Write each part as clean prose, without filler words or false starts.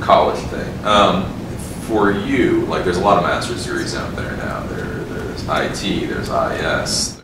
college thing. For you, like there's a lot of master's degrees out there now. There's IT, there's IS.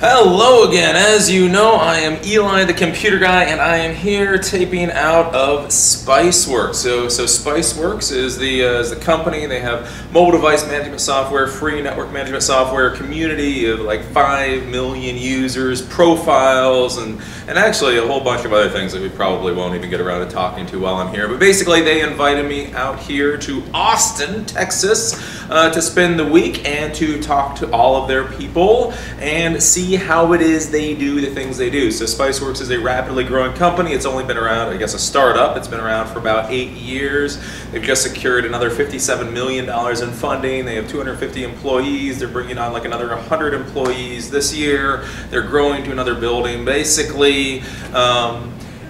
Hello again. As you know, I am Eli, the computer guy, and I am here taping out of Spiceworks. So Spiceworks is the company. They have mobile device management software, free network management software, community of like 5 million users, profiles, and actually a whole bunch of other things that we probably won't even get around to talking to while I'm here. But basically, they invited me out here to Austin, Texas, to spend the week and to talk to all of their people and see how it is they do the things they do. So Spiceworks is a rapidly growing company. It's only been around, I guess, a startup. It's been around for about 8 years. They've just secured another $57 million in funding. They have 250 employees. They're bringing on like another 100 employees this year. They're growing to another building. Basically,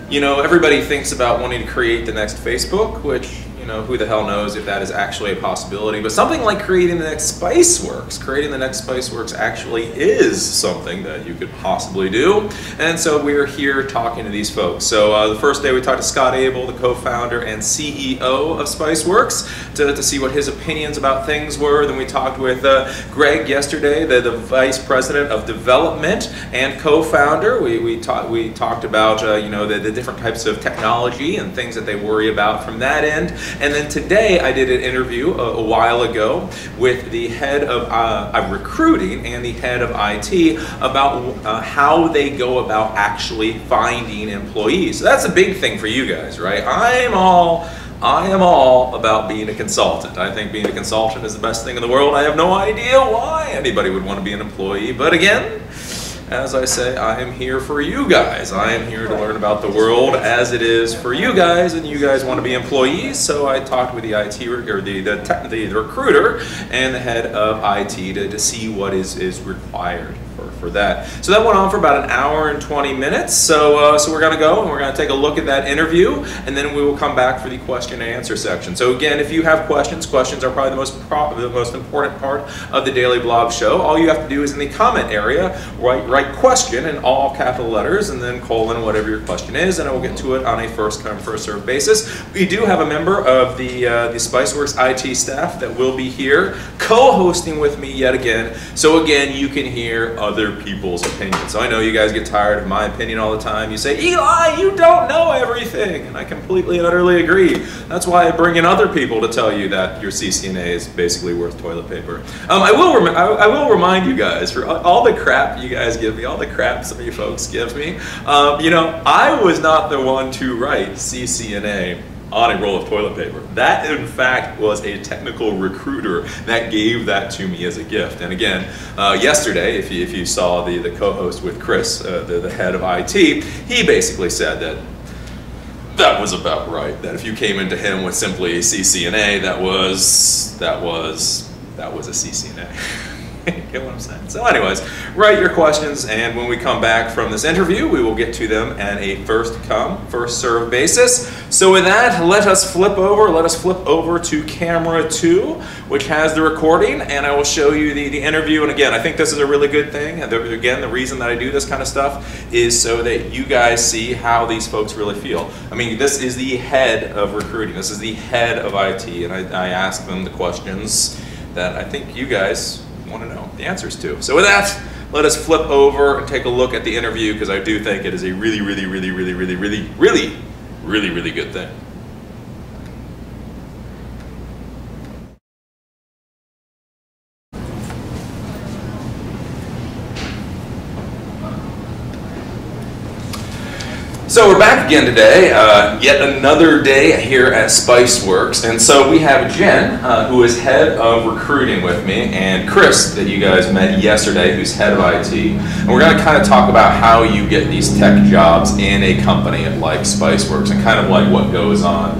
you know, everybody thinks about wanting to create the next Facebook, which, you know, who the hell knows if that is actually a possibility. But something like creating the next Spiceworks actually is something that you could possibly do. And so we're here talking to these folks. So the first day we talked to Scott Abel, the co-founder and CEO of Spiceworks, to see what his opinions about things were. Then we talked with Greg yesterday, the vice president of development and co-founder. We talked about you know, the different types of technology and things that they worry about from that end. And then today I did an interview a while ago with the head of recruiting and the head of IT about how they go about actually finding employees. So that's a big thing for you guys, right? I am all about being a consultant. I think being a consultant is the best thing in the world. I have no idea why anybody would want to be an employee, but again, as I say, I am here for you guys. I am here to learn about the world as it is for you guys, and you guys want to be employees. So I talked with the IT or the recruiter and the head of IT to see what is required for that. So that went on for about 1 hour and 20 minutes. So we're going to go and we're going to take a look at that interview, and then we will come back for the question and answer section. So again, if you have questions are probably the most important part of the Daily Blob show. All you have to do is in the comment area write question in all capital letters and then colon whatever your question is, and I will get to it on a first come first served basis. We do have a member of the Spiceworks IT staff that will be here co-hosting with me yet again. So again, you can hear other people's opinions. So I know you guys get tired of my opinion all the time. You say, Eli, you don't know everything. And I completely and utterly agree. That's why I bring in other people to tell you that your CCNA is basically worth toilet paper. I will remind you guys, for all the crap you guys give me, all the crap some of you folks give me, you know, I was not the one to write CCNA on a roll of toilet paper. That, in fact, was a technical recruiter that gave that to me as a gift. And again, yesterday, if you saw the co-host with Chris, the head of IT, he basically said that was about right. That if you came into him with simply CCNA, that was a CCNA. Get what I'm saying? So anyways, write your questions, and when we come back from this interview, we will get to them on a first come, first served basis. So with that, let us flip over to camera 2, which has the recording, and I will show you the interview. And again, I think this is a really good thing. And again, the reason that I do this kind of stuff is so that you guys see how these folks really feel. I mean, this is the head of recruiting. This is the head of IT, and I ask them the questions that I think you guys want to know the answers to. So with that, let us flip over and take a look at the interview, because I do think it is a really good thing. So we're back again today, yet another day here at Spiceworks, and so we have Jen, who is head of recruiting with me, and Chris, that you guys met yesterday, who's head of IT, and we're going to kind of talk about how you get these tech jobs in a company like Spiceworks, and kind of like what goes on,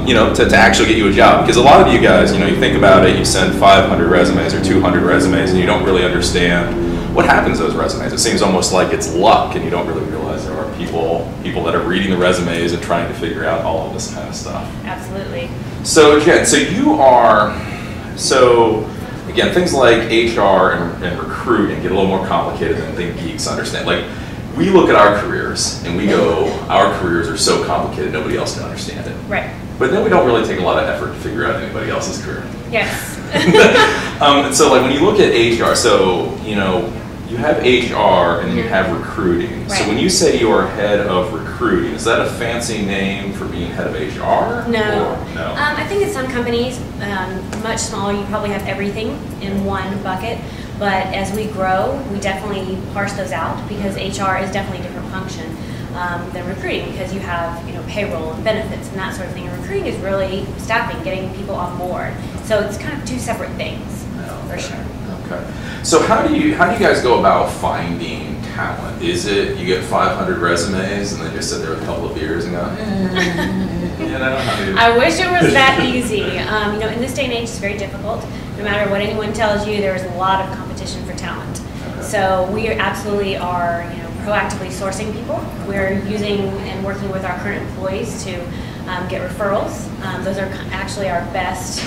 you know, to actually get you a job, because a lot of you guys, you know, you think about it, you send 500 resumes or 200 resumes, and you don't really understand what happens to those resumes. It seems almost like it's luck, and you don't really realize there are people that are reading the resumes and trying to figure out all of this kind of stuff. Absolutely. So again, again, things like HR and recruiting get a little more complicated than I think geeks understand. Like, we look at our careers and we go, our careers are so complicated, nobody else can understand it. Right. But then we don't really take a lot of effort to figure out anybody else's career. Yes. So like when you look at HR, so you have HR and you have recruiting. Right. So when you say you're head of recruiting, is that a fancy name for being head of HR? No. Or no? I think in some companies, much smaller, you probably have everything in one bucket. But as we grow, we definitely parse those out because HR is definitely a different function than recruiting, because you have payroll and benefits and that sort of thing. And recruiting is really staffing, getting people on board. So it's kind of two separate things, for sure. Okay. So how do you guys go about finding talent? Is it you get 500 resumes and then just sit there with a couple of beers and go, I wish it was that easy. In this day and age, it's very difficult. No matter what anyone tells you, there's a lot of competition for talent. Okay. So we absolutely are, proactively sourcing people. We're using and working with our current employees to get referrals. Those are actually our best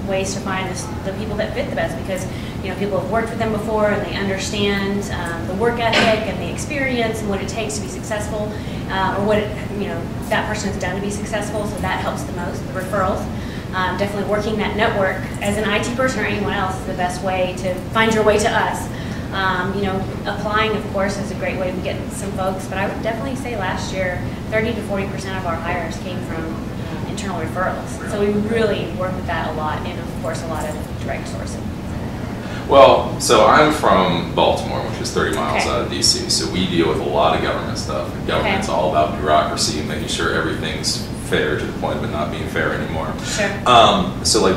ways to find the people that fit the best, because people have worked with them before and they understand the work ethic and the experience and what it takes to be successful, or what that person has done to be successful. So that helps the most. The referrals. Definitely working that network as an IT person or anyone else is the best way to find your way to us. Applying, of course, is a great way to get some folks, but I would definitely say last year 30 to 40% of our hires came from internal referrals. So we really work with that a lot, and of course a lot of direct sourcing. Well, so I'm from Baltimore, which is 30 miles Okay. out of DC, so we deal with a lot of government stuff. And government's all about bureaucracy and making sure everything's fair to the point of it not being fair anymore. Sure. So like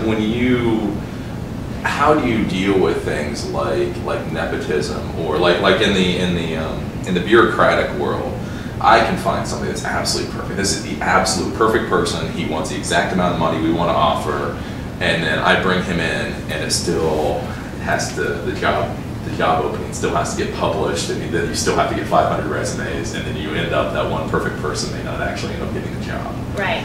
how do you deal with things like nepotism, or like in the bureaucratic world? I can find somebody that's absolutely perfect. This is the absolute perfect person. He wants the exact amount of money we want to offer, and then I bring him in, and it still has to the job opening still has to get published, and then you still have to get 500 resumes, and then you end up that one perfect person may not actually end up getting the job. Right.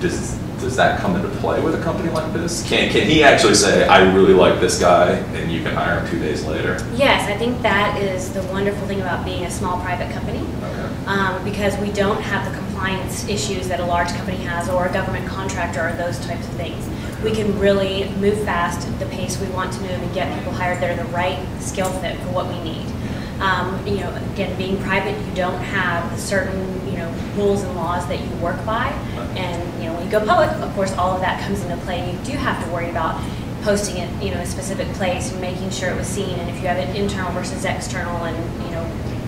Does that come into play with a company like this? Can he actually say, I really like this guy, and you can hire him 2 days later? Yes, I think that is the wonderful thing about being a small private company. Okay. Because we don't have the compliance issues that a large company has, or a government contractor, or those types of things. We can really move fast at the pace we want to move and get people hired that are the right skill fit for what we need. Again, being private, you don't have certain rules and laws that you work by, and when you go public, of course, all of that comes into play. You do have to worry about posting it a specific place and making sure it was seen, and if you have it internal versus external, and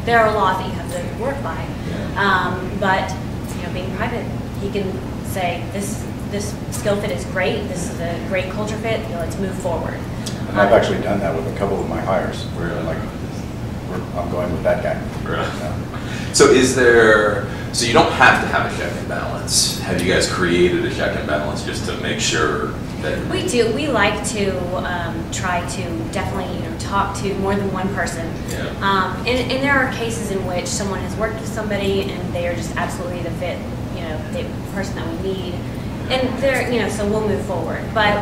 there are laws that you have to work by. But being private, he can say this skill fit is great. This is a great culture fit. Let's move forward. And I've actually done that with a couple of my hires, where I'm going with that guy. Right. Yeah. So you don't have to have a check and balance. Have you guys created a check and balance just to make sure that? We do. We like to try to definitely talk to more than one person. Yeah. And there are cases in which someone has worked with somebody and they are just absolutely the fit, the person that we need. And they're, so we'll move forward. But,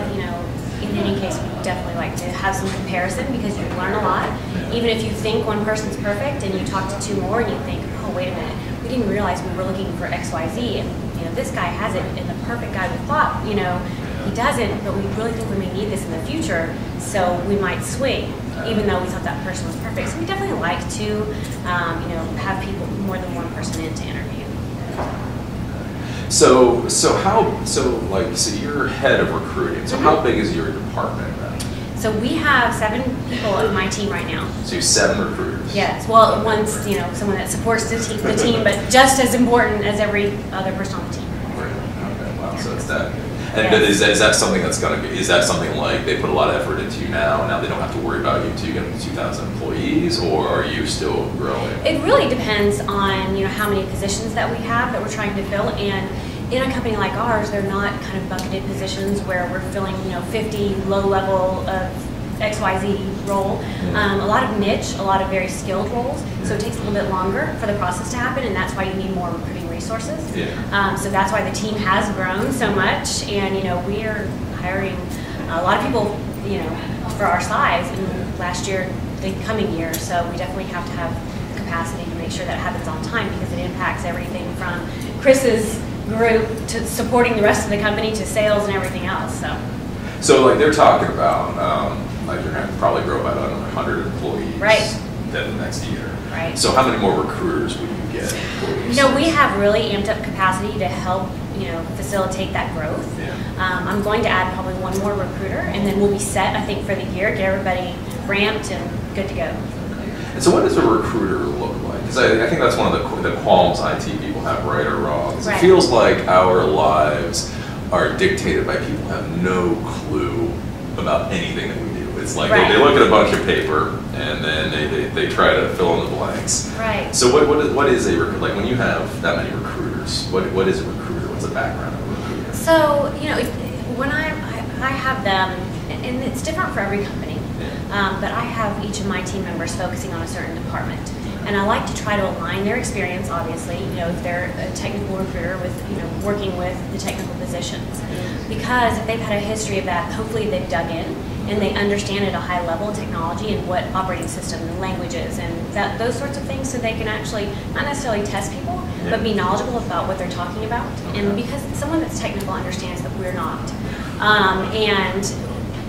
in any case, we definitely like to have some comparison, because you learn a lot. Even if you think one person's perfect and you talk to two more and you think, oh, wait a minute, we didn't realize we were looking for XYZ, and this guy has it, and the perfect guy we thought, he doesn't, but we really think we may need this in the future, so we might swing, even though we thought that person was perfect. So we definitely like to, have people, more than one person in to interview. So you're head of recruiting. So how big is your department then? So we have 7 people on my team right now. So you have 7 recruiters. Yes. Well, one's someone that supports the team, but just as important as every other person on the team. Right. Okay. Wow. So it's that. And yes. Is that something that's going to be? Is that something like they put a lot of effort into now, and now they don't have to worry about you until you get to 2,000 employees, or are you still growing? It really depends on how many positions that we have that we're trying to fill, and in a company like ours, they're not kind of bucketed positions where we're filling 50 low level of XYZ role. A lot of niche, a lot of very skilled roles, so it takes a little bit longer for the process to happen, and that's why you need more recruiting resources. So that's why the team has grown so much, and we are hiring a lot of people, for our size, and last year, the coming year, so we definitely have to have capacity to make sure that it happens on time, because it impacts everything from Chris's group to supporting the rest of the company to sales and everything else. So like they're talking about like you're going to probably grow by another 100 employees the next year. Right. So how many more recruiters would you get? We have really amped up capacity to help facilitate that growth. I'm going to add probably one more recruiter, and then we'll be set, I think, for the year, get everybody ramped and good to go. And so what does a recruiter look like? Because I think that's one of the qualms IT people have, right or wrong. It feels like our lives are dictated by people who have no clue about anything that we do. It's like they look at a bunch of paper and then they try to fill in the blanks. Right. So what is a recruiter? Like when you have that many recruiters, what is a recruiter? What's the background of a recruiter? So, when I have them, and it's different for every company, but I have each of my team members focusing on a certain department. And I like to try to align their experience, obviously, if they're a technical recruiter with, working with the technical positions. Because if they've had a history of that, hopefully they've dug in and they understand at a high level technology and what operating system and languages and those sorts of things, so they can actually not necessarily test people, but be knowledgeable about what they're talking about. And because someone that's technical understands that we're not.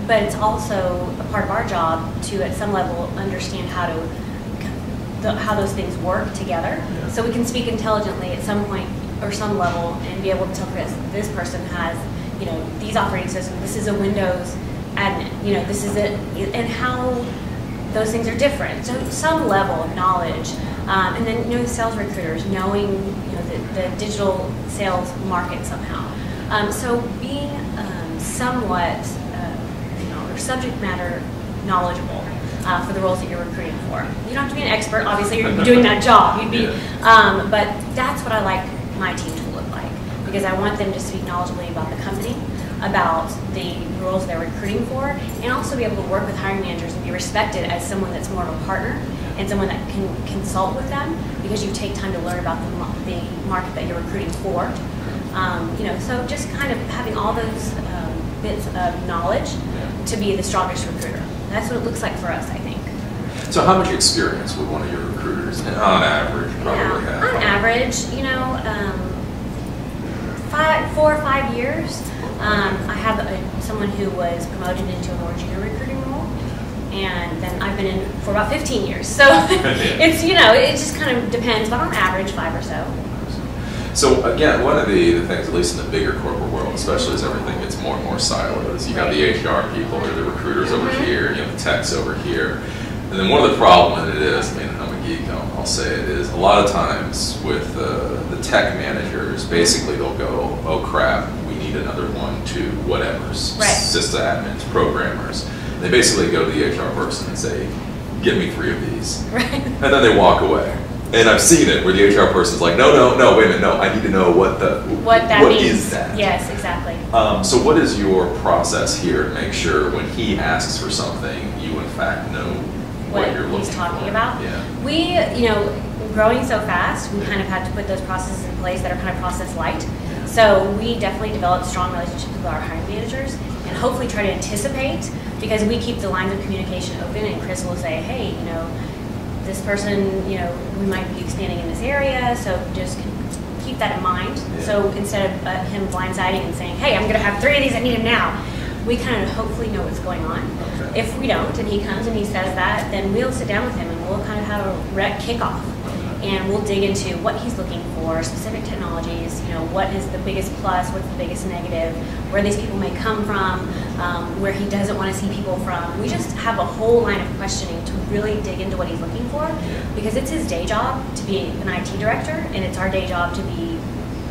But it's also a part of our job to, at some level, understand how those things work together, so we can speak intelligently at some point or some level and be able to tell Chris, this person has, these operating systems, this is a Windows admin, this is it, and how those things are different. So some level of knowledge, and then sales recruiters knowing the digital sales market somehow. So being somewhat or subject matter knowledgeable for the roles that you're recruiting for. You don't have to be an expert, obviously, you're doing that job. You'd be, but that's what I like my team to look like, because I want them to speak knowledgeably about the company, about the roles they're recruiting for, and also be able to work with hiring managers and be respected as someone that's more of a partner and someone that can consult with them, because you take time to learn about the market that you're recruiting for. So just kind of having all those bits of knowledge to be the strongest recruiter. That's what it looks like for us, I think. So how much experience would one of your recruiters, on average, probably have? On average, 4 or 5 years. I have someone who was promoted into a more junior recruiting role, and then I've been in for about 15 years. So it's, it just kind of depends, but on average, 5 or so. So again, one of the things, at least in the bigger corporate world, especially as everything gets more and more silos, you have the HR people or the recruiters over here, you have the techs over here. And then one of the problems that it is, I'm a geek, I'll say it, is a lot of times with the tech managers, basically they'll go, oh crap, we need another 1, 2, whatever's, sysadmins, programmers. They basically go to the HR person and say, give me 3 of these. And then they walk away. And I've seen it where the HR person's like, no, wait a minute, no, I need to know what means. Is that? Yes, exactly. So what is your process here to make sure when he asks for something, you in fact know what you're looking he's talking for? about? We, growing so fast, we kind of had to put those processes in place that are kind of process light. So we definitely developed strong relationships with our hiring managers and hopefully try to anticipate, because we keep the lines of communication open, and Chris will say, hey, this person, we might be expanding in this area, so just keep that in mind. So instead of him blindsiding and saying, hey, I'm going to have 3 of these, I need them now, we kind of hopefully know what's going on. If we don't, and he comes and he says that, then we'll sit down with him and we'll kind of have a rec kickoff. And we'll dig into what he's looking for, specific technologies, what is the biggest plus, what's the biggest negative, where these people may come from, where he doesn't want to see people from. We just have a whole line of questioning to really dig into what he's looking for, because it's his day job to be an IT director, and it's our day job to be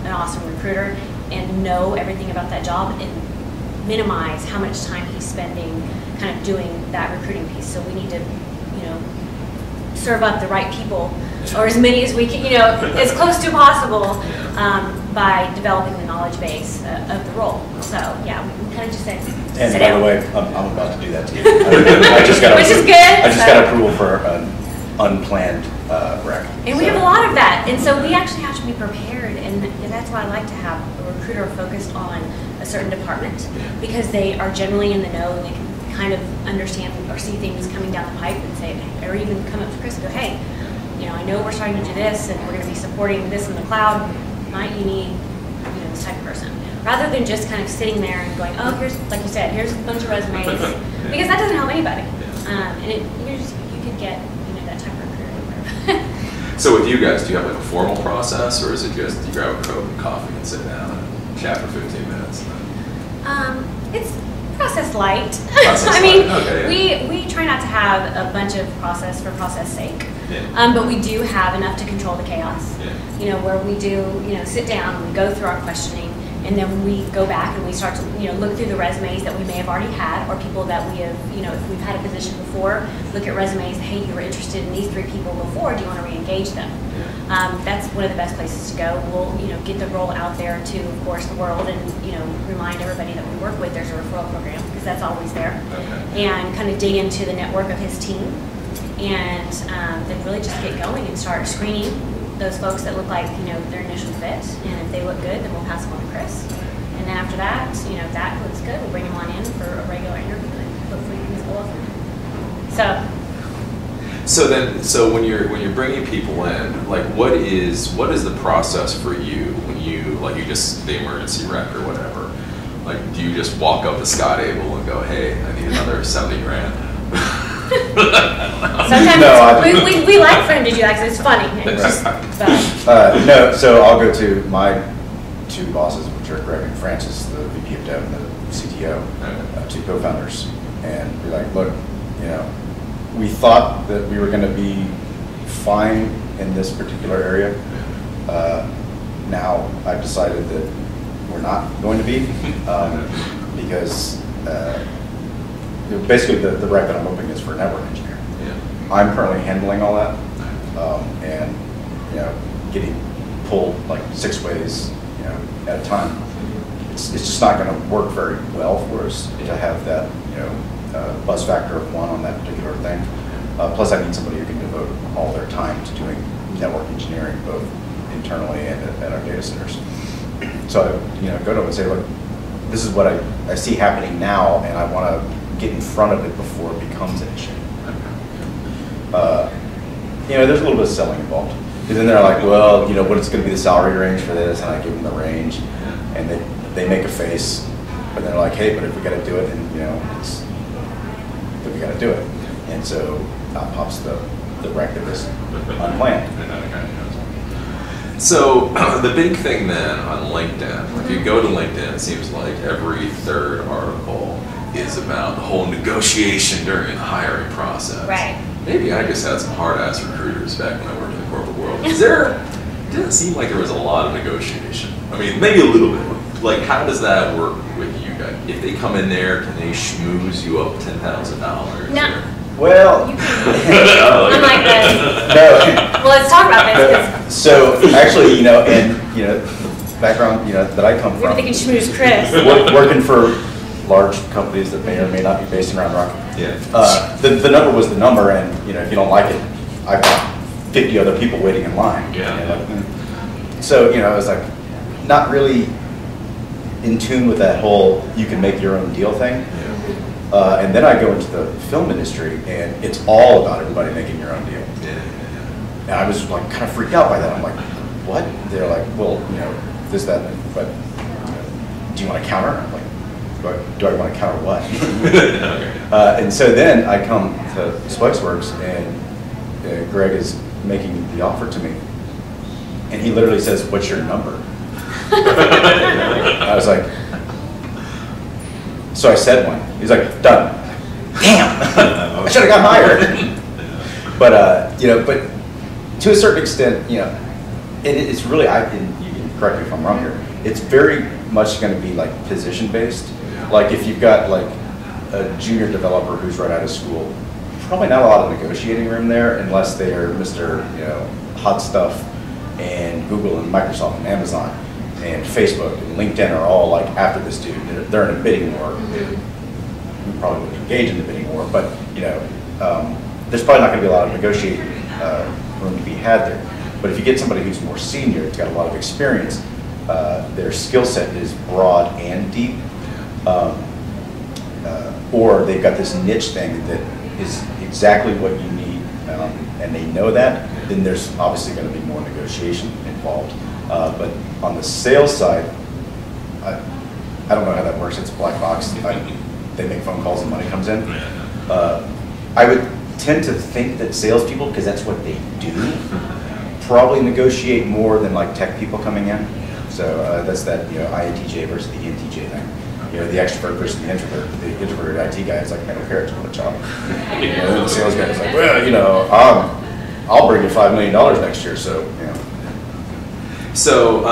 an awesome recruiter and know everything about that job and minimize how much time he's spending kind of doing that recruiting piece. So we need to, serve up the right people, or as many as we can, as close to possible, by developing the knowledge base of the role. So yeah, we kind of just say. And by the way, I'm about to do that to you. I just got Which is good. I just got approval for an unplanned rec. And we have a lot of that, and so we actually have to be prepared, and that's why I like to have a recruiter focused on a certain department, because they are generally in the know and they can kind of understand or see things coming down the pipe and say, or even come up to Chris and go, hey, I know we're starting to do this and we're going to be supporting this in the cloud. Might you need this type of person? Rather than just kind of sitting there and going, oh, here's, like you said, here's a bunch of resumes, because that doesn't help anybody. And you could get that type of recruiter. So with you guys, do you have like a formal process, or is it just you grab a Coke and coffee and sit down and chat for 15 minutes? It's process light. Okay, we try not to have a bunch of process for process sake. But we do have enough to control the chaos. Where we do, sit down, we go through our questioning, and then we go back and we start to, look through the resumes that we may have already had, or people that we have, if we've had a position before, look at resumes, hey, you were interested in these 3 people before, do you want to re-engage them? That's one of the best places to go. We'll, get the role out there to, of course, the world, and, remind everybody that we work with, there's a referral program, because that's always there. And kind of dig into the network of his team, and then really just get going and start screening those folks that look like, their initial fit, and if they look good, then we'll pass them on to Chris. And then after that, if that looks good, we'll bring them on in for a regular interview, and hopefully we can go off. So when you're bringing people in, like what is the process for you when you just the emergency rec or whatever? Like, do you just walk up to Scott Abel and go, hey, I need another 70 grand? Sometimes we like for him to do that because it's funny. No, so I'll go to my 2 bosses, which are Greg and Francis, the VP of Dev and the CTO, 2 co-founders, and be like, look, we thought that we were going to be fine in this particular area. Now I've decided that we're not going to be, because basically the rec that I'm opening is for network engineering. I'm currently handling all that, and getting pulled like 6 ways at a time. It's just not going to work very well for us to have that buzz factor of 1 on that particular thing. Plus, I need somebody who can devote all their time to doing network engineering, both internally and at our data centers. So I go to them and say, look, this is what I see happening now, and I want to get in front of it before it becomes an issue. There's a little bit of selling involved. Because then they're like, well, what is going to be the salary range for this? And I give them the range, and they make a face, but they're like, hey, but if we got to do it, then we got to do it. And so out pops the rec that was unplanned. So the big thing then on LinkedIn, if you go to LinkedIn, it seems like every 3rd article is about the whole negotiation during the hiring process. Right. Maybe I just had some hard-ass recruiters back when I worked in the corporate world. It didn't seem like there was a lot of negotiation. I mean, maybe a little bit. Like, how does that work with you guys? If they come in there, can they schmooze you up $10,000? No. Well, I'm like this. No. Well, let's talk about this. So actually, background, that I come We were from. thinking schmooze Chris. Working for large companies that may or may not be based in Round Rock. The number was the number, and if you don't like it, I've got 50 other people waiting in line. So I was like, not really in tune with that whole you can make your own deal thing. And then I go into the film industry, and it's all about everybody making your own deal. And I was like kind of freaked out by that. I'm like, what? They're like, well, this, that, but do you want to counter? I'm like, do I want to counter what? And so then I come to Spiceworks, and Greg is making the offer to me, and he literally says, "What's your number?" I was like, so I said one. He's like, "Done." Damn, I should have got higher. But but to a certain extent, it's really, you can correct me if I'm wrong here. It's very much going to be like position based. Like if you've got like a junior developer who's right out of school, probably not a lot of negotiating room there unless they are Mr. Hot Stuff, and Google and Microsoft and Amazon and Facebook and LinkedIn are all like after this dude. They're in a bidding war. We probably would engage in the bidding war, but there's probably not going to be a lot of negotiating room to be had there. But if you get somebody who's more senior, who's got a lot of experience, their skill set is broad and deep, or they've got this niche thing that is exactly what you need, and they know that, then there's obviously going to be more negotiation involved. But on the sales side, I don't know how that works. It's a black box. They make phone calls and money comes in. I would tend to think that salespeople, because that's what they do, probably negotiate more than like tech people coming in. So that's that INTJ versus the ENTJ thing. The extrovert versus the introvert. The introverted IT guy is like, I don't care, I just want a job. The sales guy is like, well, I'll bring you $5 million next year, so So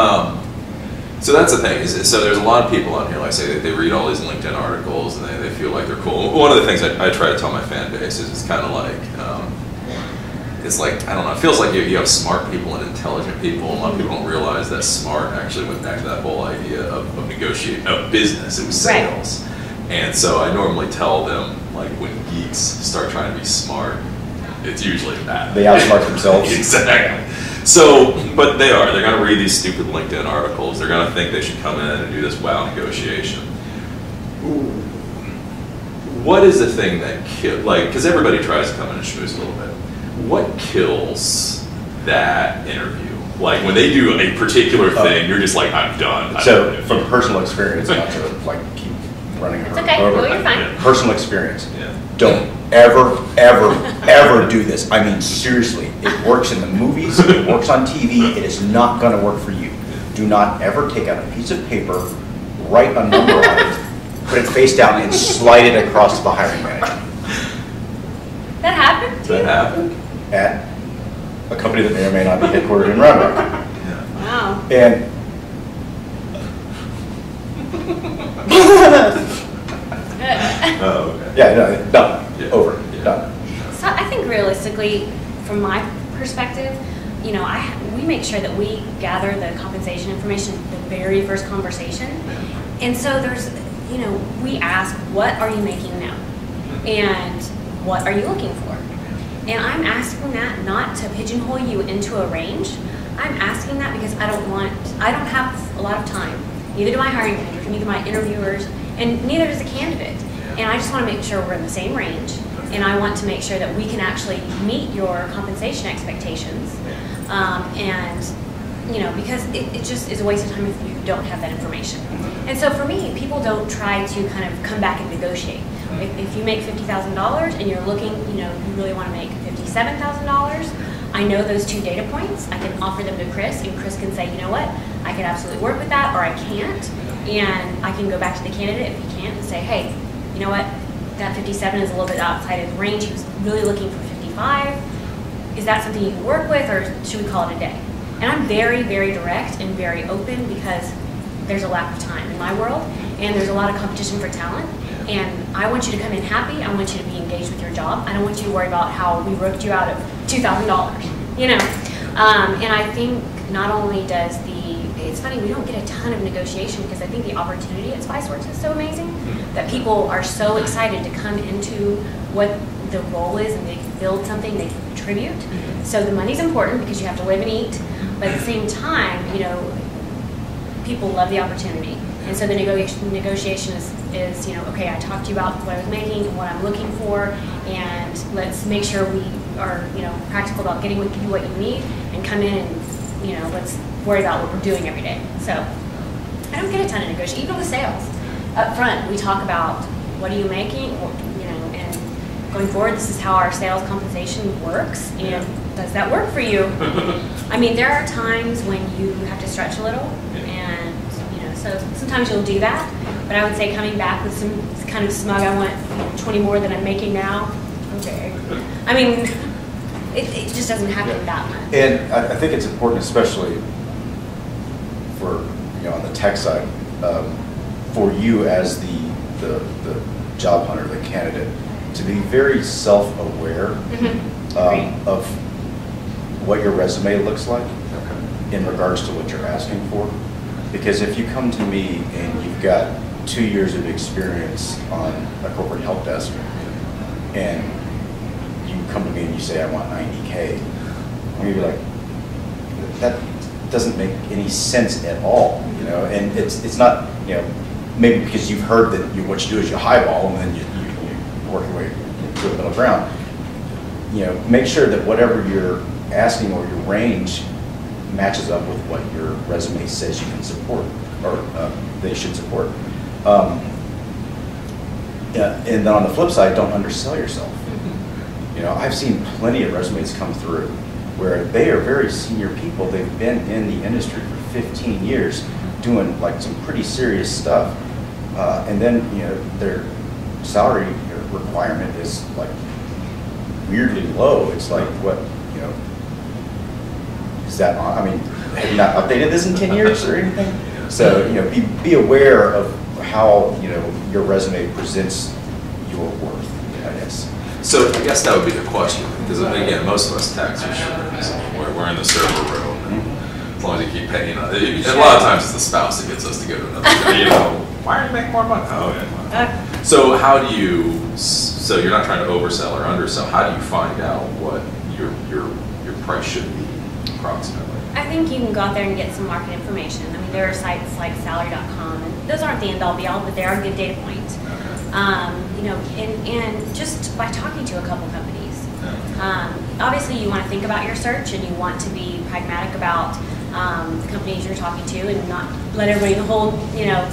that's the thing. So there's a lot of people on here, like I say, they read all these LinkedIn articles and they feel like they're cool. One of the things I try to tell my fan base is it's kind of like, it's like, I don't know, it feels like you have smart people and intelligent people. A lot of people don't realize that smart actually went back to that whole idea of negotiating, of business, it was sales. Right. And so I normally tell them, like, when geeks start trying to be smart, it's usually bad. They outsmart themselves. Exactly. So, but they're going to read these stupid LinkedIn articles. They're going to think they should come in and do this wow negotiation. What is the thing that kills, like, because everybody tries to come in and schmooze a little bit. What kills that interview? Like, when they do a particular thing, you're just like, I'm done. So, from personal experience, not to like keep running over. It's okay. Well, you're fine. Personal experience. Yeah. Don't ever do this. I mean, seriously, it works in the movies, it works on TV, it is not going to work for you. Do not ever take out a piece of paper, write a number on it, put it face down, and slide it across to the hiring manager. That happened to you? That happened. At a company that may or may not be headquartered in Round Rock. Yeah. Wow. And oh, okay. Yeah, no, done. Yeah. Over. Yeah. Done. So I think realistically, from my perspective, we make sure that we gather the compensation information the very first conversation. And so there's, we ask, what are you making now? And what are you looking for? And I'm asking that not to pigeonhole you into a range. I'm asking that because I don't have a lot of time. Neither do my hiring managers, neither my interviewers, and neither does the candidate. And I just want to make sure we're in the same range. And I want to make sure that we can actually meet your compensation expectations. Because it just is a waste of time if you don't have that information. And so for me, people don't try to kind of come back and negotiate. If you make $50,000 and you're looking, you really want to make $57,000, I know those two data points. I can offer them to Chris, and Chris can say, you know what, I can absolutely work with that, or I can't. And I can go back to the candidate if he can't and say, hey, you know what, that 57 is a little bit outside of the range. He was really looking for 55. Is that something you can work with, or should we call it a day? And I'm very, very direct and very open because there's a lack of time in my world, and there's a lot of competition for talent. And I want you to come in happy. I want you to be engaged with your job. I don't want you to worry about how we roped you out of $2,000, And I think not only does it's funny, we don't get a ton of negotiation because I think the opportunity at Spiceworks is so amazing that people are so excited to come into what the role is, and they can build something, they can contribute. So the money's important because you have to live and eat, but at the same time, people love the opportunity. And so the negotiation is, okay, I talked to you about what I was making and what I'm looking for, and let's make sure we are, practical about getting you what you need, and come in and, let's worry about what we're doing every day. So I don't get a ton of negotiation, even with sales. Up front, we talk about what are you making, and going forward, this is how our sales compensation works, and does that work for you? I mean, there are times when you have to stretch a little, and so sometimes you'll do that, but I would say coming back with some kind of smug, I want 20 more than I'm making now. Okay. I mean, it just doesn't happen that much. And I think it's important, especially for on the tech side, for you as the job hunter, the candidate, to be very self-aware of what your resume looks like in regards to what you're asking for. Because if you come to me and you've got 2 years of experience on a corporate help desk, and you come to me and you say, I want 90K, I'm gonna be like, that doesn't make any sense at all, you know. And it's not, you know, maybe because you've heard that what you do is you highball and then you work your way to the middle ground. You know, make sure that whatever you're asking or your range matches up with what your resume says you can support, or they should support. Yeah, and then on the flip side, don't undersell yourself. You know, I've seen plenty of resumes come through where they are very senior people. They've been in the industry for 15 years doing like some pretty serious stuff. And then, you know, their salary requirement is like weirdly low. It's like, what, you know, is that on? I mean, have you not updated this in 10 years or anything? So, you know, be aware of how, you know, your resume presents your worth, I guess. So I guess that would be the question, because again, most of us tax insurance, we're in the server room, and as long as you keep paying, you know, and a lot of times it's the spouse that gets us to go to another job, you know, why are you making more money? Oh, yeah. So how do you, so you're not trying to oversell or undersell, how do you find out what your price should be approximately? I think you can go out there and get some market information. I mean, there are sites like salary.com, and those aren't the end-all be-all, but they are a good data point. You know, and just by talking to a couple companies. Obviously, you want to think about your search, and you want to be pragmatic about the companies you're talking to, and not let everybody in the whole, you know,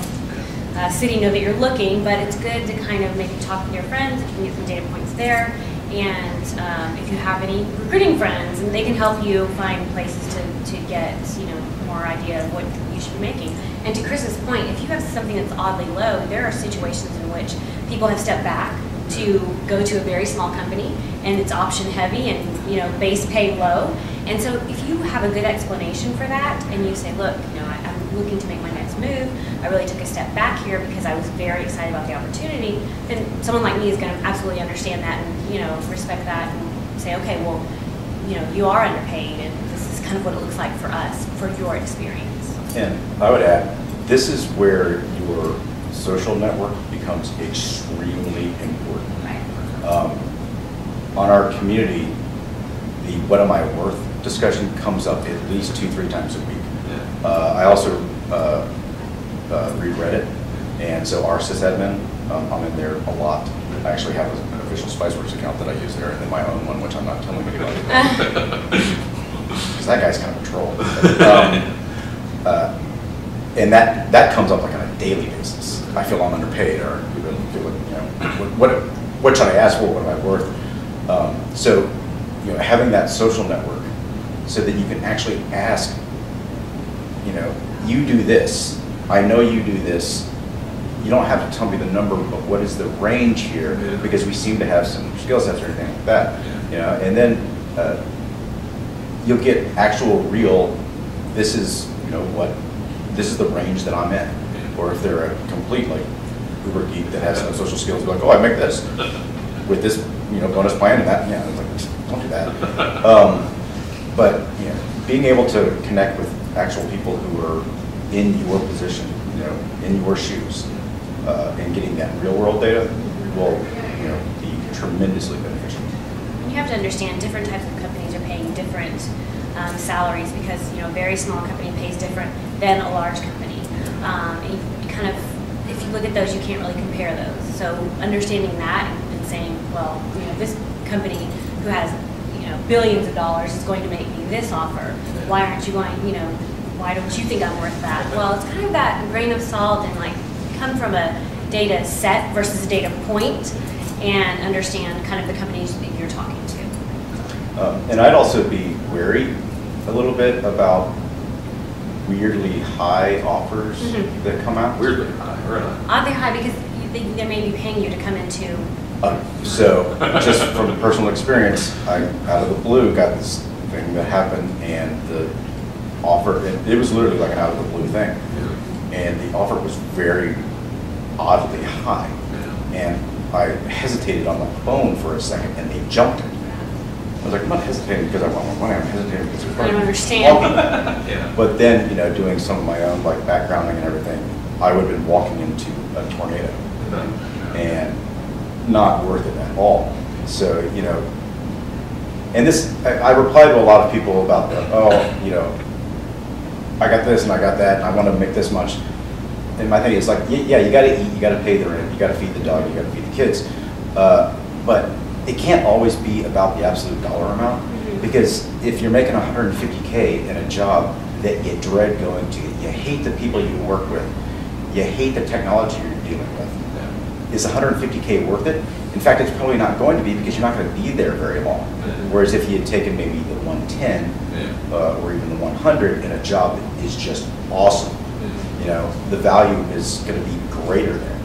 city know that you're looking. But it's good to kind of maybe talk with your friends. You can get some data points there, and if you have any recruiting friends, and they can help you find places to get, you know, more idea of what you should be making. And to Chris's point, if you have something that's oddly low, there are situations in which people have stepped back to go to a very small company, and it's option heavy and, you know, base pay low. And so if you have a good explanation for that, and you say, look, you know, I'm looking to make my next move, I really took a step back here because I was very excited about the opportunity, then someone like me is going to absolutely understand that and, you know, respect that and say, okay, well, you know, you are underpaid, and this is kind of what it looks like for us, for your experience. And I would add, this is where your social network becomes extremely important. Right. On our community, the what am I worth discussion comes up at least 2-3 times a week. I also read Reddit, and so our sysadmin, I'm in there a lot. I actually have an official Spiceworks account that I use there, and then my own one, which I'm not telling anybody about. Because that guy's kind of a troll. And that comes up like on a daily basis. I feel I'm underpaid, or people feel like, you know, what should I ask for? What am I worth? So, you know, having that social network so that you can actually ask, you know, you do this. I know you do this. You don't have to tell me the number, but what is the range here? Because we seem to have some skill sets or anything like that. You know, and then you'll get actual real. This is, you know, this is the range that I'm in. Or if they're a complete like uber geek that has no social skills, they're like, oh, I make this with this, you know, bonus plan and that. Yeah, it's like, don't do that. But you know, being able to connect with actual people who are in your position, you know, in your shoes, and getting that real world data will, you know, be tremendously beneficial. You have to understand different types of companies are paying different salaries, because, you know, a very small company pays different than a large company. And you kind of, if you look at those, you can't really compare those. So understanding that and saying, well, you know, this company who has, you know, billions of dollars is going to make me this offer. Why aren't you going, you know, why don't you think I'm worth that? Well, it's kind of that grain of salt, and like come from a data set versus a data point, and understand kind of the companies that you're talking to. And I'd also be wary a little bit about weirdly high offers that come out. Weirdly high, really? Oddly high, because they may be paying you to come into. So, just from personal experience, I, out of the blue, got this thing that happened, and the offer, it was literally like an out of the blue thing. And the offer was very oddly high. And I hesitated on the phone for a second, and they jumped it. I was like, I'm not hesitating because I want more money. I'm hesitating because I don't understand. Yeah. But then, doing some of my own like backgrounding and everything, I would have been walking into a tornado, and not worth it at all. So, and this, I replied to a lot of people about the, I got this and I got that, and I want to make this much. And my thing is like, yeah, you got to eat, you got to pay the rent, you got to feed the dog, you got to feed the kids, but it can't always be about the absolute dollar amount, because if you're making 150K in a job that you dread going to, you hate the people you work with, you hate the technology you're dealing with, is 150K worth it? In fact, it's probably not going to be, because you're not going to be there very long. Whereas if you had taken maybe the 110 or even the 100 in a job that is just awesome, the value is going to be greater there.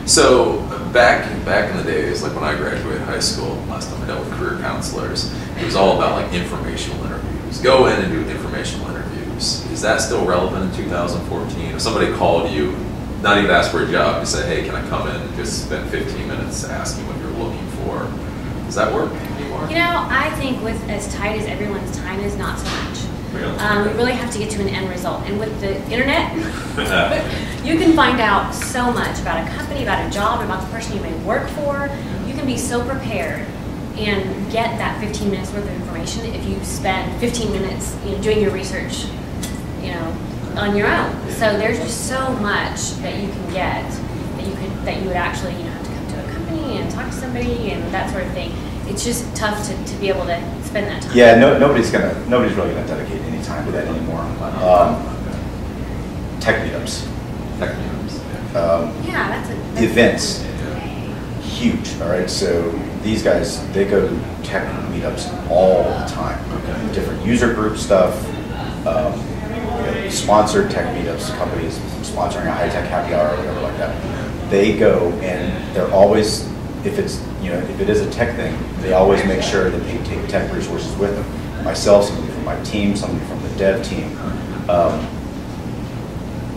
So back in the days, like when I graduated high school, last time I dealt with career counselors, it was all about like informational interviews. Go in and do informational interviews. Is that still relevant in 2014? If somebody called you, not even ask for a job, you say, hey, can I come in and just spend 15 minutes asking what you're looking for? Does that work anymore? I think with as tight as everyone's time is, not so much. Really? We really have to get to an end result. And with the internet, you can find out so much about a company, about a job, about the person you may work for. You can be so prepared and get that 15 minutes worth of information if you spend 15 minutes doing your research on your own. So there's just so much that you can get that you would actually have to come to a company and talk to somebody and that sort of thing. It's just tough to be able to spend that time. Yeah, nobody's really gonna dedicate any time to that anymore. Tech meetups. That's events. Huge. All right. So these guys, they go to tech meetups all the time. Different user group stuff. Sponsored tech meetups, companies sponsoring a high-tech happy hour or whatever like that. They go and they're always, if it is a tech thing, they always make sure that they take tech resources with them. Myself, somebody from my team, somebody from the dev team.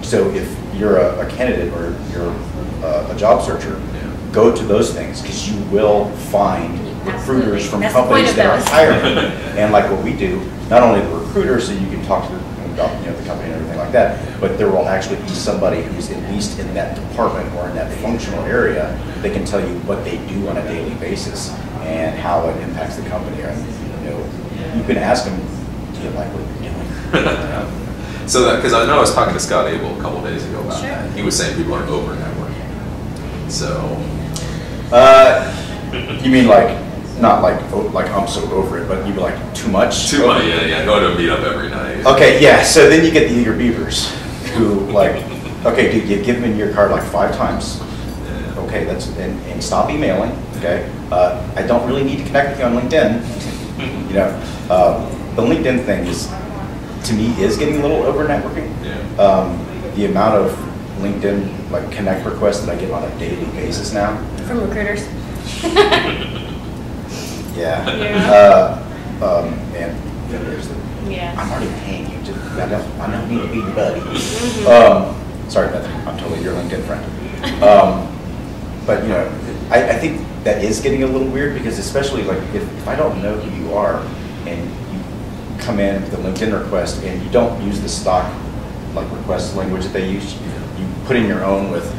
So if you're a candidate or you're a job searcher, go to those things, because you will find recruiters from companies that are hiring. And like what we do, not only the recruiters, so you can talk to them about the company and everything like that, but there will actually be somebody who's at least in that department or in that functional area that can tell you what they do on a daily basis and how it impacts the company. And you can ask them, do you like what you're doing? So that, because I know I was talking to Scott Abel a couple of days ago about that. He was saying people are over networking. So you mean like, not like I'm so over it, but you be like too much? Too much, yeah. Go to a meetup every night. Okay, yeah, so then you get the eager beavers who like, okay, dude, you give them your card like 5 times. Okay, and stop emailing, okay? I don't really need to connect with you on LinkedIn. The LinkedIn thing to me, is getting a little over networking. The amount of LinkedIn like connect requests that I get on a daily basis now. From recruiters. And there's the, Yeah. I'm already paying you. I don't need to be your buddy. Sorry, Bethany. I'm totally your LinkedIn friend. But I think that is getting a little weird, because especially like if I don't know who you are and you come in with a LinkedIn request and you don't use the stock like request language that they use, you put in your own with,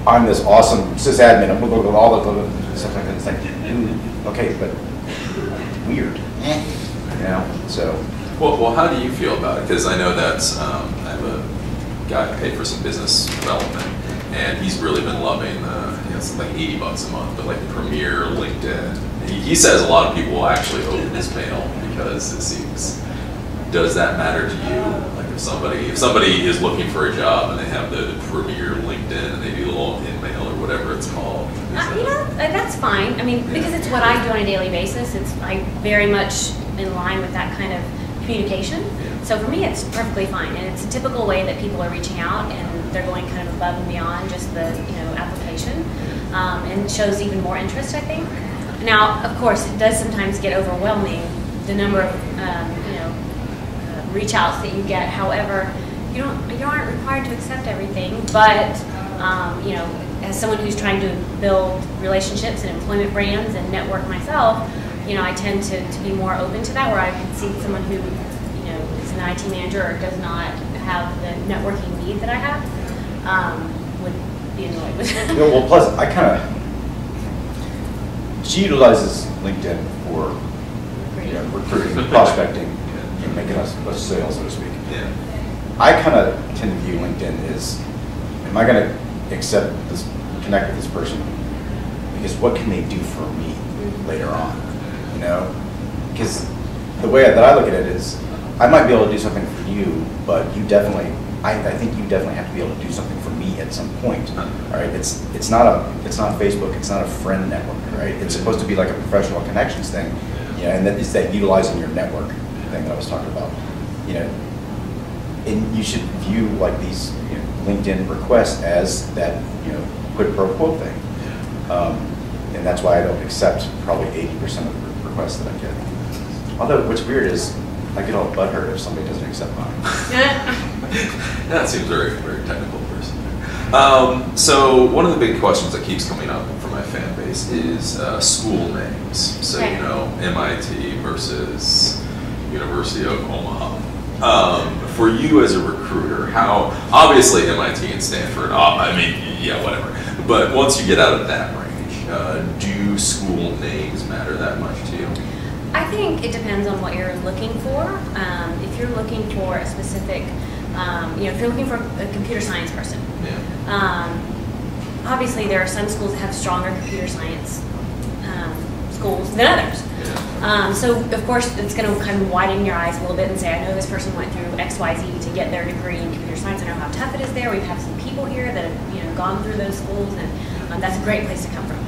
I'm this awesome sysadmin, I'm all the stuff like that. It's like, dude, okay, but weird. So. Well, how do you feel about it? Because I know that I have a guy who paid for some business development, and he's really been loving, it's like $80 a month, but like the Premier LinkedIn. He says a lot of people will actually open his mail because it seems. Does that matter to you? Like if somebody is looking for a job and they have the Premier LinkedIn and they do a little in-mail or whatever it's called. That's fine. I mean, because it's what I do on a daily basis. It's very much in line with that kind of communication. So for me, it's perfectly fine, and it's a typical way that people are reaching out, and they're going kind of above and beyond just the application, and it shows even more interest, I think. Now, of course, it does sometimes get overwhelming, the number of reach outs that you get. However, you aren't required to accept everything, but as someone who's trying to build relationships and employment brands and network myself, I tend to be more open to that, where I can see someone who, is an IT manager or does not have the networking need that I have, would be annoyed with it. Well, plus, she utilizes LinkedIn for recruiting, prospecting, making us sales, so to speak. Yeah. I kind of tend to view LinkedIn as, am I going to connect with this person? Because what can they do for me later on? Because the way that I look at it is, I might be able to do something for you, but you definitely, I think you definitely have to be able to do something for me at some point. All right, it's not Facebook, it's not a friend network, right? It's supposed to be like a professional connections thing, and that is that utilizing your network thing that I was talking about, And you should view like these LinkedIn requests as that quid pro quo thing, and that's why I don't accept probably 80% of the requests that I get. Although what's weird is I get all butthurt if somebody doesn't accept mine. That seems very, very technical person. So one of the big questions that keeps coming up from my fan base is school names. So MIT versus University of Omaha. For you as a recruiter, how obviously MIT and Stanford, whatever. But once you get out of that range, do school names matter that much to you? I think it depends on what you're looking for. If you're looking for a specific, if you're looking for a computer science person, obviously there are some schools that have stronger computer science schools than others. So of course it's going to kind of widen your eyes a little bit and say, I know this person went through XYZ to get their degree in computer science. I know how tough it is there. We've had some people here that have gone through those schools, and that's a great place to come from.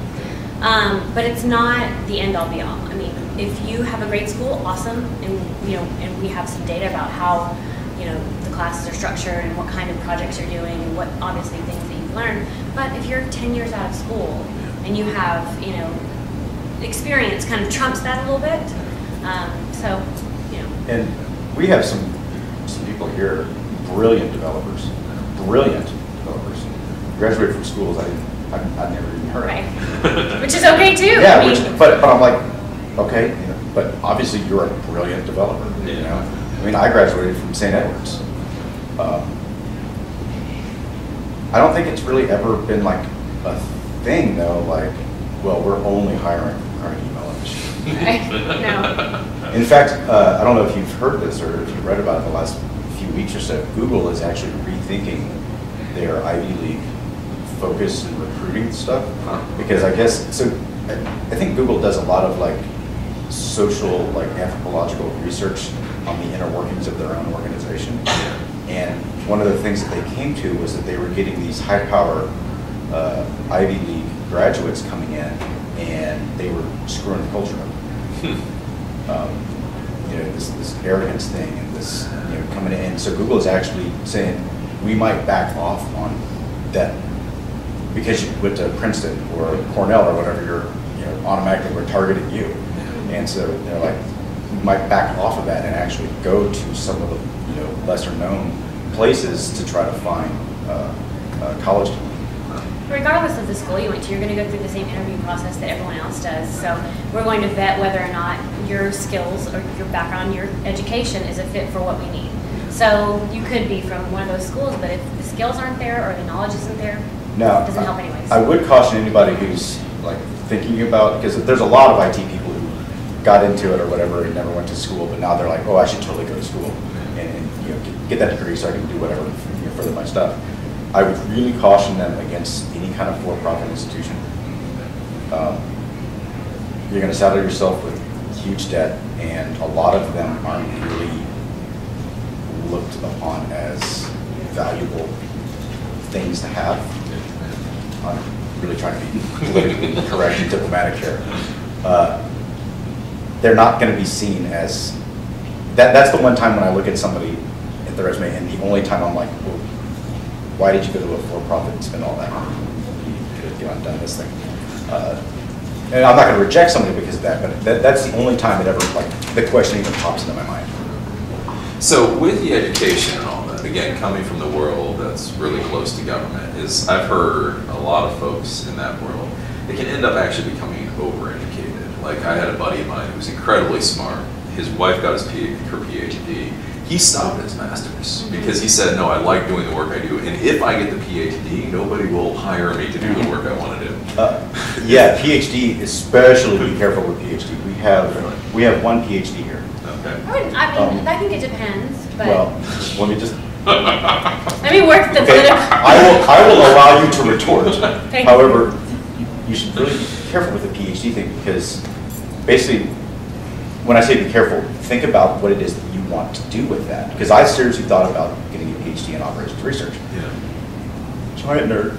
But it's not the end all be all. I mean, if you have a great school, awesome, and and we have some data about how the classes are structured and what kind of projects you're doing and what obviously things that you've learned. But if you're 10 years out of school and you have experience, kind of trumps that a little bit. And we have some people here, brilliant developers, graduated from schools I've never even heard of. Which is okay too. Yeah, but I'm like, okay, but obviously you're a brilliant developer. I graduated from St. Edwards. I don't think it's really ever been like a thing though, like, well, we're only hiring our email industry. No. In fact, I don't know if you've heard this or if you've read about it the last few weeks or so, Google is actually rethinking their Ivy League focus and recruiting stuff. Because I think Google does a lot of like social, like anthropological research on the inner workings of their own organization. And one of the things that they came to was that they were getting these high-power Ivy League graduates coming in, and they were screwing the culture up. This arrogance thing, and this coming in. So Google is actually saying we might back off on that because you went to Princeton or Cornell or whatever. You're automatically we're targeting you, and so they're like we might back off of that and actually go to some of the lesser known places to try to find college. Regardless of the school you went to, you're going to go through the same interview process that everyone else does. So we're going to vet whether or not your skills or your background, your education is a fit for what we need. So you could be from one of those schools, but if the skills aren't there or the knowledge isn't there, it doesn't help anyways. I would caution anybody who's like thinking about, because there's a lot of IT people who got into it or whatever and never went to school, but now they're like, oh, I should totally go to school and get that degree so I can do whatever, further my stuff. I would really caution them against any kind of for-profit institution. You're going to saddle yourself with huge debt, and a lot of them aren't really looked upon as valuable things to have. I'm really trying to be politically correct and diplomatic here. They're not going to be seen as that's the one time when I look at somebody at their resume, and the only time I'm like, well, why did you go to a for-profit and spend all that money? You could have done this thing. And I'm not going to reject somebody because of that, but that's the only time it ever, like, the question even pops into my mind. So with the education and all that, again, coming from the world that's really close to government, is I've heard a lot of folks in that world, they can end up actually becoming overeducated. Like I had a buddy of mine who was incredibly smart. His wife got her PhD. He stopped at his master's because he said, no, I like doing the work I do, and if I get the PhD, nobody will hire me to do the work I want to do. Yeah, PhD, especially be careful with PhD. We have one PhD here. Okay. I think it depends, but. Well, let me just. Let me work the Okay, I will allow you to retort. However, you should really be careful with the PhD thing because basically, when I say be careful, think about what it is that you want to do with that. Because I seriously thought about getting a PhD in operations research. Yeah. Giant nerd.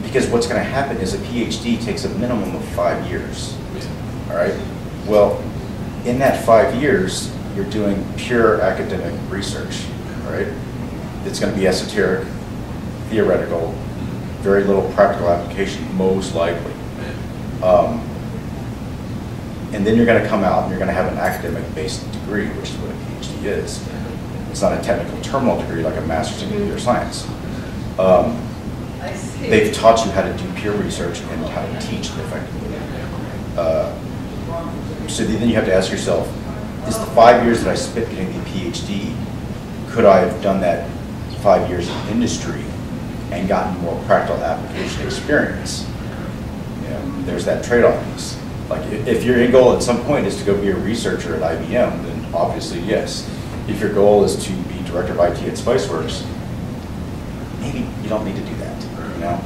Because what's going to happen is a PhD takes a minimum of 5 years. All right. Well, in that 5 years, you're doing pure academic research. All right. It's going to be esoteric, theoretical, very little practical application, most likely. And then you're going to come out and you're going to have an academic-based degree, which is what a PhD is. It's not a technical terminal degree like a master's in computer science. They've taught you how to do peer research and how to teach effectively. So then you have to ask yourself, is the 5 years that I spent getting the PhD, could I have done that 5 years in industry and gotten more practical application experience? You know, there's that trade-off piece. Like if your end goal at some point is to go be a researcher at IBM, then obviously yes. If your goal is to be director of IT at Spiceworks, maybe you don't need to do that. You know.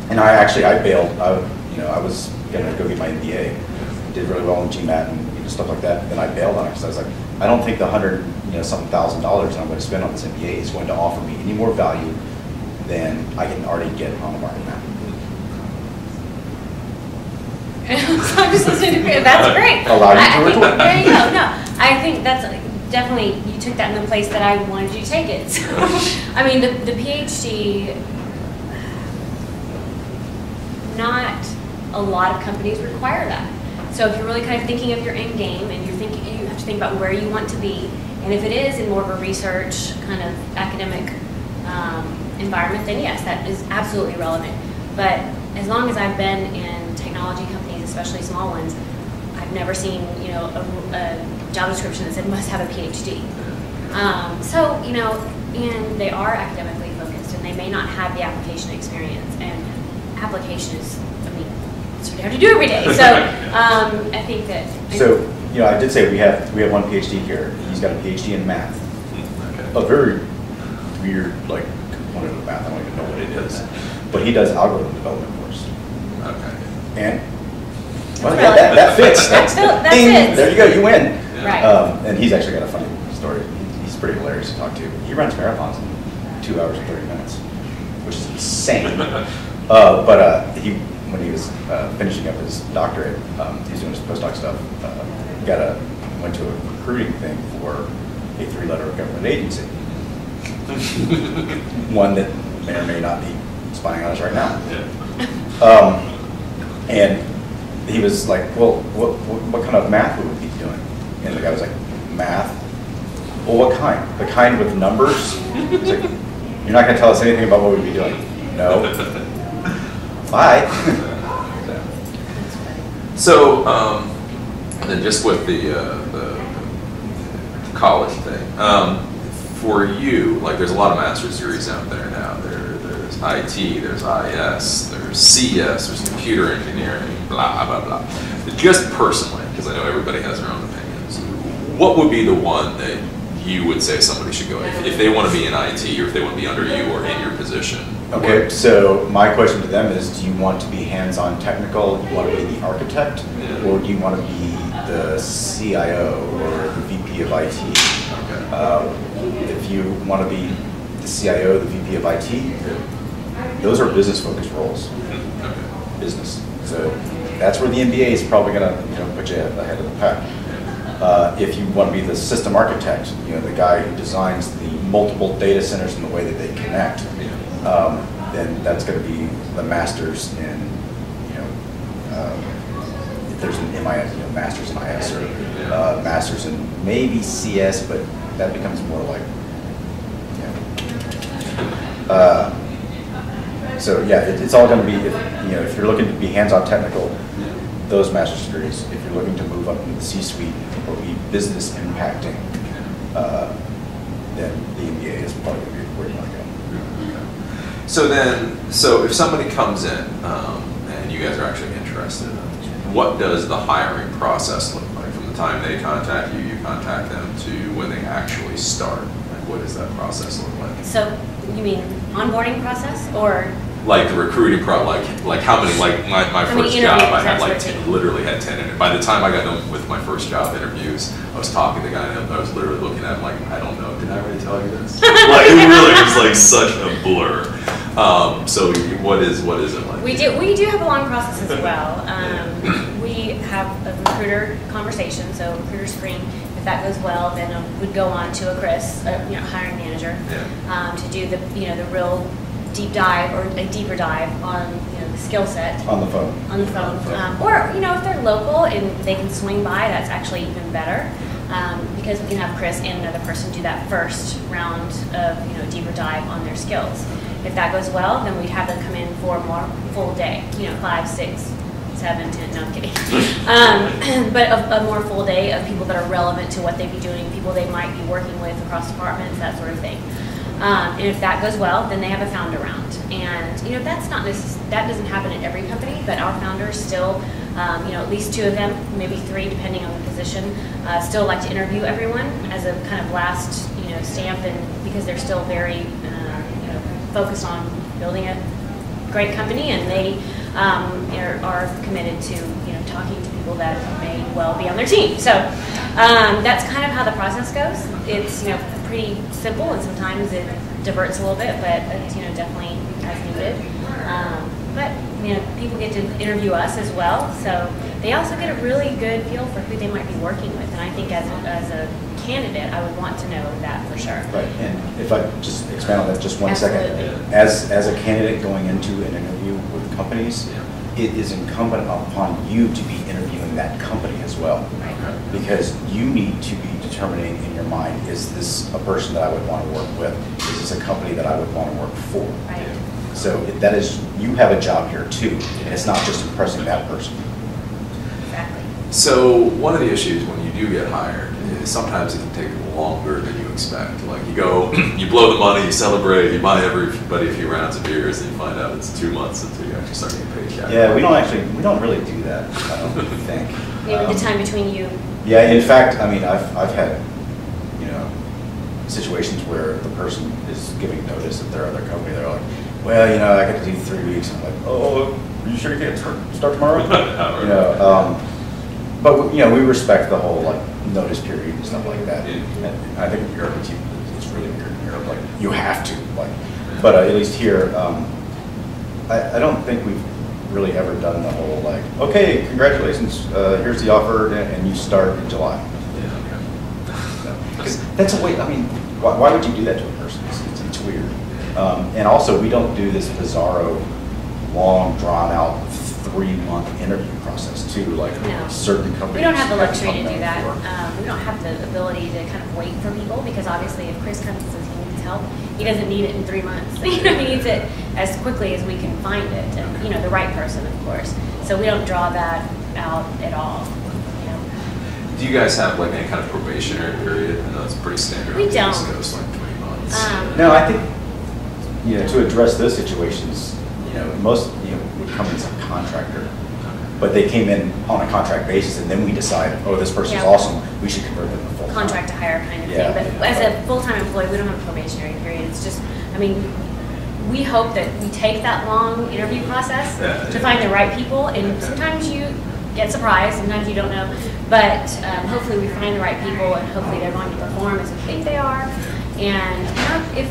And I bailed. I was gonna go get my MBA. Did really well in GMAT and stuff like that. Then I bailed on it because I was like, I don't think the something $1,000 I'm going to spend on this MBA is going to offer me any more value than I can already get on the market now. So I'm just listening to you. That's great. Allow you to retort. There you go. No, I think that's definitely, you took that in the place that I wanted you to take it. So, I mean, the PhD, not a lot of companies require that. So if you're really kind of thinking of your end game and you have to think about where you want to be, and if it is in more of a research kind of academic environment, then yes, that is absolutely relevant. But as long as I've been in technology companies, especially small ones, I've never seen a job description that said must have a PhD. So and they are academically focused, and they may not have the application experience. And application is, that's what you have to do every day. So I think that. So I did say we have one PhD here. He's got a PhD in math. Okay. A very weird component of math. I don't even know what it is, but he does algorithm development for us. Okay. And well, yeah, that fits. That fits. There you go. You win. Yeah. Right. And he's actually got a funny story. He's pretty hilarious to talk to. He runs marathons in 2 hours and 30 minutes, which is insane. When he was finishing up his doctorate, he was doing his postdoc stuff. Went to a recruiting thing for a 3-letter government agency, one that may or may not be spying on us right now. Yeah. And he was like, "Well, what kind of math would we be doing?" And the guy was like, "Math? Well, what kind? The kind with numbers?" It's like, "You're not going to tell us anything about what we'd be doing." No. Bye. So, and then just with the college thing, for you, there's a lot of master's degrees out there now. There's IT, there's IS, there's CS, there's computer engineering, blah, blah, blah. But just personally, because I know everybody has their own opinions, what would be the one that you would say somebody should go if they want to be in IT or if they want to be under you or in your position? Okay, so my question to them is, do you want to be hands-on technical, you want to be the architect, or do you want to be the CIO or the VP of IT? Okay. If you want to be the CIO, the VP of IT, those are business-focused roles. Okay. Business. So that's where the MBA is probably going to put you ahead of the pack. If you want to be the system architect, the guy who designs the multiple data centers and the way that they connect, then that's going to be the master's in, if there's an MIS, master's in IS or master's in maybe CS, but that becomes more like, so yeah, it's all going to be, if you're looking to be hands-on technical, those master's degrees. If you're looking to move up in the C-suite or be business impacting, then the MBA is probably going to be where you want to go. So if somebody comes in and you guys are actually interested, what does the hiring process look like from the time they contact you, you contact them, to when they actually start? Like, what does that process look like? So you mean onboarding process, or? Like the recruiting like how many, like my first job, I had like literally had 10 in it. By the time I got done with my first job interviews, I was talking to the guy and I was literally looking at him like, I don't know, did I already tell you this? Like, it really was like such a blur. So what is it like? We do have a long process as well. We have a recruiter conversation, so recruiter screen. If that goes well, then we'd go on to a Chris, hiring manager, to do the real deep dive or a deeper dive on the skill set on the phone. Or if they're local and they can swing by, that's actually even better, because we can have Chris and another person do that first round of deeper dive on their skills. If that goes well, then we'd have them come in for a more full day, 5, 6, 7, 10, no, I'm kidding. But a more full day of people that are relevant to what they'd be doing, people they might be working with across departments, that sort of thing. And if that goes well, then they have a founder round. And that's not that doesn't happen at every company, but our founders still, at least 2 of them, maybe 3, depending on the position, still like to interview everyone as a kind of last stamp, and because they're still very focused on building a great company, and they are committed to talking to people that may well be on their team. So that's kind of how the process goes. It's pretty simple, and sometimes it diverts a little bit, but it's definitely as needed. But people get to interview us as well, so they also get a really good feel for who they might be working with. And I think as a candidate, I would want to know that for sure. Right, and if I just expand on that just one Absolutely. second, as a candidate going into an interview with companies, it is incumbent upon you to be interviewing that company as well. Right. Because you need to be determining in your mind, is this a person that I would want to work with? Is this a company that I would want to work for? Right. So that is, you have a job here too, and it's not just impressing that person. Exactly. So one of the issues when you do get hired is sometimes it can take longer than you expect. Like you go, you blow the money, you celebrate, you buy everybody a few rounds of beers, and you find out it's 2 months until you actually start getting paid cash. Yeah, we don't really do that, I don't think. Maybe the time between you. Yeah, in fact, I mean, I've had, situations where the person is giving notice at their other company. They're like, well, I got to do 3 weeks. I'm like, oh, are you sure you can't start tomorrow? But we respect the whole notice period and stuff like that. And I think in Europe it's really weird in Europe. Like you have to but at least here, I don't think we've really ever done the whole okay, congratulations, here's the offer, and you start in July. Because that's a way. I mean, why would you do that to a person? It's weird. And also, we don't do this bizarro, long, drawn-out 3-month interview process too. No. Certain companies. We don't have the luxury to do that. We don't have the ability to kind of wait for people, because obviously, if Chris comes and says he needs help, he doesn't need it in 3 months. He needs it as quickly as we can find it, and the right person, of course. So we don't draw that out at all. Do you guys have any kind of probationary period? I know it's pretty standard. We don't. It's like 3 months. No, I think to address those situations, most would come in as a contractor, but they came in on a contract basis, and then we decide, oh, this person's awesome, we should convert them to full time. Contract to hire kind of thing. But as a full-time employee, we don't have a probationary period. It's just, we hope that we take that long interview process to find the right people, and sometimes you get surprised, sometimes you don't know, but hopefully we find the right people, and hopefully they're going to perform as we think they are. And if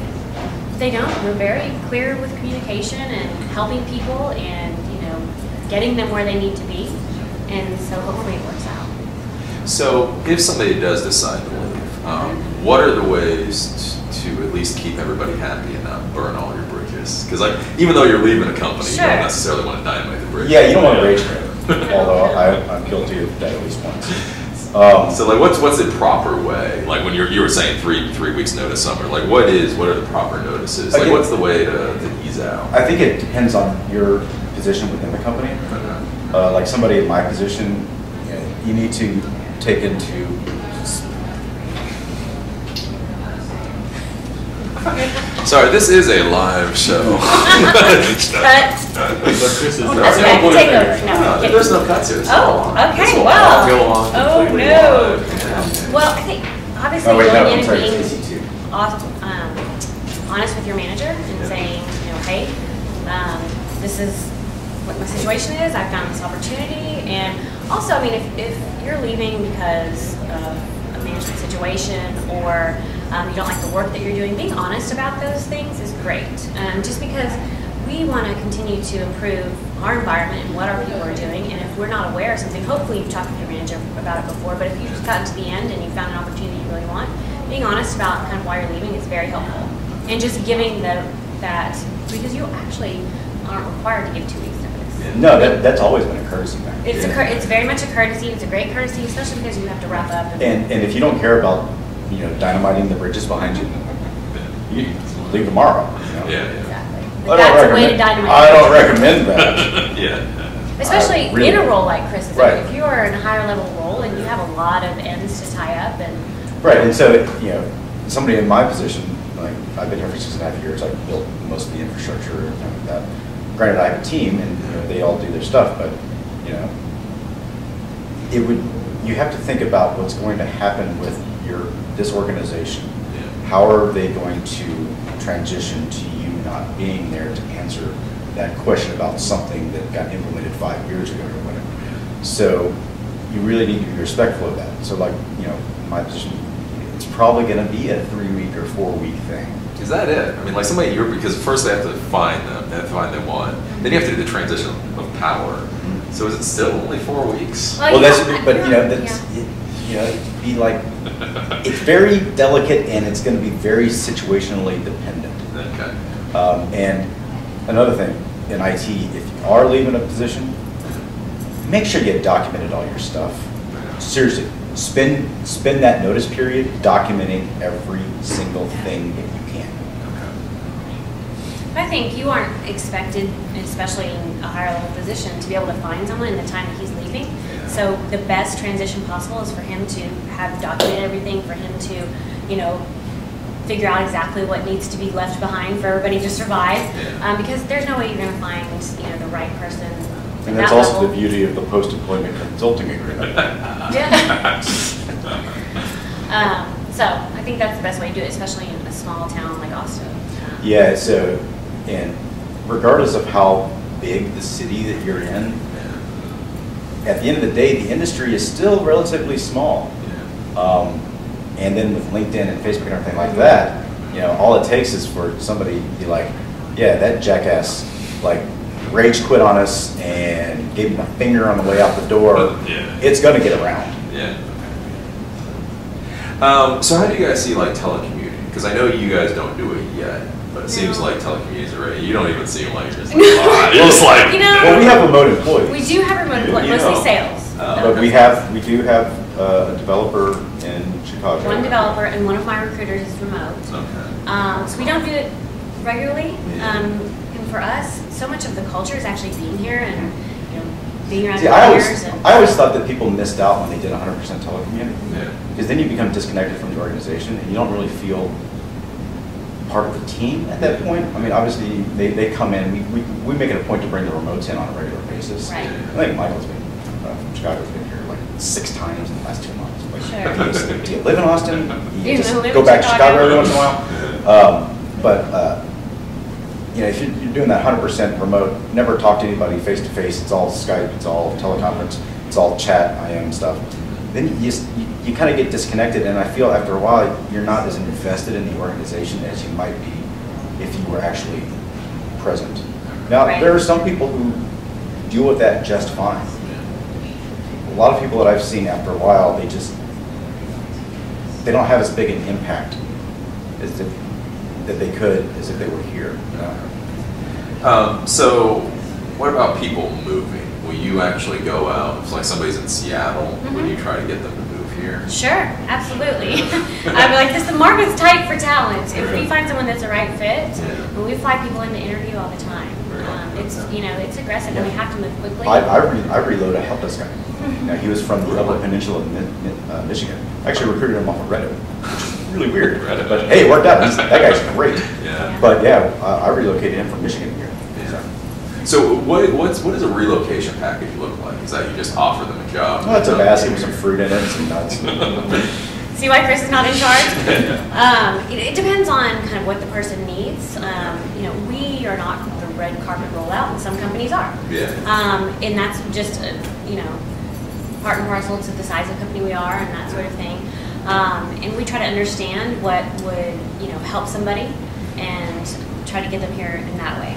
they don't, we're very clear with communication and helping people, and getting them where they need to be, and so hopefully it works out. So if somebody does decide to leave, what are the ways to at least keep everybody happy and not burn all your bridges? Because even though you're leaving a company, you don't necessarily want to dynamite the bridge. Yeah, you don't want to rage quit. Although I'm guilty of that at least once. So like, what's the proper way? Like when you were saying three weeks notice summer. Like what are the proper notices? Like what's the way to ease out? I think it depends on your position within the company. Like somebody in my position, you need to take into. Sorry, this is a live show. Chris is take over. No, there's no cuts here. Oh, okay, wow. Oh, no. Yeah. Well, I think obviously going in and being honest with your manager and saying, hey, this is what my situation is. I found this opportunity. And also, I mean, if you're leaving because of a management situation or you don't like the work that you're doing, being honest about those things is great. Just because we want to continue to improve our environment and what our people are doing, and if we're not aware of something, hopefully you've talked with your manager about it before, but if you've just gotten to the end and you found an opportunity you really want, being honest about kind of why you're leaving is very helpful. And just giving that, because you actually aren't required to give 2 weeks notice. No, that's always been a courtesy thing. It's very much a courtesy. It's a great courtesy, especially because you have to wrap up. And if you don't care about dynamiting the bridges behind you, you leave tomorrow. Yeah. Exactly. That's a way to dynamite. I don't recommend that. Yeah. Especially in a role like Chris is. Right. If you are in a higher level role and you have a lot of ends to tie up and. Right, and so somebody in my position, like I've been here for 6.5 years. I've built most of the infrastructure and everything like that. Granted, I have a team and they all do their stuff, but you have to think about what's going to happen with this organization. Yeah. How are they going to transition to you not being there to answer that question about something that got implemented 5 years ago or whatever? So you really need to be respectful of that. So like, my position, it's probably going to be a 3-week or 4-week thing. Is that it? I mean, like somebody, because first they have to find them, they have to find them one. Then you have to do the transition of power. Mm-hmm. So is it still only 4 weeks? Well, it'd be like, it's very delicate and it's going to be very situationally dependent. Okay. And another thing in IT, if you are leaving a position, make sure you documented all your stuff. Seriously, spend that notice period documenting every single thing that you can. I think you aren't expected, especially in a higher level position, to be able to find someone in the time that he's leaving. Yeah. So the best transition possible is for him to have documented everything, for him to, figure out exactly what needs to be left behind for everybody to survive. Yeah. Because there's no way you're going to find, the right person. And that's also the beauty of the post-employment consulting agreement. Yeah. So I think that's the best way to do it, especially in a small town like Austin. Yeah, so, and regardless of how big the city that you're in, at the end of the day, the industry is still relatively small. And then with LinkedIn and Facebook and everything like that, all it takes is for somebody to be like, yeah, that jackass, like, rage quit on us and gave him a finger on the way out the door. It's going to get around. Yeah. So how do you guys see like telecommuting? Because I know you guys don't do it yet, but it seems like telecommuting is already. You don't even seem like you're just like, well, we have remote employees. We do have remote employees, mostly sales. But we do have a developer in Chicago. One developer and one of my recruiters is remote. Okay. So we don't do it regularly. And for us, so much of the culture is actually being here and being around peers. I always thought that people missed out when they did 100% telecommuting. Yeah. Because then you become disconnected from the organization and you don't really feel part of the team at that point. I mean, obviously they come in. We make it a point to bring the remotes in on a regular basis. Right. I think Michael's been from Chicago's been here like 6 times in the last 2 months. Like, Sure. do you live in Austin? You just live go in back to Chicago every once Chicago. in a while. But if you're doing that 100% remote, never talk to anybody face to face. It's all Skype. It's all teleconference. It's all chat, IM stuff. Then you kind of get disconnected, and I feel after a while you're not as invested in the organization as you might be if you were actually present. Now, there are some people who deal with that just fine. A lot of people that I've seen after a while, they don't have as big an impact as that they could as if they were here. So what about people moving? Will you actually go out, if like somebody's in Seattle, will you try to get them to move here? Sure, absolutely. I'm like, the market's tight for talent. If we find someone that's a right fit, and we fly people in to interview all the time. It's it's aggressive, and we have to move quickly. I reload a help desk guy. He was from the Upper Peninsula of Michigan. I actually recruited him off of Reddit, which is really weird. But hey, it worked out. That guy's great. Yeah. But yeah, I relocated him from Michigan here. So what does a relocation package look like? Is that you just offer them a job? Well, it's a basket with some fruit in it and some nuts. See why Chris is not in charge? It depends on kind of what the person needs. We are not the red carpet rollout, and some companies are. Yeah. And that's just part and parcel to the size of company we are and that sort of thing. And we try to understand what would help somebody and try to get them here in that way.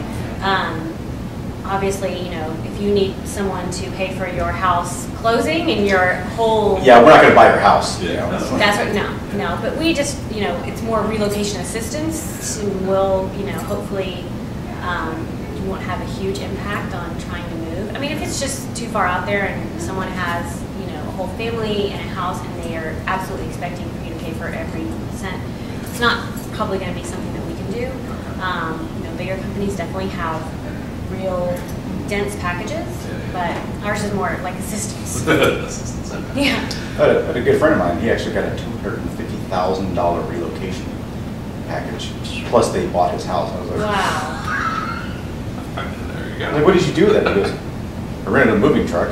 Obviously, if you need someone to pay for your house closing and your whole... Yeah, we're not going to buy your house. That's what, no. But we just, it's more relocation assistance. And we'll, hopefully, you won't have a huge impact on trying to move. I mean, if it's just too far out there and someone has, a whole family and a house and they are absolutely expecting for you to pay for every cent, it's not probably going to be something that we can do. Bigger companies definitely have real dense packages, but ours is more like assistance. Yeah. I had a good friend of mine, he actually got a $250,000 relocation package, plus they bought his house. I was like, wow. There you go. I'm like, what did you do with it? He goes, I rented a moving truck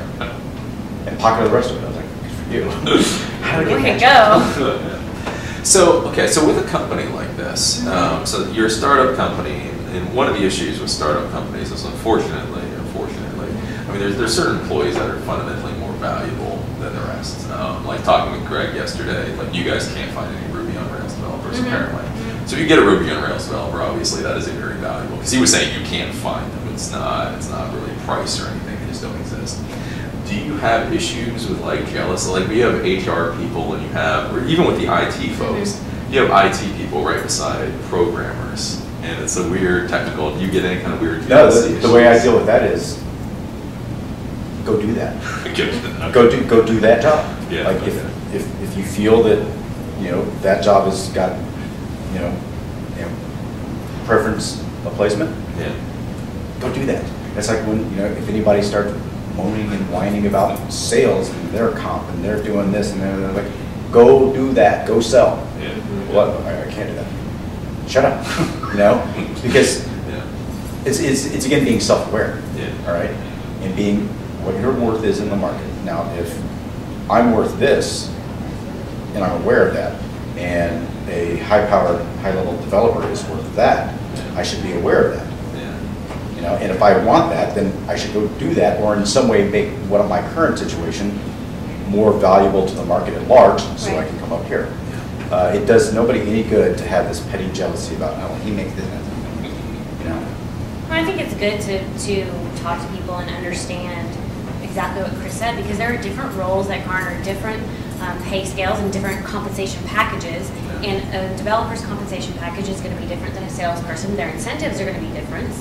and pocketed the rest of it. I was like, good for you. How did Way to go. So with a company like this, so you're a startup company, and one of the issues with startup companies is unfortunately, I mean, there's certain employees that are fundamentally more valuable than the rest. Like talking with Greg yesterday, like you guys can't find any Ruby on Rails developers apparently. So if you get a Ruby on Rails developer, obviously that is very valuable, because he was saying you can't find them. It's not really price or anything. They just don't exist. Do you have issues with jealous? Like we have HR people, and you have, or even with the IT folks, you have IT people right beside programmers, and it's a weird technical. Do you get any kind of weird? No, the way I deal with that is go do that. Go do that job. Yeah. Like if you feel that that job has got preference of placement, go do that. It's like when if anybody starts moaning and whining about sales and their comp and they're doing this and they're like, go do that, go sell. Well, I can't do that. Shut up. Because it's again being self-aware. All right, and being what your worth is in the market. Now, if I'm worth this and I'm aware of that, and a high-powered, high-level developer is worth that, I should be aware of that. And if I want that, then I should go do that, or in some way make what my current situation more valuable to the market at large, so I can come up here. It does nobody any good to have this petty jealousy about, oh, he makes this. Well, I think it's good to talk to people and understand exactly what Chris said, because there are different roles that garner different pay scales and different compensation packages, and a developer's compensation package is going to be different than a salesperson. Their incentives are going to be different,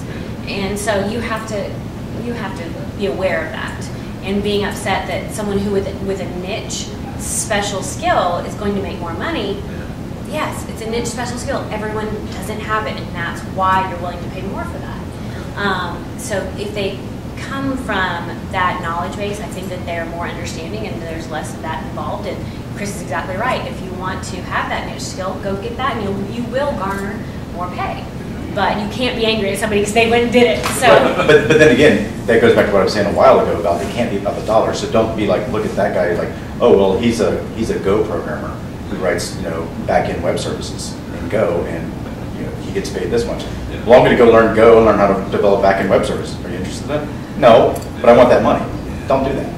and so you have to be aware of that. And being upset that someone who with a niche special skill is going to make more money, yes, it's a niche special skill. Everyone doesn't have it, and that's why you're willing to pay more for that. So if they come from that knowledge base, I think that they're more understanding and there's less of that involved. And Chris is exactly right. If you want to have that niche skill, go get that, and you will garner more pay. But you can't be angry at somebody because they went and did it. So, but then again, that goes back to what I was saying a while ago about it can't be about the dollar. So don't be like, look at that guy like, oh well, he's a Go programmer who writes back-end web services in Go, and he gets paid this much. Well, I'm going to go learn Go and learn how to develop back-end web services. Are you interested in that? No, but I want that money. Don't do that.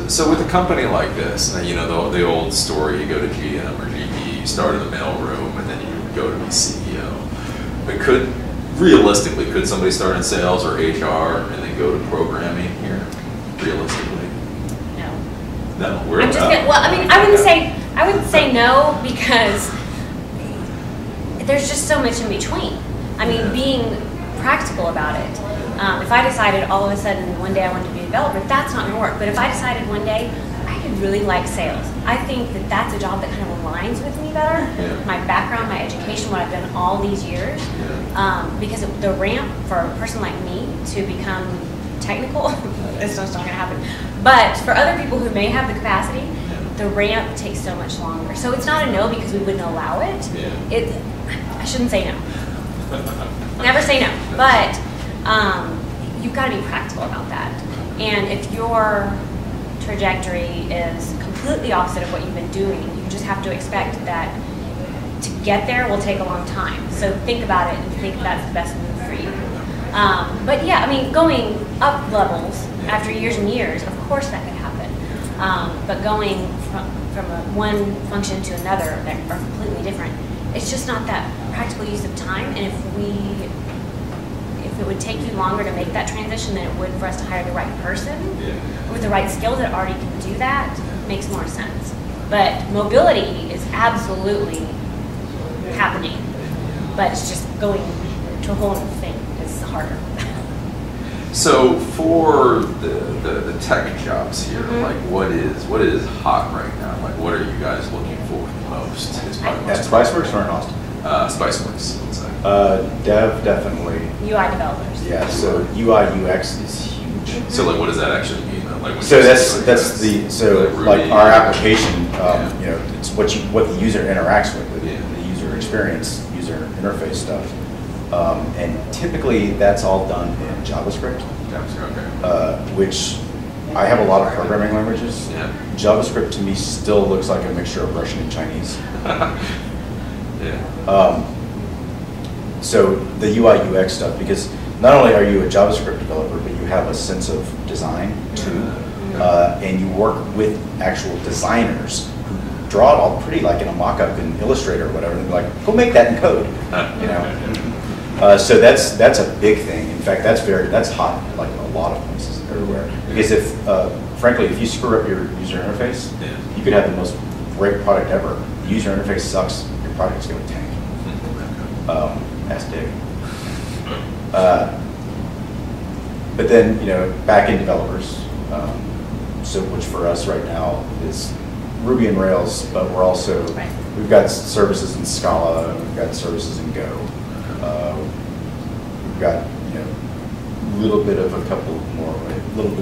So with a company like this, the old story, you go to GM or GE, you start in the mailroom, and then you go to be CEO. But realistically, could somebody start in sales or HR and then go to programming here? Realistically? No. I'm just gonna, well, I mean, I wouldn't say no, because there's just so much in between. I mean, being practical about it. If I decided all of a sudden one day I wanted to be a developer, that's not going to work. But if I decided one day I could really like sales. I think that that's a job that kind of aligns with me better. Yeah. My background, my education, what I've done all these years. Yeah. Because the ramp for a person like me to become technical, it's just not going to happen. But for other people who may have the capacity, the ramp takes so much longer. So it's not a no because we wouldn't allow it. Yeah. I shouldn't say no. Never say no. But you've got to be practical about that. And if your trajectory is completely opposite of what you've been doing, you just have to expect that to get there will take a long time. So think about it and think that's the best move for you. But yeah, I mean, going up levels after years and years, of course that could happen. But going from one function to another that are completely different, it's just not that practical use of time. And if it would take you longer to make that transition than it would for us to hire the right person with the right skills that already can do that, makes more sense. But mobility is absolutely happening, but it's just going to a whole other thing is harder. So for the tech jobs here, like what is hot right now? Like what are you guys looking for the most? At Spiceworks or in Austin? Spiceworks, let's say. Dev, definitely. UI developers. Yeah, so UI UX is huge. So like what does that actually mean? Like when So you that's say, like our application, Yeah. you know, it's what the user interacts with, Yeah. the user experience, user interface stuff. And typically that's all done in JavaScript, Okay. which I have a lot of programming languages. Yeah. JavaScript to me still looks like a mixture of Russian and Chinese. Yeah. So the UI UX stuff, because not only are you a JavaScript developer, but you have a sense of design too, and you work with actual designers who draw it all pretty like in a mock-up in Illustrator or whatever, and they're like, go make that in code, you know. So that's a big thing. In fact, that's hot like in a lot of places everywhere. Because if frankly, if you screw up your user interface, you could have the most great product ever. The user interface sucks, your product's going to tank. That's big. But then, you know, back-end developers, so which for us right now is Ruby and Rails, but we're also, we've got services in Scala, we've got services in Go. We've got, you know, a little bit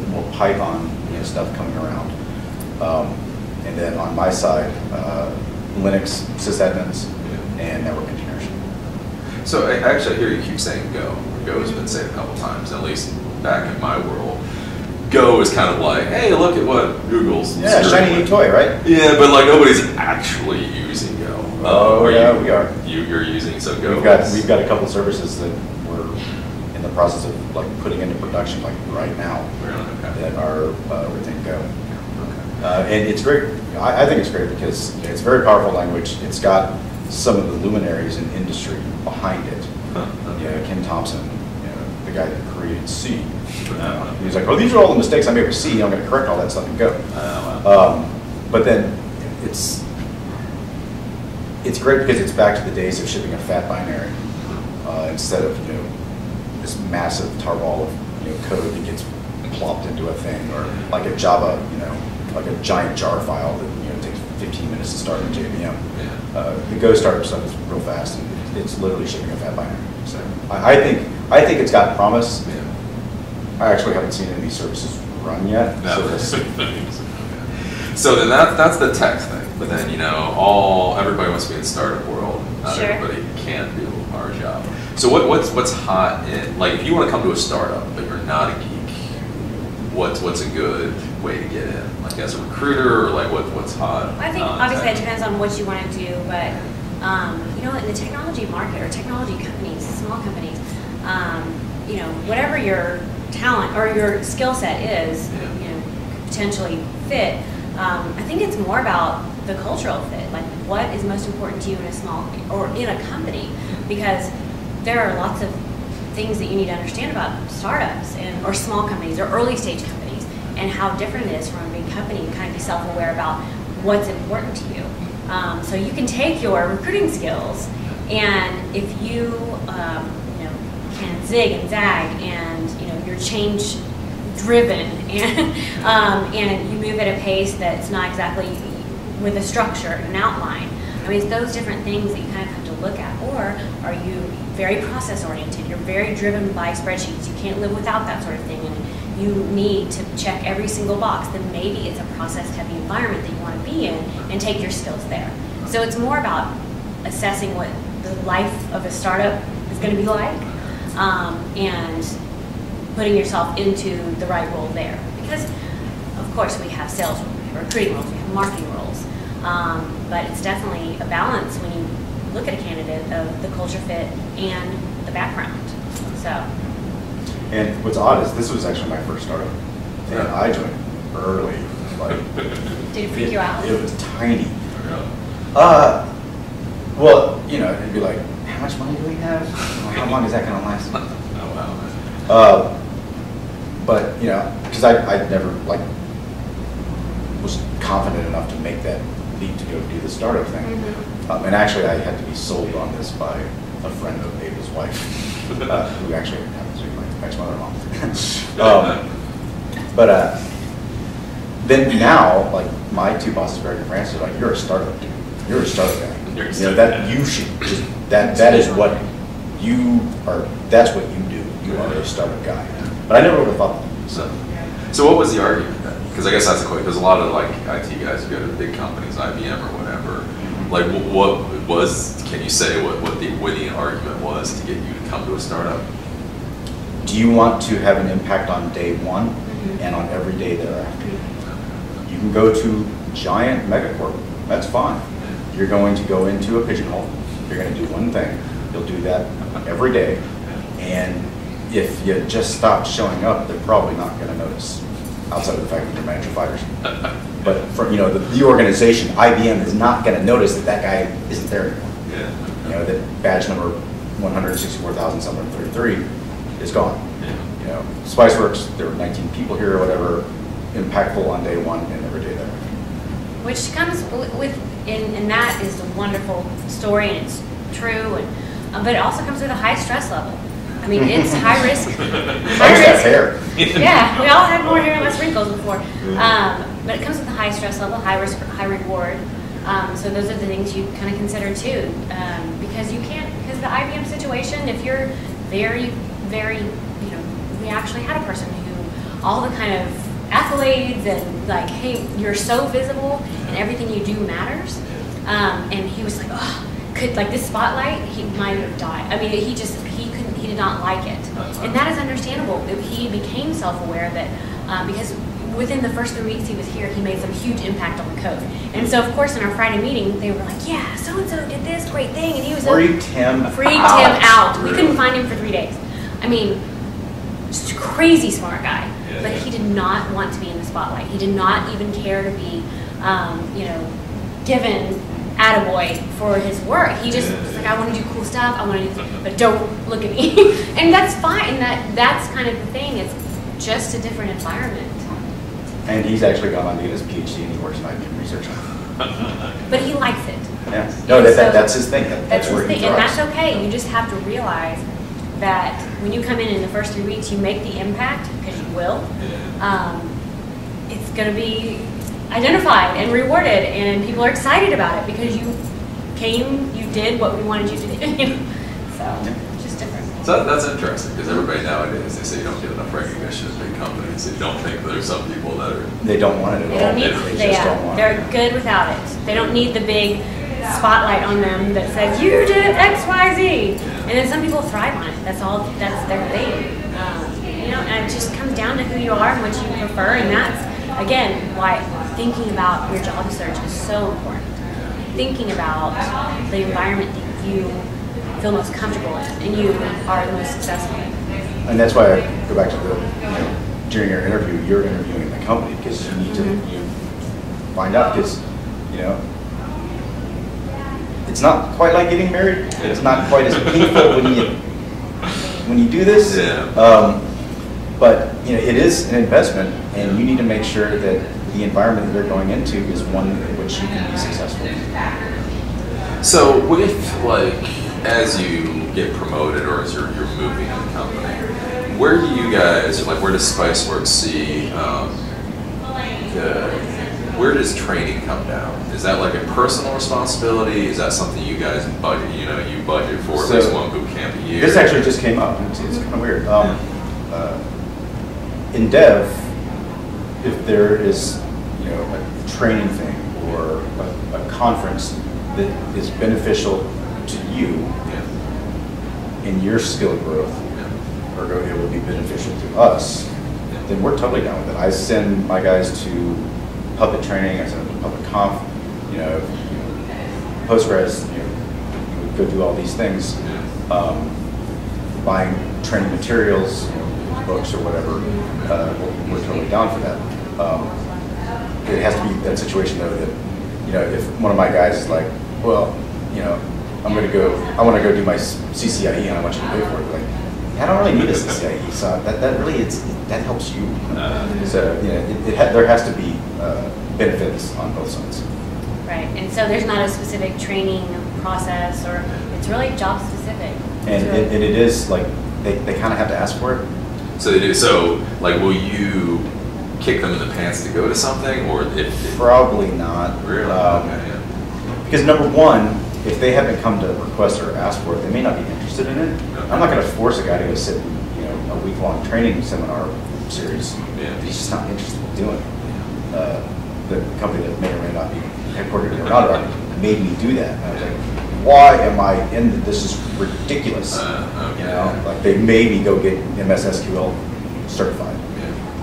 more Python, you know, stuff coming around. And then on my side, Linux, sysadmins, and network engineers. So I actually hear you keep saying Go. Go has been said a couple times, at least back in my world. Go is kind of like, hey, look at what Google's Yeah, shiny new toy, right? Yeah, but like nobody's actually using Go. Oh yeah, we are. You're using Go. We've got a couple services that we're in the process of like putting into production like right now. Really? Okay. That are within Go. And it's great. I think it's great because it's a very powerful language. It's got some of the luminaries in industry behind it. You know, Ken Thompson, you know, the guy that created C. He was like, oh, these are all the mistakes I made with C. I'm going to correct all that stuff and go. But then it's great because it's back to the days of shipping a fat binary instead of, you know, this massive tarball of, you know, code that gets plopped into a thing, or like a Java, you know, like a giant jar file that, you know, takes 15 minutes to start in JVM. The Go startup stuff is real fast, and it's literally shipping a fat binary. So I think it's got promise. I actually haven't seen any of these services run yet. No. So we'll see. So then that's the tech thing. But then, you know, everybody wants to be in the startup world. Not everybody can do our job. So what's hot in, like, if you want to come to a startup but you're not a geek, what's a good way to get in? Like as a recruiter, or like what's hot? I think obviously it depends on what you want to do, but you know, in the technology market or technology companies, small companies, you know, whatever your talent or your skill set is, you know, potentially fit. I think it's more about the cultural fit, like what is most important to you in a small or in a company, because there are lots of things that you need to understand about startups or small companies or early stage companies, and how different it is from a big company. You kind of be self-aware about what's important to you. So you can take your recruiting skills, and if you, you know, can zig and zag, and you know, your change driven and you move at a pace that's not exactly with a structure and an outline. I mean, it's those different things that you kind of have to look at. Or are you very process oriented? You're very driven by spreadsheets. You can't live without that sort of thing, and you need to check every single box. Then maybe it's a process heavy environment that you want to be in and take your skills there. So it's more about assessing what the life of a startup is going to be like, and putting yourself into the right role there. Because, of course, we have sales roles, we have recruiting roles, we have marketing roles, but it's definitely a balance when you look at a candidate of the culture fit and the background. So. And what's odd is this was actually my first startup, and I joined early. Like, did it freak you out? It was tiny. Well, you know, it'd be like, how much money do we have? How long is that going to last? Oh, wow. But, you know, because I never, like, was confident enough to make that leap to go do the startup thing. Mm-hmm. And actually, I had to be sold on this by a friend of Abel's wife, who actually happens to be my ex-mother-in-law. Then now, like, my two bosses, Greg and Francis, are like, you're a startup dude. You're a startup guy. You know, that you should just, that is what you are, that's what you do. You are a startup guy. But I never would have thought that. So what was the argument then? Because I guess that's the question. Because a lot of like IT guys who go to big companies, IBM or whatever, like what was, can you say what the winning argument was to get you to come to a startup? Do you want to have an impact on day one and on every day thereafter? You can go to giant megacorp. That's fine. You're going to go into a pigeonhole. You're going to do one thing. You'll do that every day. And if you just stop showing up, they're probably not going to notice, outside of the fact that your manager fires you. But for, you know, the organization, IBM is not going to notice that that guy isn't there anymore. Yeah. You know, that badge number 164,733 is gone. Yeah. You know, Spiceworks, there were 19 people here or whatever, impactful on day one and every day thereafter. Which comes with, and that is a wonderful story, and it's true, and but it also comes with a high stress level. I mean, it's high risk. High risk. Hair. Yeah, we all had more hair and less wrinkles before. But it comes with a high stress level, high risk, high reward. So those are the things you kind of consider too, because you can't, because the IBM situation, if you're very, very, you know, we actually had a person who all the kind of accolades and like, hey, you're so visible and everything you do matters. And he was like, oh, could like this spotlight, he might have died. I mean, he did not like it. And that is understandable. He became self-aware that, because within the first 3 weeks he was here, he made some huge impact on the code. And so, of course, in our Friday meeting, they were like, yeah, so-and-so did this great thing, and he was freaked him out. We couldn't find him for 3 days. I mean, just a crazy smart guy. But he did not want to be in the spotlight. He did not even care to be, you know, given attaboy for his work. He just was like, I want to do cool stuff, I want to do this, but don't look at me. And that's fine. That's kind of the thing. It's just a different environment. And he's actually gone on to get his PhD, and he works in IBM research. But he likes it. Yeah. No, that's his thing. That's where he thrives. And that's okay. You just have to realize that when you come in the first 3 weeks, you make the impact, because you will. It's going to be identified and rewarded, and people are excited about it because you came, you did what we wanted you to do. So it's just different. So that's interesting, because everybody nowadays, they say you don't get enough recognition in big companies. So you don't think there's some people that are... They don't want it at all. They just don't want it. They're good without it. They don't need the big spotlight on them that says, you did X, Y, Z. And then some people thrive on it. That's their thing. You know, and it just comes down to who you are and what you prefer, and that's, again, why thinking about your job search is so important. Thinking about the environment that you feel most comfortable in and you are the most successful in. And that's why I go back to the, you know, during your interview, you're interviewing the company, because you need to you find out, because, you know, it's not quite like getting married. It's not quite as painful when you do this. Yeah. But you know, it is an investment, and you need to make sure that the environment that they're going into is one in which you can be successful. So with, like, as you get promoted or as you're moving in the company, where do you guys, like, where does Spiceworks see, where does training come down? Is that like a personal responsibility? Is that something you guys budget, you budget for at least one boot camp a year? This actually just came up. It's kind of weird. In dev, if there is, a training thing or a conference that is beneficial to you in your skill growth, or it will be beneficial to us, then we're totally down with it. I send my guys to public training, I send them to public conf, post-grads, go do all these things, buying training materials, books or whatever, we're totally down for that. It has to be that situation though that, if one of my guys is like, well, I want to go do my CCIE and I want you to pay for it. Like, I don't really need a CCIE, so that helps you. So there has to be benefits on both sides. Right, and so there's not a specific training process, or it's really job specific. And it is like they kind of have to ask for it. So they do. So like, will you kick them in the pants to go to something, or if probably not? Really? Because number one, if they haven't come to request or ask for it, they may not be interested in it. I'm not going to force a guy to go sit in, a week-long training seminar series. If he's just not interested in doing it. The company that may or may not be headquartered in Adaxes made me do that. And I was like, why am I in this? This is ridiculous. Like they made me go get MS SQL certified.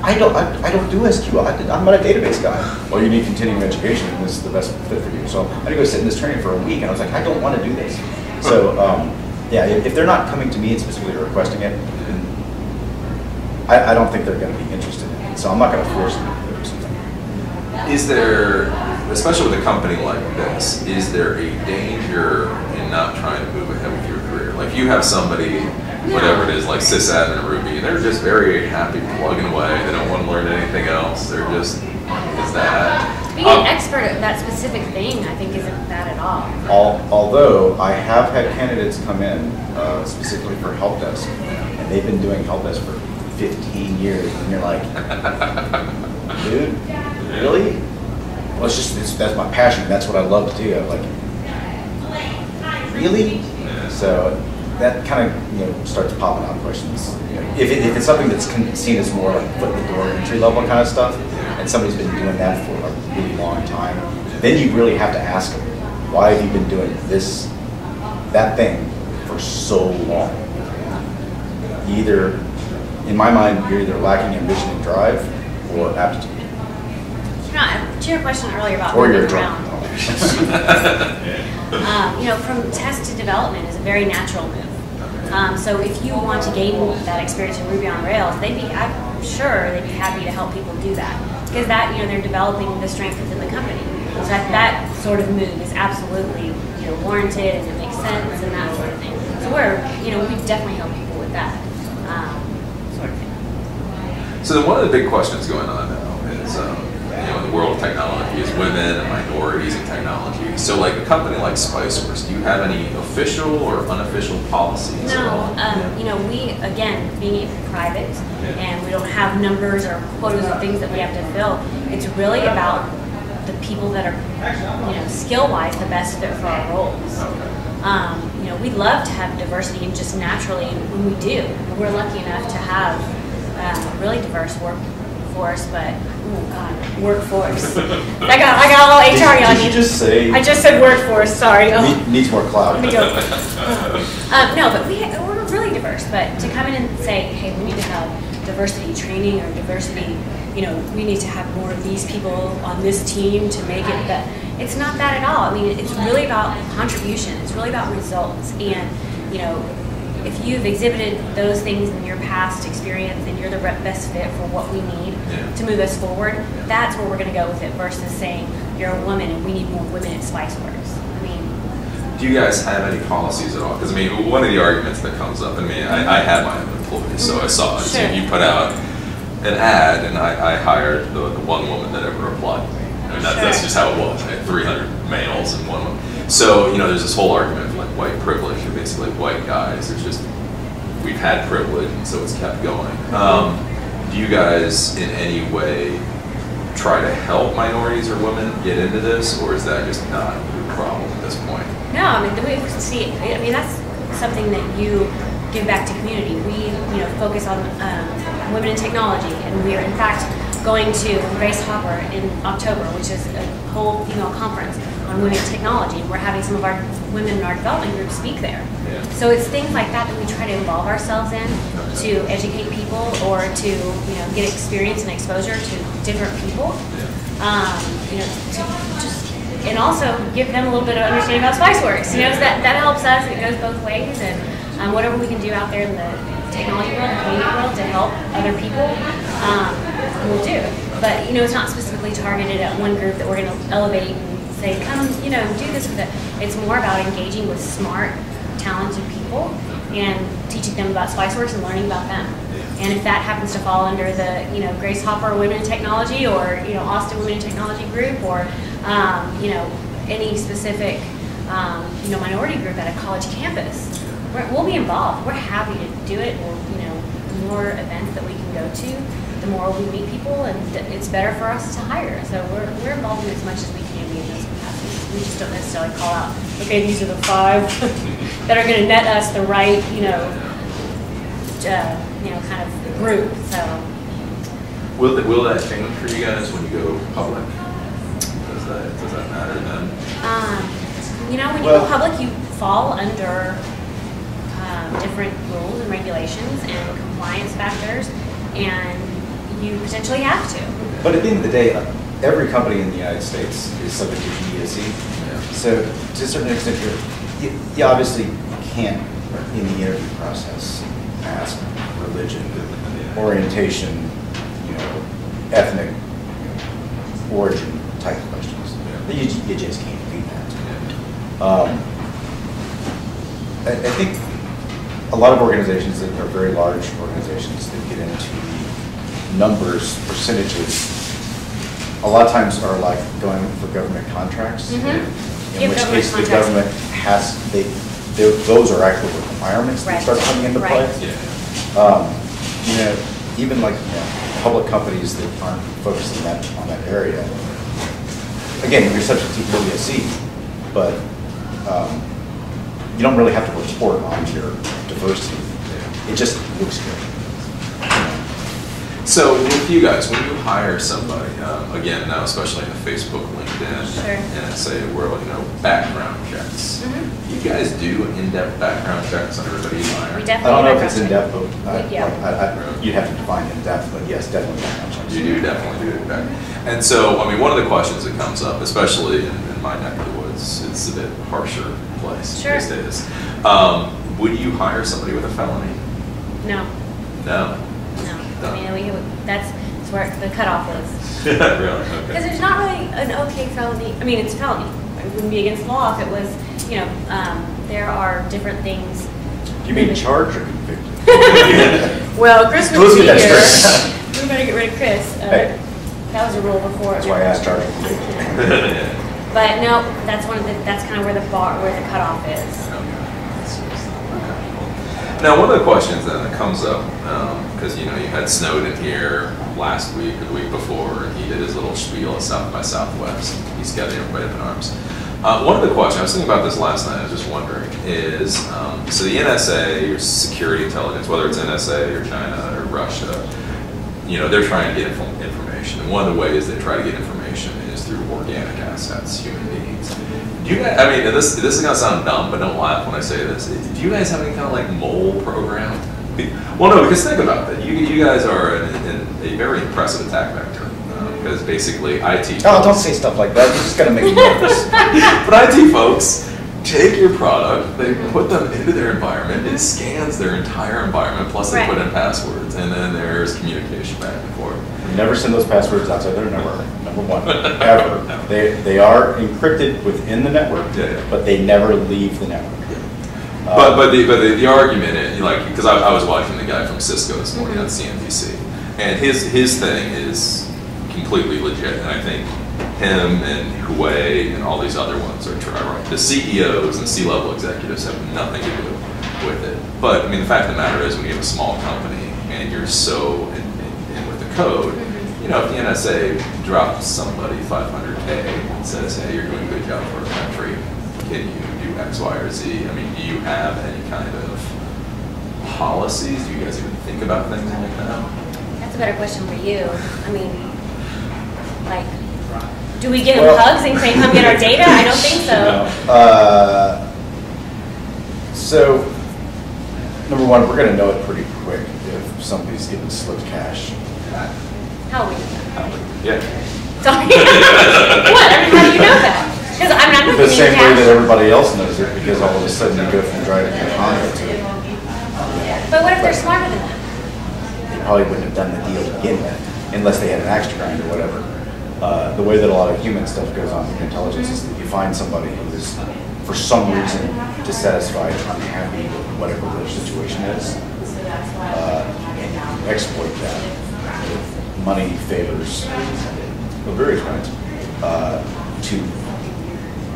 I don't do SQL. I'm not a database guy. Well, you need continuing education, and this is the best fit for you. So I had to go sit in this training for a week, and I was like, I don't want to do this. So if they're not coming to me and specifically requesting it, I don't think they're going to be interested in it. So I'm not going to force them to do something. Is there, especially with a company like this, is there a danger in not trying to move ahead with your career? Like you have somebody, whatever it is, like sysadmin Ruby, they're just very happy plugging away. They don't want to learn anything else. They're just, is that? Being an expert at that specific thing, I think, isn't bad at all. Although I have had candidates come in specifically for help desk, and they've been doing help desk for 15 years, and you're like, dude, really? Well, that's my passion. That's what I love to do. I'm like, really? So that kind of starts popping out questions. If it's something that's seen as more like foot in the door, entry level kind of stuff, and somebody's been doing that for a really long time, then you really have to ask them, why have you been doing that thing for so long? Either, in my mind, you're either lacking ambition and drive or aptitude. To your question earlier about or moving you're around. From test to development is a very natural move. So if you want to gain that experience in Ruby on Rails, I'm sure they'd be happy to help people do that, because they're developing the strength within the company. So that sort of move is absolutely warranted, and it makes sense and that sort of thing. So we definitely help people with that sort of thing. So then one of the big questions going on now is, in the world of technology, is women and minorities in technology. So like a company like Spiceworks, do you have any official or unofficial policies? No, we, again, being private, and we don't have numbers or quotas or things that we have to fill, it's really about the people that are, skill-wise the best fit for our roles. We'd love to have diversity, and just naturally, when we do, we're lucky enough to have a really diverse workforce, but workforce. I got a little HR on you. Did you just say? I just said workforce. Sorry. Needs more clout. No, but we're really diverse. But to come in and say, hey, we need to have diversity training or diversity, we need to have more of these people on this team to make it that. It's not that at all. I mean, it's really about contribution. It's really about results. And, if you've exhibited those things in your past experience and you're the best fit for what we need to move us forward, that's where we're going to go with it, versus saying you're a woman and we need more women at Spiceworks. Do you guys have any policies at all? Because one of the arguments that comes up, I had my own employees, so I saw it. Sure. So you put out an ad, and I hired the one woman that ever applied to me. That's just how it was. I had 300 males and one woman. So there's this whole argument of like white privilege, and basically white guys. We we've had privilege, and so it's kept going. Do you guys in any way try to help minorities or women get into this, or is that just not your problem at this point? No, I mean, the way we see, I mean, that's something that you give back to community. We, focus on women in technology, and we are in fact going to Grace Hopper in October, which is a whole female conference on women in technology. We're having some of our women in our development group speak there. Yeah. So it's things like that that we try to involve ourselves in to educate people or to get experience and exposure to different people. And also give them a little bit of understanding about Spiceworks. So that helps us. It goes both ways, and whatever we can do out there in the technology world, the community world to help other people, we'll do. But it's not specifically targeted at one group that we're going to elevate and say, come, do this with it. It's more about engaging with smart, talented people and teaching them about Spiceworks and learning about them. And if that happens to fall under the Grace Hopper Women in Technology or Austin Women in Technology group or any specific minority group at a college campus, we'll be involved. We're happy to do it. The more events that we can go to, the more we meet people, and it's better for us to hire. So we're involved in as much as we can be in those capacities. We just don't necessarily call out, okay, these are the 5 that are going to net us the right, kind of group. So will that change for you guys when you go public? Does that matter then? When you go public, you fall under different rules and regulations and compliance factors, and you potentially have to. But at the end of the day, every company in the United States is subject to ESG. Yeah. So to a certain extent, you obviously can't, in the interview process, ask religion, orientation, ethnic origin type questions. You just can't do that. I think a lot of organizations that are very large organizations that get into numbers, percentages, a lot of times are like going for government contracts, in which case the government has, those are actual requirements that start coming into play. Even like public companies that aren't focused on that area. Again, you're subject to ESG, but you don't really have to report on your diversity. It just looks good. So with you guys, when you hire somebody, again now especially in the Facebook, LinkedIn, and say we're background checks. You guys do in-depth background checks on everybody you hire? We definitely I don't know if it's in-depth, but you'd have to define in-depth, but yes, definitely background checks. You do definitely do it. And so, one of the questions that comes up, especially in my neck of the woods, it's a bit harsher place these days. Would you hire somebody with a felony? No. No? No. I mean, that's where the cutoff is. Really? Okay. Because there's not really an okay felony. I mean, it's a felony. It wouldn't be against the law if it was, there are different things. Do you mean charged or convicted? Well, Chris was here. We better get rid of Chris. That was a rule before. That's why I asked charged or convicted. But no, that's kind of where the cutoff is. Now, one of the questions then that comes up, because you had Snowden here last week or the week before, and he did his little spiel at South by Southwest. He's got everybody up in arms. One of the questions, I was thinking about this last night, I was just wondering, is so the NSA, or security intelligence, whether it's NSA or China or Russia, they're trying to get information. And one of the ways they try to get information is through organic assets, human beings. Do you guys, this is going to sound dumb, but don't laugh when I say this. Do you guys have any kind of mole program? Well, no, because think about that. You guys are in a very impressive attack vector. Because basically IT folks, don't say stuff like that. You're just going to make me nervous. But IT folks take your product, they put them into their environment, it scans their entire environment, plus they put in passwords, and then there's communication back and forth. Never send those passwords outside their network, number one, ever. No. They are encrypted within the network, but they never leave the network. But the argument is, because I was watching the guy from Cisco this morning on CNBC, and his thing is completely legit, and I think him and Huawei and all these other ones are right. The CEOs and C-level executives have nothing to do with it. But I mean, the fact of the matter is, when you have a small company and you're so in with the code, you know, if the NSA drops somebody $500K and says, hey, you're doing a good job for our country, can you do X, Y, or Z? I mean, do you have any kind of policies? Do you guys even think about things like that? That's a better question for you. I mean, like, do we give them hugs and say, come get our data? I don't think so. No. So, number one, we're going to know it pretty quick if somebody's getting slipped cash. How are we know that? Yeah. Sorry. What? I mean, how do you know that? Because I'm not The same way that everybody else knows it, because all of a sudden you go from driving a Honda to... But what if they're smarter than that? They probably wouldn't have done the deal to begin with, unless they had an axe to grind or whatever. The way that a lot of human stuff goes on in intelligence is that you find somebody who is, for some reason, dissatisfied, unhappy with whatever their situation is, and you exploit that with money, favors, of various kinds, to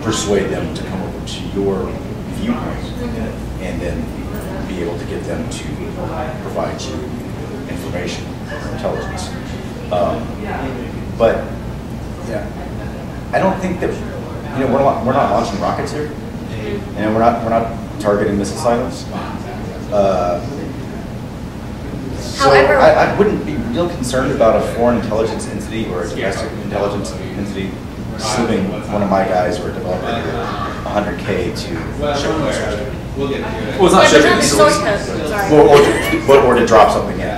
persuade them to come over to your viewpoint, and then be able to get them to provide you information or intelligence. But yeah, I don't think that, you know, we're not launching rockets here, and we're not targeting missile silos. So However, I wouldn't be real concerned about a foreign intelligence entity or a domestic intelligence entity slipping one of my guys or a developer here $100K to show them the source code. Well, it's not shipping the source code. Sorry. Or to drop something in.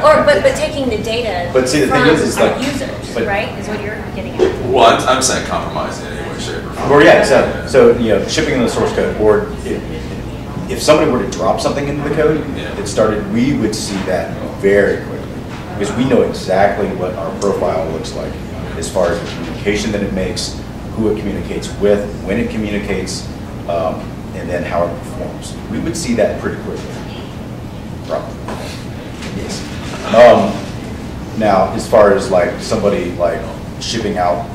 But taking the data But see, the from thing is our like, users, but, right? Is what you're getting at. Well, I'm saying compromising in any way, shape, or form. Or yeah, so you know, shipping in the source code, or if somebody were to drop something into the code that started, we would see that very quickly, because we know exactly what our profile looks like as far as the communication that it makes, who it communicates with, when it communicates, and then how it performs. We would see that pretty quickly. Probably. Yes. Now, as far as like somebody like shipping out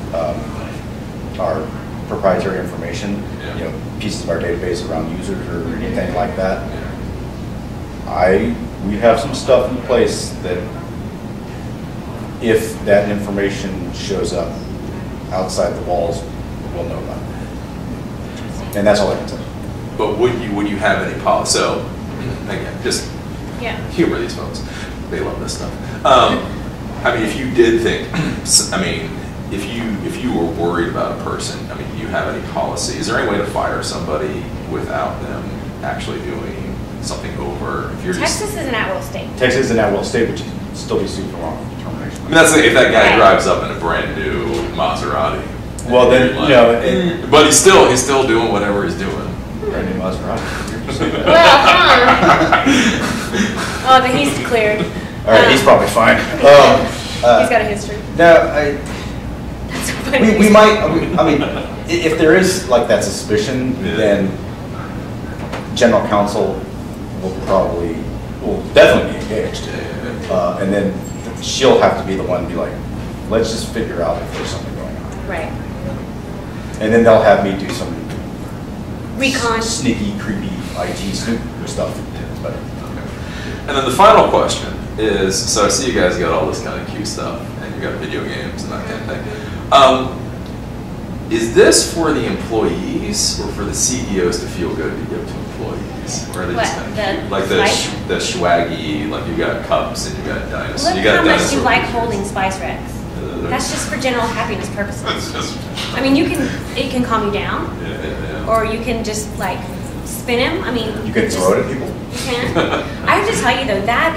our proprietary information, you know, pieces of our database around users or anything like that, we have some stuff in place that if that information shows up outside the walls, we'll know about it. And that's all I can tell you. But would you have any policy? So again, just humor these folks. They love this stuff. I mean, if you did think, I mean, if you were worried about a person, I mean, do you have any policy? Is there any way to fire somebody without them actually doing something over? If you're Texas is an at-will state. Texas is an at-will state, but you can still be sued for wrongful termination. I mean, that's if that guy drives up in a brand new Maserati. Well, then you know. But he's still doing whatever he's doing. Brand new Maserati. Well, oh, but he's cleared. All right, he's probably fine. He's got a history. No, That's so funny. we might. I mean, if there is like that suspicion, then general counsel will definitely be engaged, and then she'll have to be the one to be like, let's just figure out if there's something going on. Right. And then they'll have me do some Recon. sneaky, creepy IT snoop stuff. But And then the final question is, so I see you guys got all this kind of cute stuff, and you got video games and that kind of thing. Is this for the employees or for the CEOs to feel good to give to employees? Or are they just kind of like the swaggy, like you got cups and you got dinosaurs? Look how much you like holding Spiceworks. That's just for general happiness purposes. I mean, it can calm you down, or you can just like spin him. I mean, you can throw it at people. You can. I have to tell you though, that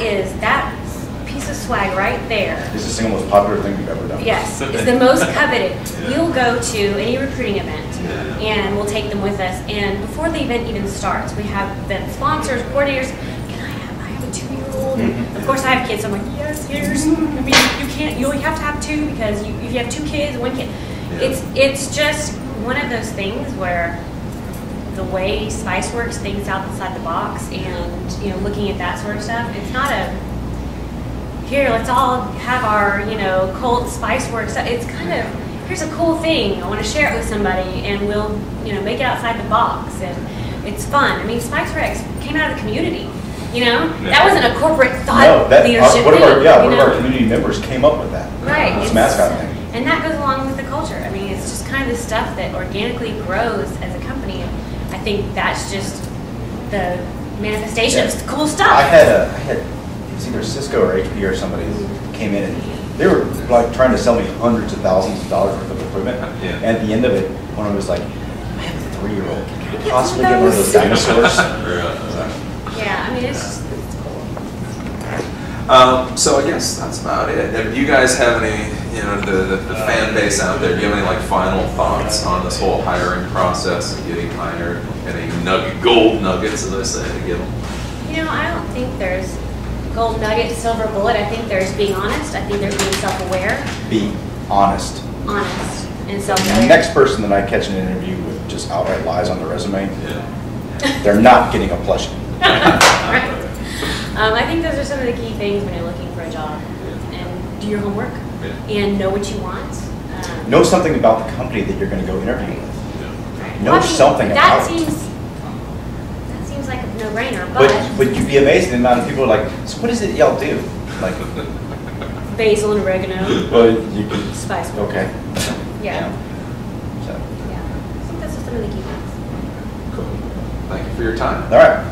piece of swag right there. It's the single most popular thing we've ever done. Yes, it's the most coveted. We'll go to any recruiting event and we'll take them with us. And before the event even starts, we have the sponsors, coordinators. I have a 2-year-old. Of course, I have kids. So I'm like, yes, here's. I mean, you only have to have 2 because if you have 2 kids, 1 kid. It's just one of those things where the way Spiceworks thinks outside the box, and looking at that sort of stuff, it's not a here, let's all have our cult Spiceworks. It's kind of, here's a cool thing, I want to share it with somebody, and we'll make it outside the box, and it's fun. I mean, Spiceworks came out of the community. You know, that wasn't a corporate thought leadership one of our, thing. one of our community members came up with that. Right. This mascot thing. And that goes along with the culture. I mean, it's just kind of the stuff that organically grows as a company. And I think that's just the manifestation of cool stuff. I had it was either Cisco or HP or somebody came in and they were like trying to sell me hundreds of thousands of dollars worth of equipment. And at the end of it, one of them was like, I have a 3-year-old. Can you possibly get one of those dinosaurs? Yeah, I mean, it's cool. So I guess that's about it. If you guys have any, you know, the fan base out there, do you have any like final thoughts on this whole hiring process and getting hired? Any gold nuggets, as I say, to give them? You know, I don't think there's gold nugget, silver bullet. I think there's being honest. I think there's being self-aware. Be honest. Honest and self-aware. The next person that I catch in an interview with just outright lies on the resume, they're not getting a plushie. Right. I think those are some of the key things when you're looking for a job. And do your homework and know what you want. Know something about the company that you're going to go interview with. Right. Know something about it. That seems like a no-brainer, but you'd be amazed at the amount of people who are like, so what is it y'all do? Like basil and oregano. Well, you could Spice. Okay. Yeah. So. Yeah. I think those are some of the key things. Cool. Thank you for your time. All right.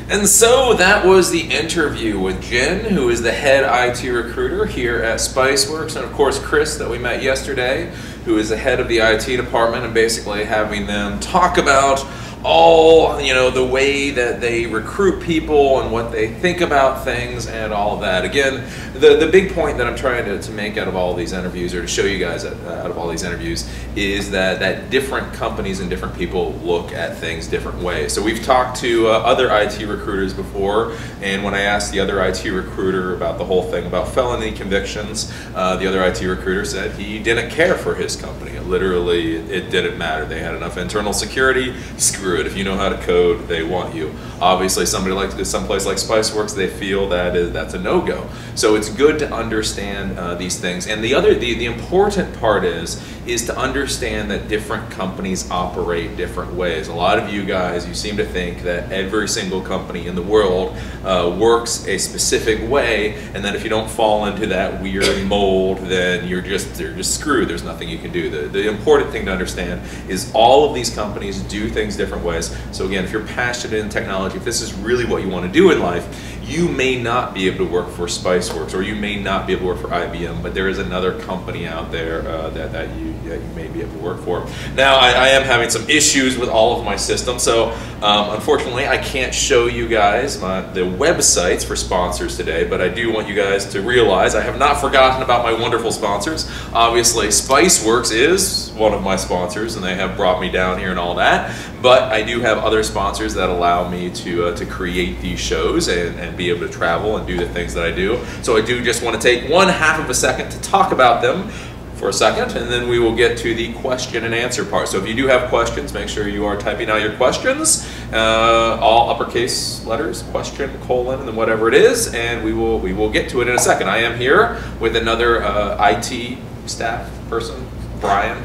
And so that was the interview with Jen, who is the head IT recruiter here at Spiceworks, and of course Chris that we met yesterday, who is the head of the IT department, and basically having them talk about all, you know, the way that they recruit people and what they think about things and all of that. Again, the big point that I'm trying to make out of all these interviews, or to show you guys out of all these interviews, is that different companies and different people look at things different ways. So we've talked to other IT recruiters before, and when I asked the other IT recruiter about the whole thing about felony convictions, the other IT recruiter said he didn't care for his company. Literally, it didn't matter. They had enough internal security. Screw it. If you know how to code, they want you. Obviously, someplace like Spiceworks, they feel that's a no-go. So it's good to understand these things. And the important part is to understand that different companies operate different ways. A lot of you guys, you seem to think that every single company in the world works a specific way, and that if you don't fall into that weird mold, then they're just screwed. There's nothing you can do. The important thing to understand is all of these companies do things different ways. So again, if you're passionate in technology, if this is really what you want to do in life, you may not be able to work for Spiceworks, or you may not be able to work for IBM, but there is another company out there that you may be able to work for. Now, I am having some issues with all of my systems, so unfortunately I can't show you guys the websites for sponsors today, but I do want you guys to realize I have not forgotten about my wonderful sponsors. Obviously, Spiceworks is one of my sponsors, and they have brought me down here and all that, but I do have other sponsors that allow me to create these shows and be able to travel and do the things that I do. So I do just want to take 1/2 of a second to talk about them for a second, and then we will get to the question and answer part. So if you do have questions, make sure you are typing out your questions, all uppercase letters, question, colon, and then whatever it is, and we will get to it in a second. I am here with another IT staff person, Brian,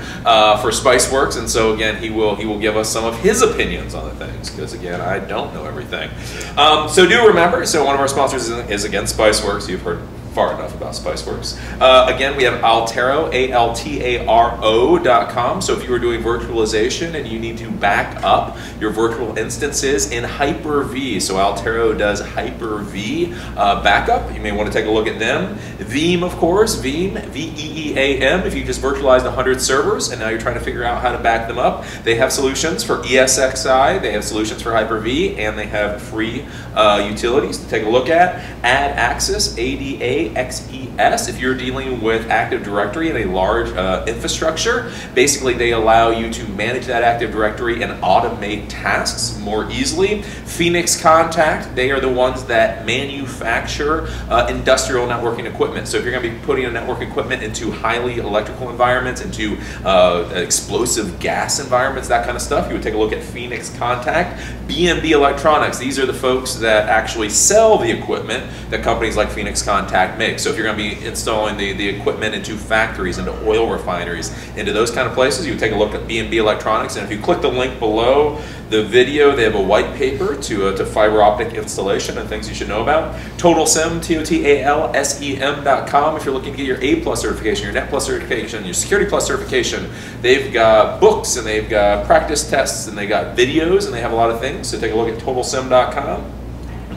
for Spiceworks, and so again he will give us some of his opinions on the things, because again I don't know everything. So do remember, so one of our sponsors is again Spiceworks. You've heard far enough about Spiceworks. Again, we have Altaro, altaro.com. So if you are doing virtualization and you need to back up your virtual instances in Hyper-V, so Altaro does Hyper-V backup. You may want to take a look at them. Veeam, of course, Veeam, V-E-E-A-M. If you just virtualized 100 servers and now you're trying to figure out how to back them up, they have solutions for ESXi, they have solutions for Hyper-V, and they have free utilities to take a look at. Adaxes, ADAXES. If you're dealing with Active Directory in a large infrastructure, basically they allow you to manage that Active Directory and automate tasks more easily. Phoenix Contact, they are the ones that manufacture industrial networking equipment. So if you're going to be putting a network equipment into highly electrical environments, into explosive gas environments, that kind of stuff, you would take a look at Phoenix Contact. B&B Electronics, these are the folks that actually sell the equipment that companies like Phoenix Contact make. So if you're going to be actually installing the equipment into factories, into oil refineries, into those kind of places. You would take a look at B&B Electronics, and if you click the link below the video, they have a white paper to fiber optic installation and things you should know about. TotalSem, TOTALSEM.com, if you're looking to get your A+ certification, your Net Plus certification, your Security Plus certification. They've got books, and they've got practice tests, and they got videos, and they have a lot of things. So take a look at TotalSem.com.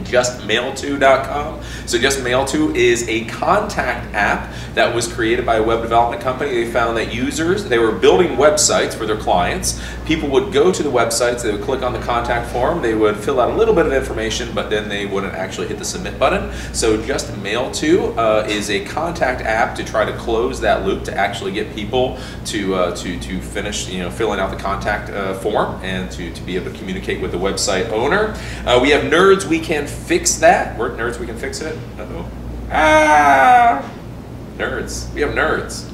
JustMail2.com. So JustMail2 is a contact app that was created by a web development company. They found that users, they were building websites for their clients. People would go to the websites, they would click on the contact form, they would fill out a little bit of information, but then they wouldn't actually hit the submit button. So JustMail2 is a contact app to try to close that loop, to actually get people to finish, filling out the contact form, and to be able to communicate with the website owner. We have Nerds We Can Fix That. We're Nerds We Can Fix It. Uh-oh. Nerds. We have Nerds.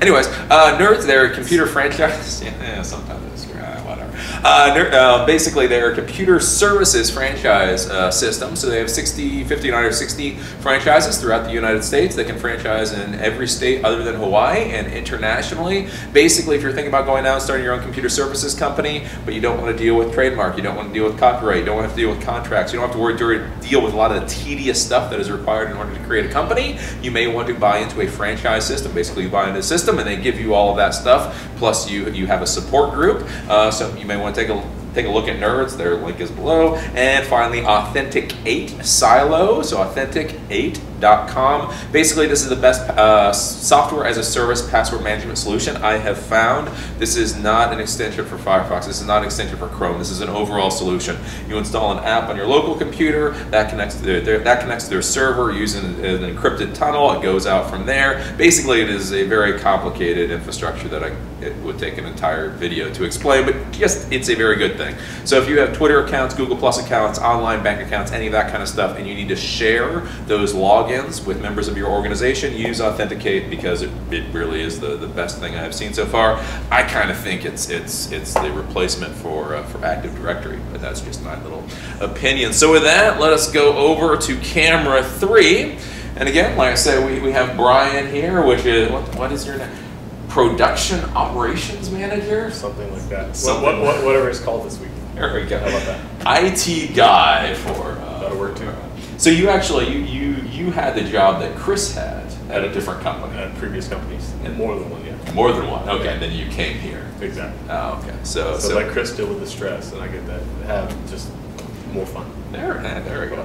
Anyways, Nerds, they're a computer franchise. Yeah, sometimes it's whatever. Basically, they're a computer services franchise system. So they have 59 or 60 franchises throughout the United States. They can franchise in every state other than Hawaii, and internationally. Basically, if you're thinking about going out and starting your own computer services company, but you don't want to deal with trademark, you don't want to deal with copyright, you don't have to deal with contracts, you don't have to deal with a lot of the tedious stuff that is required in order to create a company, you may want to buy into a franchise system. Basically, you buy into a system, and they give you all of that stuff. Plus, you have a support group. So you may want to take a look at Nerds. Their link is below. And finally, Authentic8 Silo. So Authentic8.com. Basically, this is the best software as a service password management solution I have found. This is not an extension for Firefox. This is not an extension for Chrome. This is an overall solution. You install an app on your local computer that connects to their server using an encrypted tunnel. It goes out from there. Basically, it is a very complicated infrastructure that it would take an entire video to explain, but just it's a very good thing. So if you have Twitter accounts, Google Plus accounts, online bank accounts, any of that kind of stuff, and you need to share those logins with members of your organization, use Authenticate, because it really is the best thing I have seen so far. I kind of think it's the replacement for Active Directory, but that's just my little opinion. So with that, let us go over to camera 3. And again, like I said, we have Brian here, which is, what is your name? Production Operations Manager? Something like that. Whatever it's called this week. There we go. How about that? IT guy for... That'll work too. So you actually, you had the job that Chris had at a different company. At previous companies. And more than one, yeah. More than one. Okay, and then you came here. Exactly. Oh, okay. So let Chris deal with the stress, and I get to have just more fun. There we go.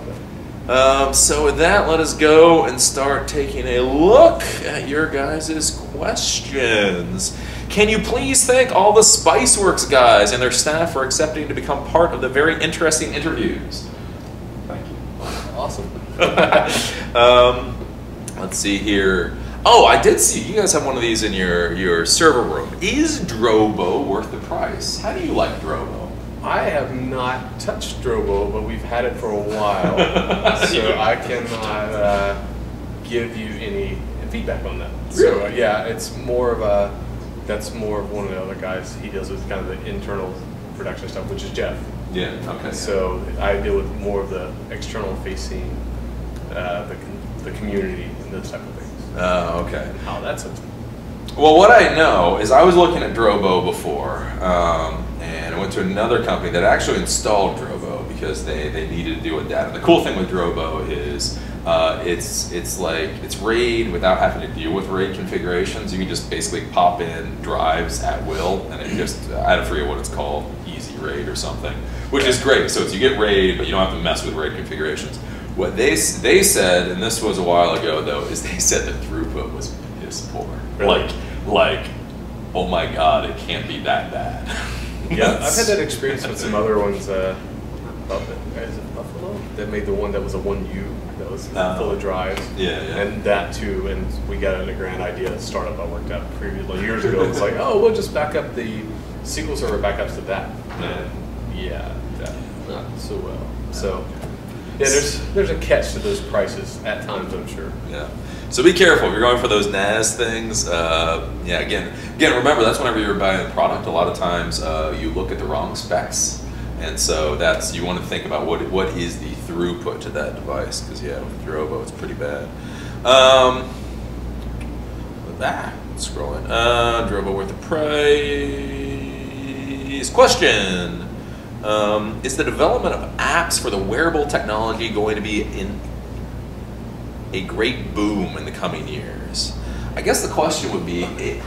So with that, let us go and start taking a look at your guys' questions. Can you please thank all the Spiceworks guys and their staff for accepting to become part of the very interesting interviews? Thank you. Awesome. Let's see here. Oh, I did see you guys have one of these in your server room. Is Drobo worth the price? How do you like Drobo? I have not touched Drobo, but we've had it for a while, so I cannot give you any feedback on that. Really? So yeah, that's more of one of the other guys. He deals with kind of the internal production stuff, which is Jeff. Yeah. Okay. So I deal with more of the external facing, the community and those type of things. Oh, okay. And how that's Well, what I know is I was looking at Drobo before, and I went to another company that actually installed Drobo because they needed to deal with data. The cool thing with Drobo is it's RAID without having to deal with RAID configurations. You can just basically pop in drives at will, and it just, I don't forget what it's called, Easy RAID or something, which is great. So you get RAID, but you don't have to mess with RAID configurations. What they said, and this was a while ago though, is they said the throughput was piss poor. Really? Like, oh my God, it can't be that bad. Yeah, I've had that experience with some other ones. Is it Buffalo? That made the one that was a 1U that was full of drives. Yeah. And that too, and we got a grand idea startup I worked out previously years ago. It's like, oh, we'll just back up the SQL Server backups to that. And yeah, that not so well. So yeah, there's a catch to those prices at times, I'm sure. Yeah. So be careful if you're going for those NAS things. Yeah, again, remember that's whenever you're buying a product. A lot of times you look at the wrong specs, and so that's you want to think about what is the throughput to that device. Because yeah, with Drobo it's pretty bad. Scrolling. Drove over the price. Question. Is the development of apps for the wearable technology going to be in a great boom in the coming years? I guess the question would be, in the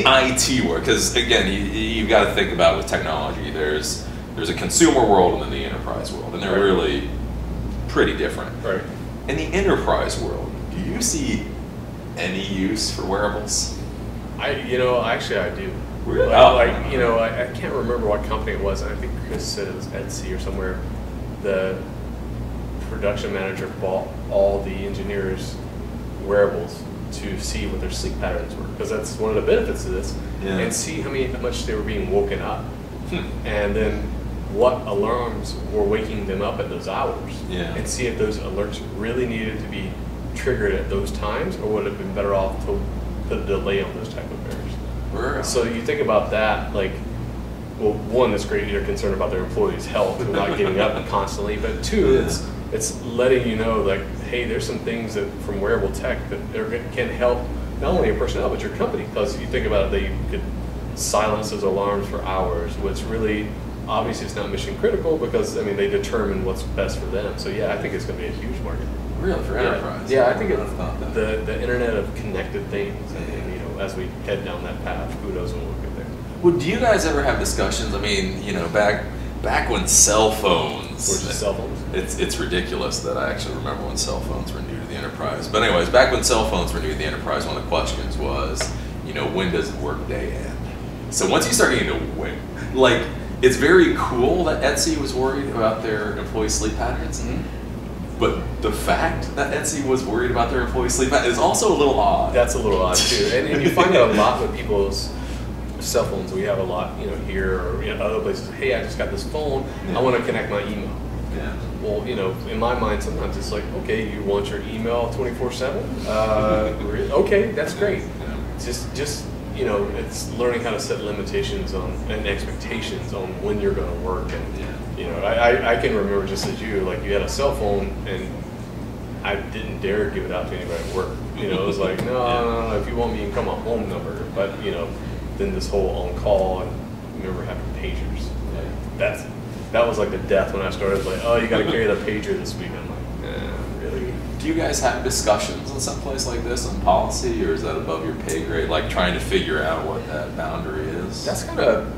IT world, because again, you've got to think about with technology, there's a consumer world and then the enterprise world, and they're really pretty different. Right. In the enterprise world, do you see any use for wearables? Actually I do. Really? I can't remember what company it was. I think Chris said it was Etsy or somewhere. The production manager bought all the engineers' wearables to see what their sleep patterns were, because that's one of the benefits of this, and see how much they were being woken up, and then what alarms were waking them up at those hours, and see if those alerts really needed to be triggered at those times, or would it have been better off to put a delay on those type of errors. So you think about that, like, well, one, that's great, you're concerned about their employees' health and not getting up constantly, but two, it's letting you know, like, hey, there's some things that from wearable tech that can help not only your personnel but your company, because you think about it, they could silence those alarms for hours, which really, obviously it's not mission critical, because they determine what's best for them. So yeah, I think it's going to be a huge market. Really, for enterprise? Yeah, I think the Internet of Connected Things, and as we head down that path, who knows when we'll get there. Well, do you guys ever have discussions? Back when cell phones. Or just cell phones. It's ridiculous that I actually remember when cell phones were new to the enterprise. But anyways, back when cell phones were new to the enterprise, one of the questions was, when does the workday end? So once you start getting to it's very cool that Etsy was worried about their employee sleep patterns. But the fact that Etsy was worried about their employee sleep patterns is also a little odd. That's a little odd too, and you find out a lot with people's cell phones. We have a lot, here or other places. Hey, I just got this phone. I want to connect my email. Yeah. Well, in my mind, sometimes it's like, okay, you want your email 24/7? Okay, that's great. Just it's learning how to set limitations on and expectations on when you're going to work. And I can remember, just as you had a cell phone, and I didn't dare give it out to anybody at work. It was like, no, if you want me, you can call my home number. But then this whole on call, and remember having pagers. That was like the death when I started. Like, oh, you got to carry the pager this week. I'm like, really? Do you guys have discussions in some place like this on policy, or is that above your pay grade? Like trying to figure out what that boundary is? That's kind of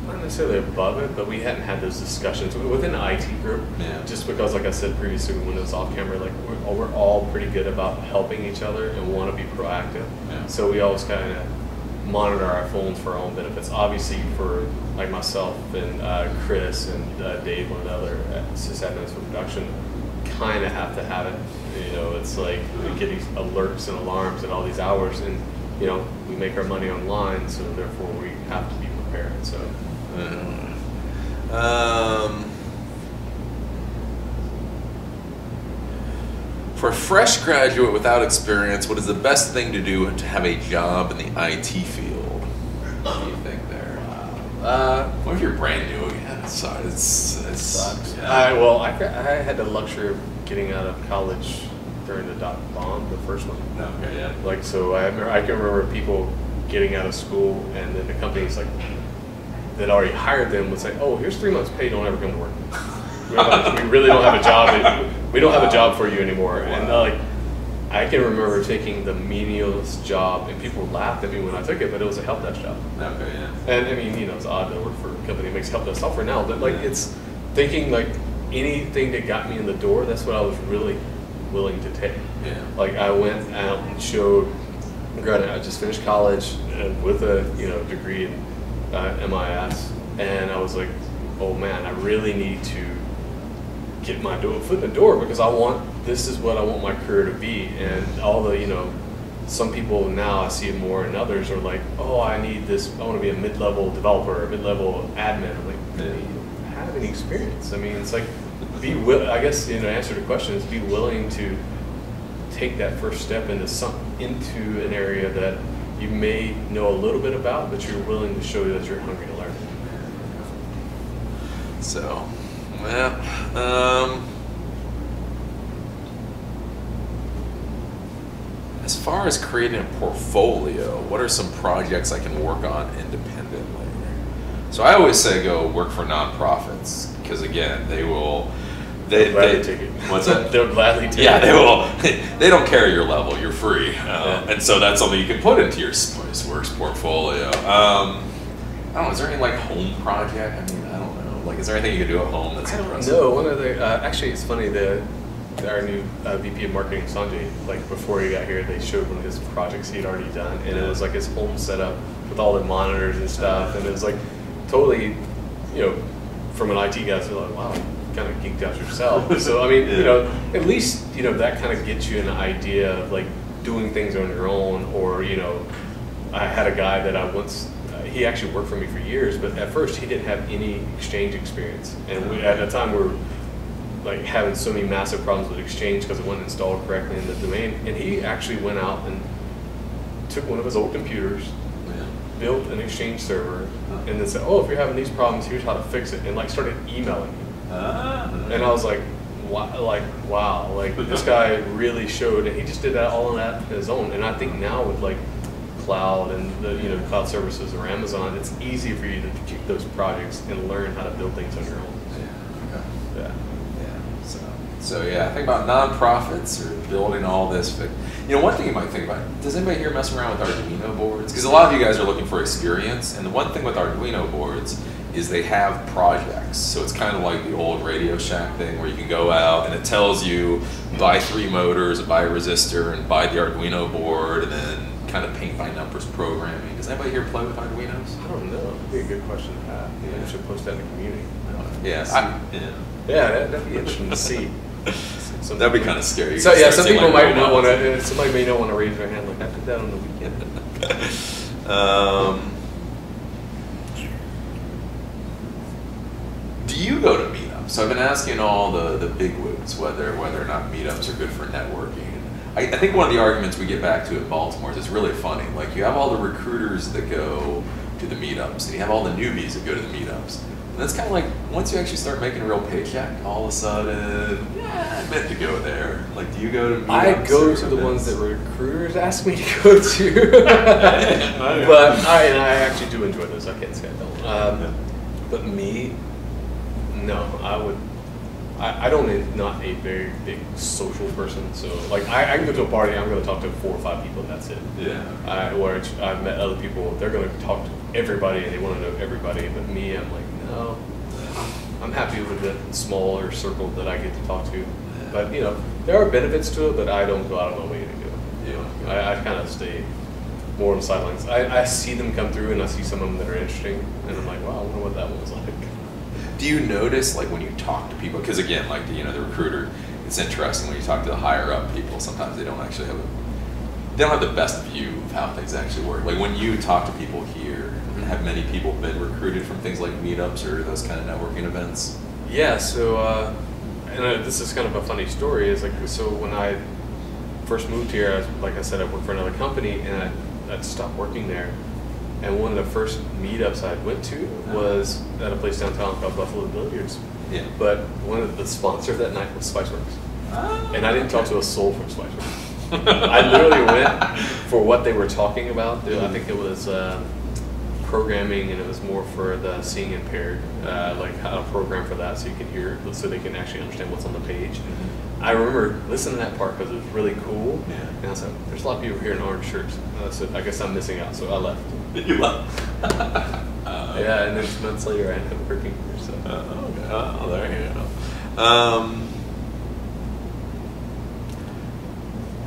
not necessarily above it, but we hadn't had those discussions within the IT group. Just because, like I said previously, when it was off camera, like we're all pretty good about helping each other and want to be proactive. So we always kind of monitor our phones for our own benefits. Obviously, for like myself and Chris and Dave, one other sysadmins for production, kind of have to have it. It's like we get these alerts and alarms at all these hours, and we make our money online, so therefore we have to be prepared. So. For a fresh graduate without experience, what is the best thing to do to have a job in the IT field? What do you think there? What if you're brand new again? It sucks. Yeah. I had the luxury of getting out of college during the .bomb, the first one. Okay, yeah. So I can remember people getting out of school, and then the companies that already hired them would say, "Oh, here's 3 months' pay. Don't ever come to work. We really don't have a job. We don't have a job for you anymore." And I can remember taking the menialest job, and people laughed at me when I took it, but it was a help desk job. Okay, yeah. And it's odd to work for a company that makes help desk software now, but it's thinking anything that got me in the door, that's what I was really willing to take. I went out and showed, granted, I just finished college with a degree in MIS, and I was like, oh man, I really need to get my foot in the door, because this is what I want my career to be. And all the, some people now, I see it more, and others are like, oh, I need this, I want to be a mid-level developer, a mid-level admin. I'm like, you don't have any experience. It's like, I guess, answer to the question is be willing to take that first step into an area that you may know a little bit about, but you're willing to show that you're hungry to learn. So, as far as creating a portfolio, what are some projects I can work on independently? So I always say go work for nonprofits, because again, they'll gladly take it. What's that? They'll gladly take it. Yeah, they will. They don't care your level. You're free, and so that's something you can put into your Spiceworks portfolio. I don't know. Is there any like home project? I mean, I don't know. Like, is there anything you can do at home that's impressive? No. One of the actually, it's funny. Our new VP of marketing, Sanjay, like before he got here, they showed one of his projects he'd already done, and it was like his home setup with all the monitors and stuff, and it was like totally, from an IT guy, so like, wow, you kind of geeked out yourself. So I mean, at least that kind of gets you an idea of like doing things on your own, or I had a guy that I once. He actually worked for me for years, but at first he didn't have any Exchange experience, and at the time we were like having so many massive problems with Exchange because it wasn't installed correctly in the domain, and he actually went out and took one of his old computers, built an Exchange server, and then said, "Oh, if you're having these problems, here's how to fix it," and like started emailing me. And I was like, wow, like this guy really showed, and he just did that all on that on his own. And I think now with like cloud and the cloud services or Amazon, it's easy for you to keep those projects and learn how to build things on your own. So yeah, think about nonprofits or building all this. But one thing you might think about: does anybody here mess around with Arduino boards? Because a lot of you guys are looking for experience, and the one thing with Arduino boards is they have projects. So it's kind of like the old Radio Shack thing, where you can go out and it tells you buy 3 motors, buy a resistor, and buy the Arduino board, and then kind of paint by numbers programming. Does anybody here play with Arduinos? I don't know. That'd be a good question to have. We should post that in the community. That'd be interesting to see. That'd be kind of scary. So yeah, some people might not want to. Somebody may not want to raise their hand. Like, I did that on the weekend. Do you go to meetups? So I've been asking all the bigwigs whether or not meetups are good for networking. I think one of the arguments we get back to in Baltimore is it's really funny. Like, you have all the recruiters that go to the meetups, and you have all the newbies that go to the meetups. And that's kind of like, once you actually start making a real paycheck, all of a sudden, I meant to go there. Like, do you go to meetups? I go to the ones that recruiters ask me to go to. But I actually do enjoy those. I can't say I don't. But me, no, I don't, not a very big social person. So, like, I can go to a party, I'm going to talk to 4 or 5 people, and that's it. Where I've met other people, they're going to talk to everybody, and they want to know everybody. But me, I'm like, no, I'm happy with the smaller circle that I get to talk to. But there are benefits to it, but I don't go out of my way to do it. I kind of stay more on the sidelines. I see them come through, and I see some of them that are interesting, and I'm like, wow, I wonder what that one was like. Do you notice, like, when you talk to people, because again, like the recruiter, it's interesting when you talk to the higher up people. Sometimes they don't actually have the best view of how things actually work. Like, when you talk to people here, have many people been recruited from things like meetups or those kind of networking events? Yeah, so this is kind of a funny story. Is like, so when I first moved here, like I said, I worked for another company, and I'd stopped working there. And one of the first meetups I went to was at a place downtown called Buffalo Billiards. Yeah. But one of the sponsors that night was Spiceworks. And I didn't talk to a soul from Spiceworks. I literally went for what they were talking about. I think it was programming, and it was more for the seeing impaired, like how to program for that so you can hear, so they can actually understand what's on the page. I remember listening to that part because it was really cool. And I said, there's a lot of people here in orange shirts. And I said, I guess I'm missing out, so I left. You left? Yeah, and then 2 months later I ended up working here. So. There you go.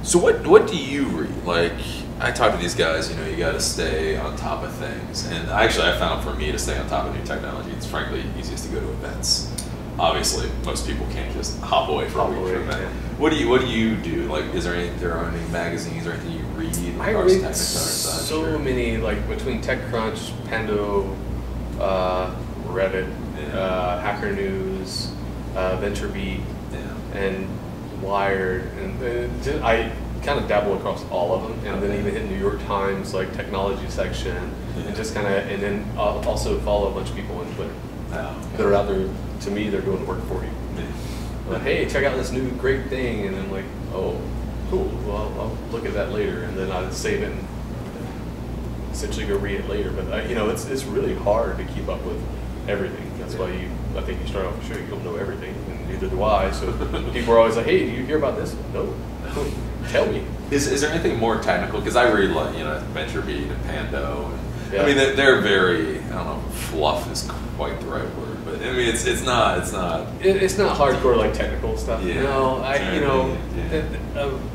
So what do you read? Like, I talk to these guys, you got to stay on top of things. And actually, I found for me to stay on top of new technology, it's frankly easiest to go to events. Obviously, most people can't just hop away for a week from that. What do you do? Like, are there any magazines or anything you read? I read so many, like between TechCrunch, Pando, Reddit, Hacker News, VentureBeat, and Wired, and I kind of dabble across all of them, and then even hit New York Times, like technology section, and just kind of, and then also follow a bunch of people on Twitter that are out there. To me, they're doing the work for you. Like, hey, check out this new great thing, and then like, oh, cool. Well, I'll look at that later, and then I'd save it and essentially go read it later. But it's really hard to keep up with everything. That's why I think you start off the show, you don't know everything, and neither do I. So people are always like, "Hey, do you hear about this?" No, tell me. Is there anything more technical? Because I read like VentureBeat and Pando. I mean, they're very, I don't know if fluff is quite the right word, but I mean, it's not. It's not hardcore like technical stuff. Yeah. No,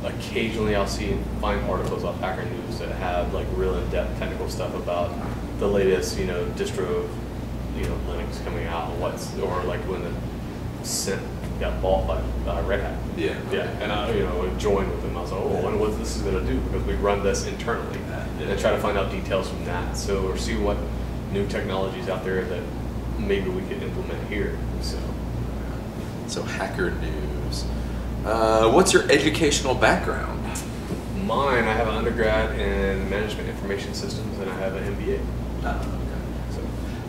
occasionally I'll find articles on Hacker News that have like real in-depth technical stuff about the latest, distro, Linux coming out, or like when the Cent got bought by Red Hat. Yeah. Yeah, and I, joined with them. I was like, I wonder what this is going to do, because we run this internally and try to find out details from that. So, or see what new technologies out there that maybe we could implement here. So Hacker News. What's your educational background? Mine, I have an undergrad in management information systems, and I have an MBA. Oh, okay. So,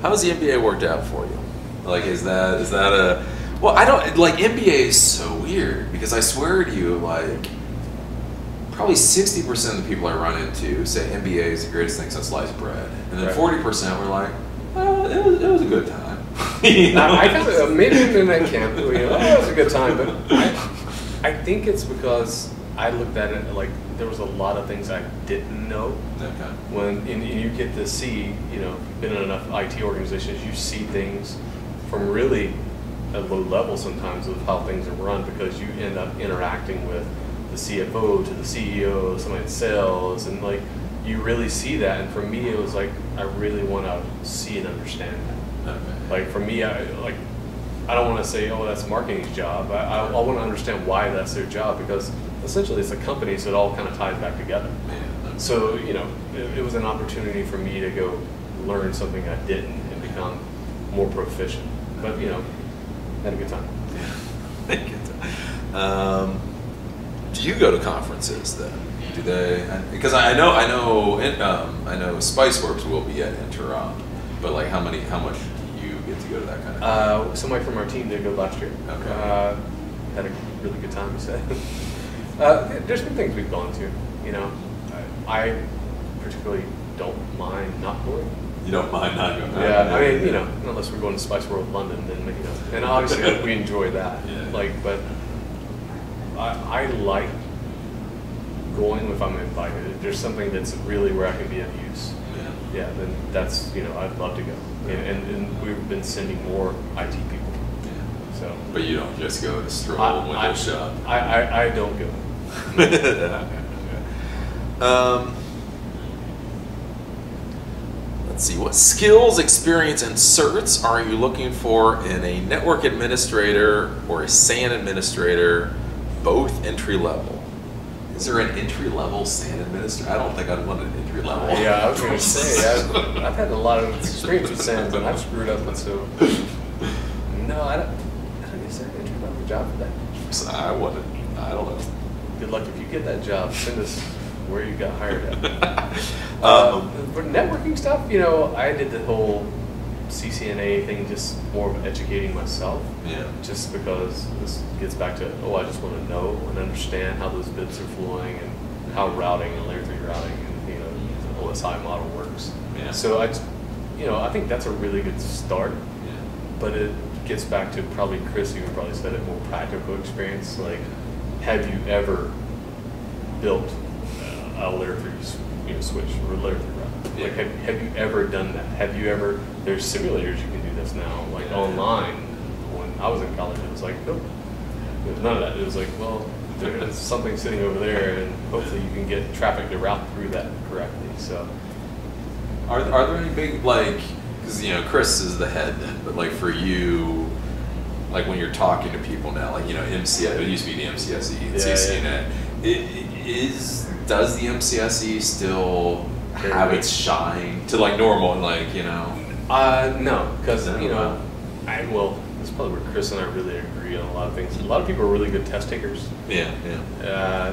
how's the MBA worked out for you? Like, is that a? Well, I don't like MBA is so weird, because I swear to you, like, probably 60% of the people I run into say MBA is the greatest thing since sliced bread, and then 40% were like, it was a good time. I kind of maybe in that camp. It was a good time, but I think it's because I looked at it like there was a lot of things I didn't know. Okay. And you get to see, been in enough IT organizations, you see things from really a low level sometimes of how things are run, because you end up interacting with the CFO to the CEO, somebody in sales, and like you really see that. And for me, it was like I really want to see and understand that. Okay. Like for me, I don't want to say, that's marketing's job. I want to understand why that's their job, because essentially it's a company, so it all kind of ties back together. So it was an opportunity for me to go learn something I didn't and become more proficient. But had a good time. Yeah, good time. Do you go to conferences then? Do they? Because I know Spiceworks will be at Interop, but like how much do you get to go to that kind of? Somebody from our team did go last year. Okay. Had a really good time. You said. There's been things we've gone to. I particularly don't mind not going. You don't mind not going? Yeah, I mean, unless we're going to Spice World London, then and obviously we enjoy that. Yeah. But I like going if I'm invited. If there's something that's really where I can be of use. Yeah, then that's I'd love to go. And we've been sending more IT people. Yeah. So. But you don't just go to stroll window shop. I don't go. Let's see, what skills, experience, and certs are you looking for in a network administrator or a SAN administrator, both entry level? Is there an entry level SAN administrator? I don't think I'd want an entry level. Yeah, I was going to say, I've had a lot of experience with SANs, and I've screwed up, and so no, I don't guess an entry level job for that. So I don't know. Good luck if you get that job. Send us where you got hired at. For networking stuff, I did the whole CCNA thing, just more of educating myself. Yeah. Just because this gets back to, I just want to know and understand how those bits are flowing and how routing and layer 3 routing and the OSI model works. Yeah. So I think that's a really good start. Yeah. But it gets back to probably Chris, you probably said it, more practical experience. Like, have you ever built a layer 3 switch or layer 3 route? Yeah. Like, have you ever done that? Have you ever? There's simulators you can do this now, like online. When I was in college, it was like, nope, there was none of that. It was like, well, there's something sitting over there, and hopefully you can get traffic to route through that correctly. So, are there any big because Chris is the head, but like for you, like when you're talking to people now, like MCS, it used to be the MCSE and CCNA. Does the MCSE still have its shine to like normal and no, because that's probably where Chris and I really agree on a lot of things. A lot of people are really good test takers. Yeah.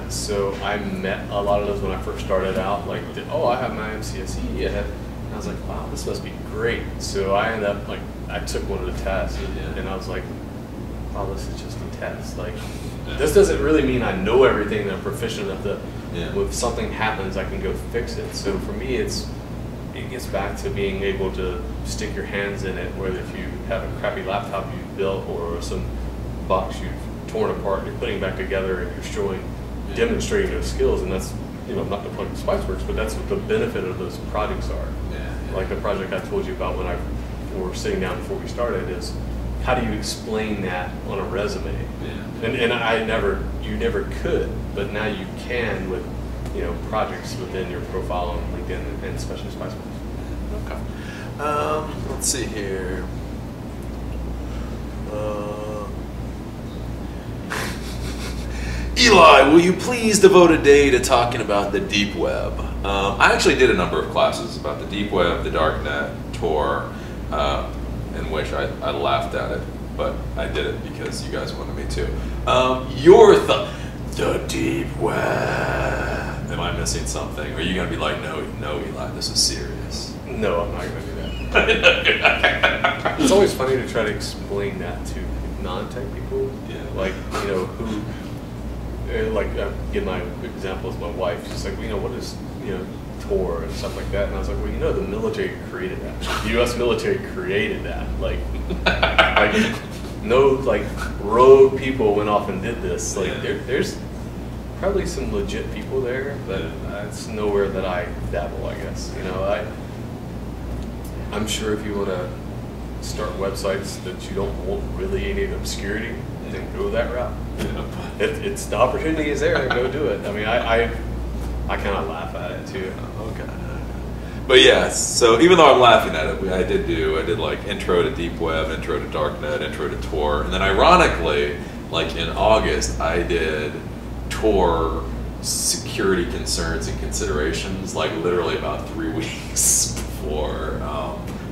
So I met a lot of those when I first started out. Like, I have my MCSE. And I was like, wow, this must be great. So I ended up I took one of the tests, and I was like, oh, this is just a test. Like, This doesn't really mean I know everything and I'm proficient enough that if something happens, I can go fix it. So for me, it gets back to being able to stick your hands in it, whether if you have a crappy laptop you've built or some box you've torn apart, you're putting back together and you're demonstrating those skills, and that's, not to plug Spiceworks, but that's what the benefit of those projects are. Like the project I told you about when we were sitting down before we started is, how do you explain that on a resume? And you never could, but now you can with, projects within your profile on LinkedIn and especially Spiceworks. Okay. Let's see here. Eli, will you please devote a day to talking about the deep web? I actually did a number of classes about the deep web, the dark net, Tor, in which I laughed at it, but I did it because you guys wanted me to. The deep web. Am I missing something? Are you going to be like, no, Eli, this is serious? No, I'm not going to do that. It's always funny to try to explain that to non-tech people. Like, who... Like, give my example as my wife. She's like, what is, Tor and stuff like that? And I was like, well, the military created that. The U.S. military created that. Like no, rogue people went off and did this. Like, there's probably some legit people there, but it's nowhere that I dabble, I guess. I'm sure if you want to start websites that you don't want really any obscurity, then go that route. It's the opportunity is there to go do it. I mean, I kind of laugh at it too. Okay. But yeah, so even though I'm laughing at it, I did like intro to deep web, intro to darknet, intro to Tor, and then ironically, like in August, I did Tor security concerns and considerations, like literally about 3 weeks before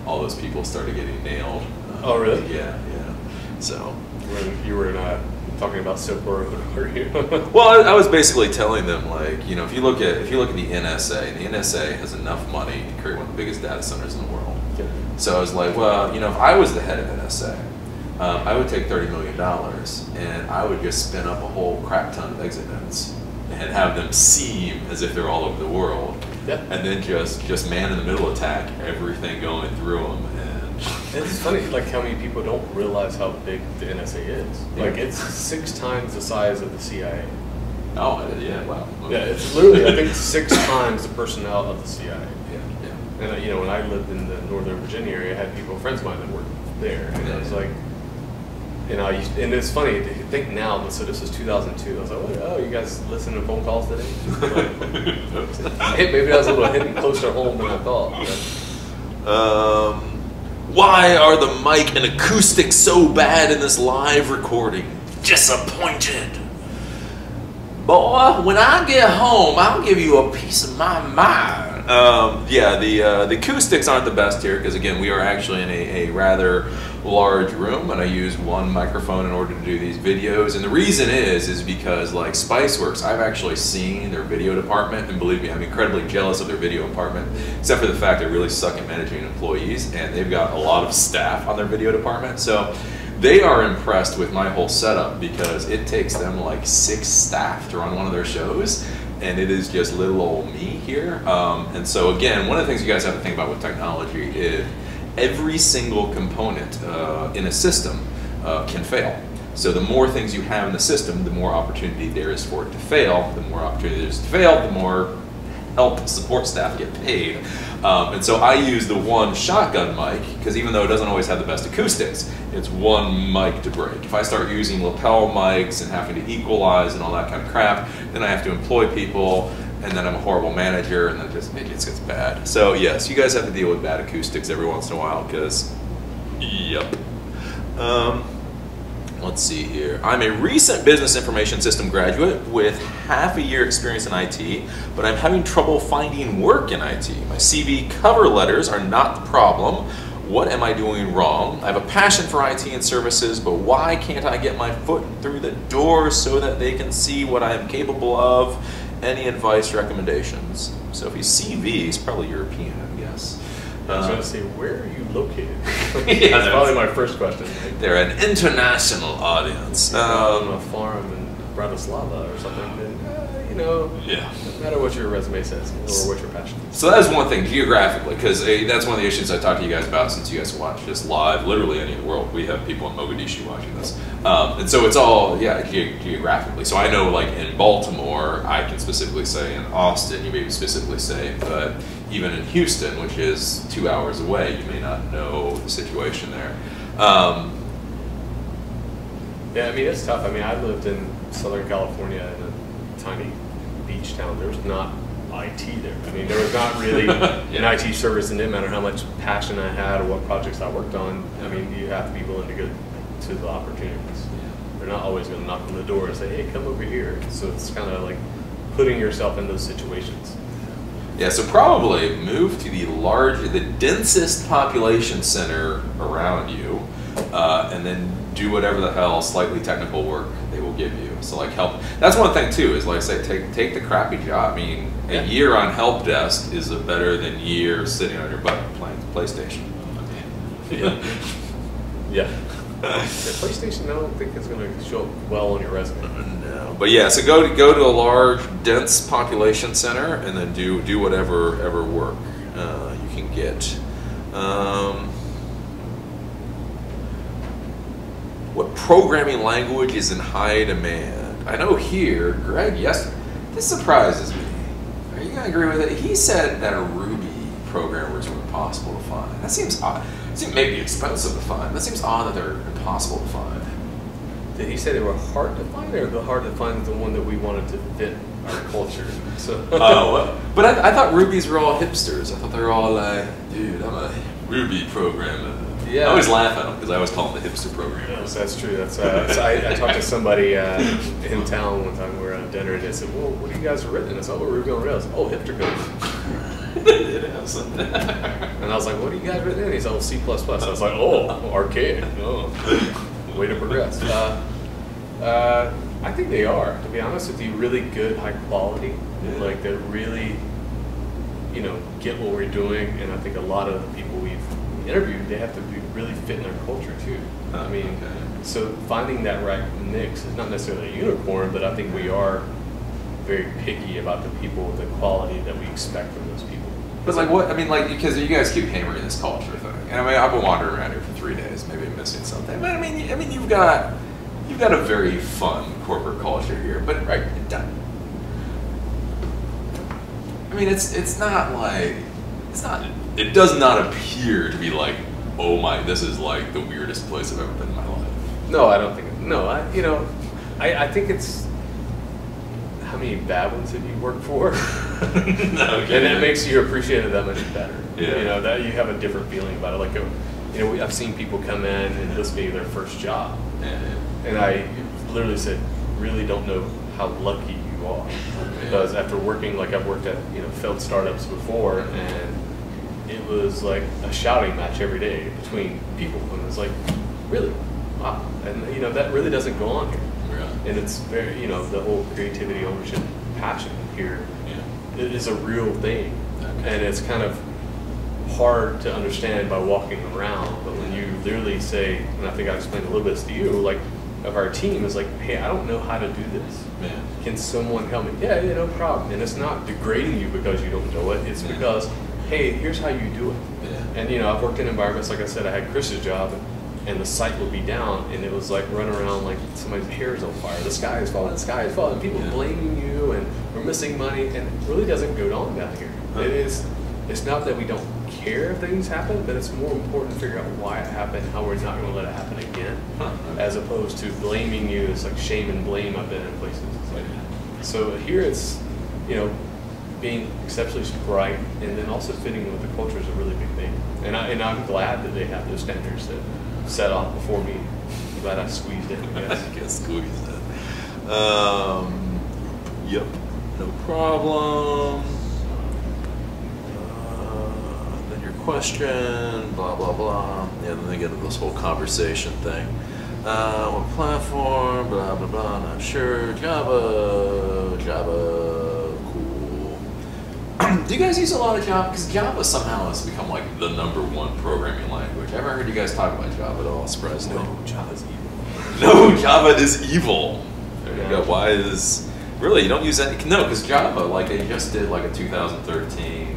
all those people started getting nailed. Oh, really? Yeah. So when you were talking about SIP, or were you? Well, I was basically telling them, like, if you look at the NSA, the NSA has enough money to create one of the biggest data centers in the world. So I was like, well, if I was the head of NSA, I would take $30 million and I would just spin up a whole crap ton of exit notes and have them seem as if they're all over the world, and then just man in the middle attack everything going through them. It's funny, like, how many people don't realize how big the NSA is. Like, it's 6 times the size of the CIA. Oh, yeah, wow. Okay. Yeah, it's literally, I think, 6 times the personnel of the CIA. Yeah. And, when I lived in the Northern Virginia area, I had friends of mine that worked there. And I was like, and it's funny to think now, but so this was 2002. I was like, oh, you guys listen to phone calls today? Maybe that was a little hitting closer home than I thought. Why are the mic and acoustics so bad in this live recording? Disappointed. Boy, when I get home, I'll give you a piece of my mind. The acoustics aren't the best here because, again, we are actually in a rather large room, and I use one microphone in order to do these videos. And the reason is because, like, Spiceworks, I've actually seen their video department, and believe me, I'm incredibly jealous of their video department, except for the fact they really suck at managing employees, and they've got a lot of staff on their video department. So they are impressed with my whole setup because it takes them like 6 staff to run one of their shows, and it is just little old me here. And so again, one of the things you guys have to think about with technology is every single component in a system can fail. So the more things you have in the system, the more opportunity there is for it to fail. The more opportunity there is to fail, the more help support staff get paid. And so I use the one shotgun mic because even though it doesn't always have the best acoustics, it's one mic to break. If I start using lapel mics and having to equalize and all that kind of crap, then I have to employ people, and then I'm a horrible manager, and then it just gets bad. So yes, you guys have to deal with bad acoustics every once in a while because, yep. Let's see here. I'm a recent business information system graduate with half a year experience in IT, but I'm having trouble finding work in IT. My CV cover letters are not the problem. What am I doing wrong? I have a passion for IT and services, but why can't I get my foot through the door so that they can see what I am capable of? Any advice, recommendations? So if he's CV, he's probably European, I guess. I was going to say, where are you located? That's probably my first question. They're an international audience. On a farm in Bratislava or something, then no matter what your resume says or what your passion is. So that's one thing geographically, because that's one of the issues I talked to you guys about since you guys watch this live, literally any in the world. We have people in Mogadishu watching this, and so it's all geographically. So I know, like in Baltimore, I can specifically say. In Austin, you maybe specifically say, but even in Houston, which is 2 hours away, you may not know the situation there. Yeah, I mean, it's tough. I mean, I lived in Southern California in a tiny beach town. There was not IT there. I mean, there was not really an IT service, and it didn't matter how much passion I had or what projects I worked on. I mean, you have to be willing to go to the opportunities. They're not always going to knock on the door and say, hey, come over here. So it's kind of like putting yourself in those situations. Yeah, so probably move to the densest population center around you, and then do whatever the hell slightly technical work they will give you. So like help. That's one thing too. Is like I say, take the crappy job. I mean, a year on help desk is better than year sitting on your butt playing PlayStation. Yeah. The PlayStation, I don't think is going to show up well on your resume. No, but yeah. So go to a large, dense population center, and then do whatever work you can get. What programming language is in high demand? I know here, Greg. Yes, this surprises me. Are you gonna agree with it? He said that a Ruby programmers were impossible to find. That seems odd. It seems maybe expensive to find. That seems odd that they're impossible to find. Did he say they were hard to find, or the hard to find is the one that we wanted to fit our culture? So. But I thought Rubies were all hipsters. I thought they were all like, dude, I'm a Ruby programmer. Yeah. I always laugh at them because I always call them the hipster programmers. Yes, that's true. That's so I talked to somebody in town one time. We were at dinner, and they said, "Well, what do you guys have written?" And I said, "Oh, Ruby on Rails." Oh, hipster code. It is. And I was like, "What do you guys written in?" He said, "Oh, C++." I was like, "Oh, archaic. Oh, way to progress." I think they are, to be honest with you, really good, high quality. Yeah. Like they really, get what we're doing. And I think a lot of the people we've interviewed, they have to be really fit in our culture too. I mean, so finding that right mix is not necessarily a unicorn, but I think we are very picky about the people, the quality that we expect from those people. But like what? I mean, like because you guys keep hammering this culture thing, and I mean, I've been wandering around here for 3 days, maybe I'm missing something. But I mean, you've got a very fun corporate culture here, but right. I mean, it's not like it does not appear to be like, oh my, this is like the weirdest place I've ever been in my life. No, I don't think. No, I think it's how many bad ones have you worked for, and it makes you appreciate it that much better. Yeah. That you have a different feeling about it. Like, I've seen people come in and this be their first job, and I literally said, really don't know how lucky you are, because after working, like I've worked at failed startups before, and it was like a shouting match every day between people, and it was like, really, wow, and that really doesn't go on here. And it's very, the whole creativity, ownership, passion here it is a real thing. And it's kind of hard to understand by walking around, but when you literally say, and I think I explained a little bit to you, like, of our team is like, hey, I don't know how to do this. Can someone help me? Yeah, no problem. And it's not degrading you because you don't know it. It's because, hey, here's how you do it. And I've worked in environments, like I said, I had Chris's job, and the site would be down, and it was like running around like somebody's hair is on fire. The sky is falling, and people blaming you, and we're missing money, and it really doesn't go on down here. It's not that we don't care if things happen, but it's more important to figure out why it happened, how we're not going to let it happen again, as opposed to blaming you. It's like shame and blame I've been in places. So here it's, being exceptionally bright, and then also fitting in with the culture is a really big thing. And I'm glad that they have those standards that set off before me. I'm glad I squeezed it. I guess. Squeezed it. Yep. No problem. Then your question, blah, blah, blah. Yeah, then they get into this whole conversation thing. What platform, blah, blah, blah, not sure. Java, cool. Do you guys use a lot of Java? Because Java somehow has become like the #1 programming language. I haven't heard you guys talk about Java at all, surprisingly. No, Java's evil. No, Java is evil. There you go. Why is really you don't use any? No, because Java, like they just did like a 2013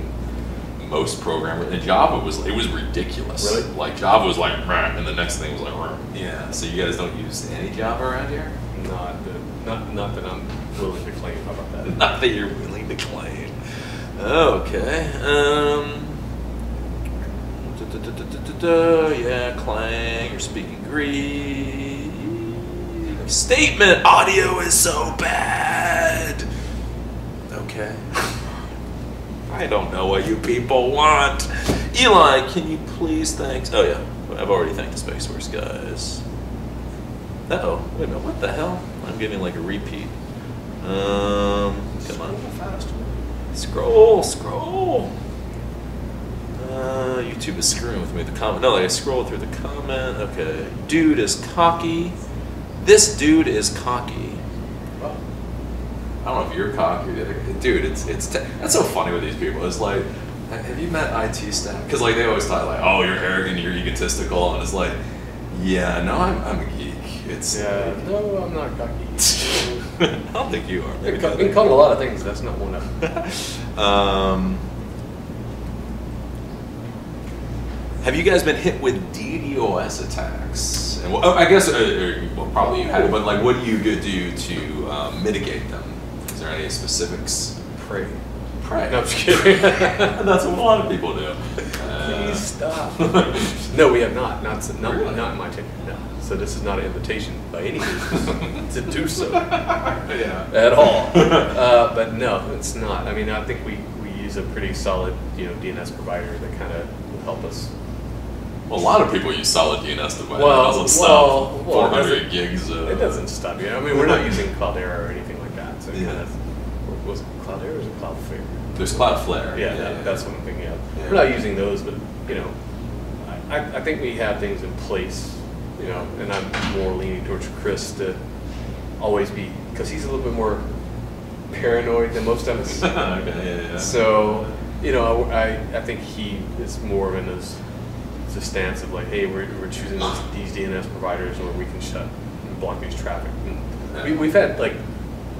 most programmer, and Java was ridiculous. Really? Like Java was like, and the next thing was like, yeah. So you guys don't use any Java around here? Not that I'm willing to claim. How about that? Not that you're willing to claim. Okay. Yeah, Clang. You're speaking Greek. Statement. Audio is so bad. Okay. I don't know what you people want. Eli, can you please thank... Oh, yeah. I've already thanked the Spiceworks guys. Uh-oh. Wait a minute. What the hell? I'm getting like a repeat. Come on. Scroll. YouTube is screwing with me. The comment. No, like I scroll through the comment. Okay. Dude is cocky. This dude is cocky. I don't know if you're cocky, dude. That's so funny with these people. It's like, have you met IT staff? Because like they always talk like, oh, you're arrogant, you're egotistical, and it's like, yeah, no, I'm a geek. No, I'm not cocky. I don't think you are. You can call it a lot of things. That's not one of them. Have you guys been hit with DDoS attacks? And well, I guess probably you have, but like, what do you do to mitigate them? Is there any specifics? Pray. No, I'm just kidding. That's what a lot of people do. Please stop. No, we have not. Not in my tenure. No. So this is not an invitation by any means to do so. Yeah. At all. But no, it's not. I mean, I think we use a pretty solid, DNS provider that kind of will help us. Well, a lot of people use solid DNS to buy. It doesn't stop 400 gigs. It doesn't stop. I mean, we're not using Cloudera or anything like that. So yeah. Was it Cloudera or was it Cloudflare? There's Cloudflare. Yeah, that's what I'm thinking of. Yeah. We're not using those, but I think we have things in place. And I'm more leaning towards Chris to always be, because he's a little bit more paranoid than most of us. Okay, yeah. So, I think he is more in his stance of like, hey, we're choosing these DNS providers where we can shut and block these traffic. And we've had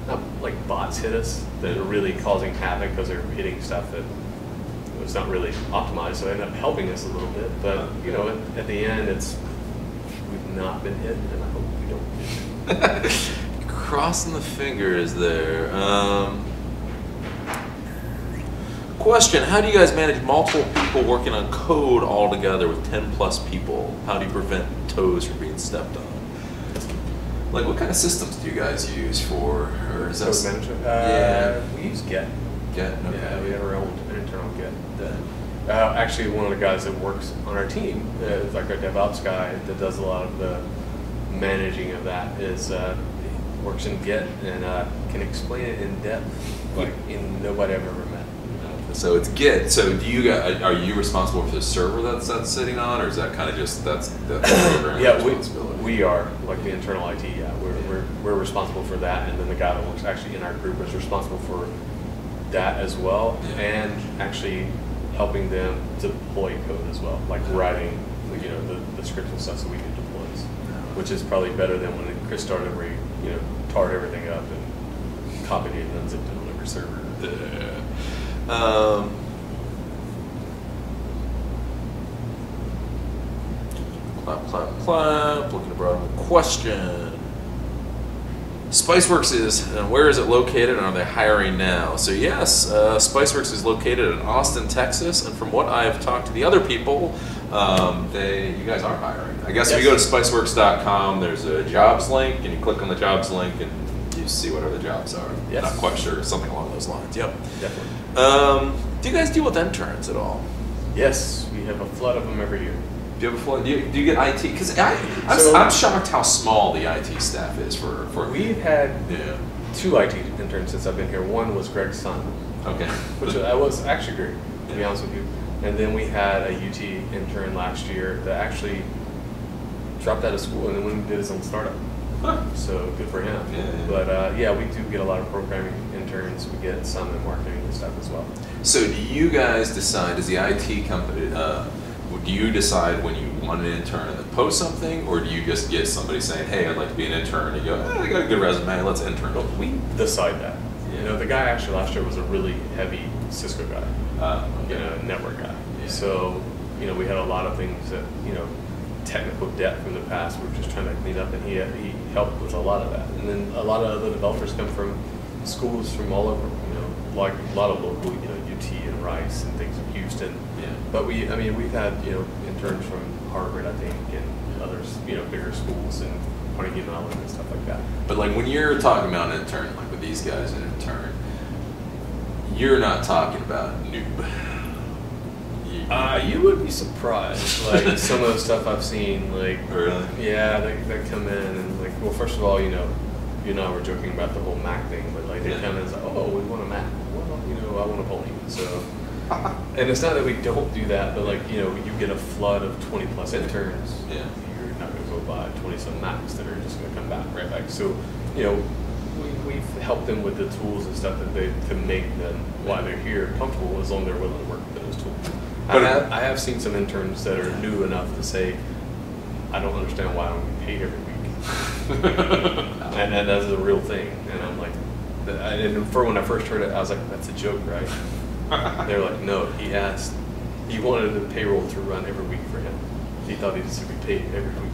not like bots hit us that are really causing havoc because they're hitting stuff that was not really optimized, so they end up helping us a little bit. But at the end, we've not been hit, and I hope we don't get hit. Crossing the fingers there. Question, how do you guys manage multiple people working on code all together with 10 plus people? How do you prevent toes from being stepped on? Like, what kind of systems do you guys use for, or is that code management? We use Get. Get, okay. Yeah, we have our own internal Get. Actually, one of the guys that works on our team, is like our DevOps guy that does a lot of the managing of that, works in Get and can explain it in depth, like nobody I've ever met. So it's Git. So do you guys, are you responsible for the server that's sitting on, or is that kind of just that's the responsibility? We are like the internal IT. Yeah, we're responsible for that, and then the guy that works actually in our group is responsible for that as well, and actually helping them deploy code as well, like writing the scripts and stuff so we can deploy this, which is probably better than when Chris started where he tarred everything up and copied it and unzipped it on every server. Yeah. Clap. Looking to broaden the question. Spiceworks is, where is it located, and are they hiring now? So yes, Spiceworks is located in Austin, Texas, and from what I've talked to the other people, you guys are hiring. I guess if you go to spiceworks.com, there's a jobs link, and you click on the jobs link, and you see what other jobs are. Yes. Not quite sure, something along those lines. Yep. Definitely. Do you guys deal with interns at all? Yes, we have a flood of them every year. Do you have a flood? Do you get IT? Because I'm shocked how small the IT staff is for. We've had 2 IT interns since I've been here. One was Greg's son. Okay. Which was actually great, to be honest with you. And then we had a UT intern last year that actually dropped out of school and then went and did his own startup. Huh. So good for him. Yeah. But we do get a lot of programming interns. We get some in marketing and stuff as well. So do you guys decide, does the IT company, do you decide when you want an intern and then post something, or do you just get somebody saying, hey, I'd like to be an intern, and you go, I got a good resume, let's intern? We decide that. You know, the guy actually last year was a really heavy Cisco guy, okay. you know, network guy. Yeah. So, you know, we had a lot of things that, you know, technical debt from the past we were just trying to clean up, and he helped with a lot of that. And then a lot of other developers come from schools from all over, you know, like a lot of local, you know, UT and Rice and things in Houston. Yeah. But I mean, we've had, you know, interns from Harvard, I think, and others, you know, bigger schools and Carnegie Mellon and stuff like that. But like when you're talking about an intern, like with these guys, an intern, you're not talking about noob. You would be surprised, like some of the stuff I've seen, like really, yeah, they come in and like, well, first of all, you know, you and I were joking about the whole Mac thing, but like they come in and say, oh, we want a Mac, well, you know, I want a Pony, so. And it's not that we don't do that, but like, you know, you get a flood of 20 plus interns, yeah, you're not going to go buy 20 some Macs that are just going to come back right back. So, you know, we've helped them with the tools and stuff that to make them, while they're here, comfortable as long as they're willing to work with those tools. I have seen some interns that are new enough to say, I don't understand why I don't get paid every week. And that's a real thing. And I'm like, and for when I first heard it, I was like, that's a joke, right? They're like, no, he wanted the payroll to run every week for him. He thought he should be paid every week.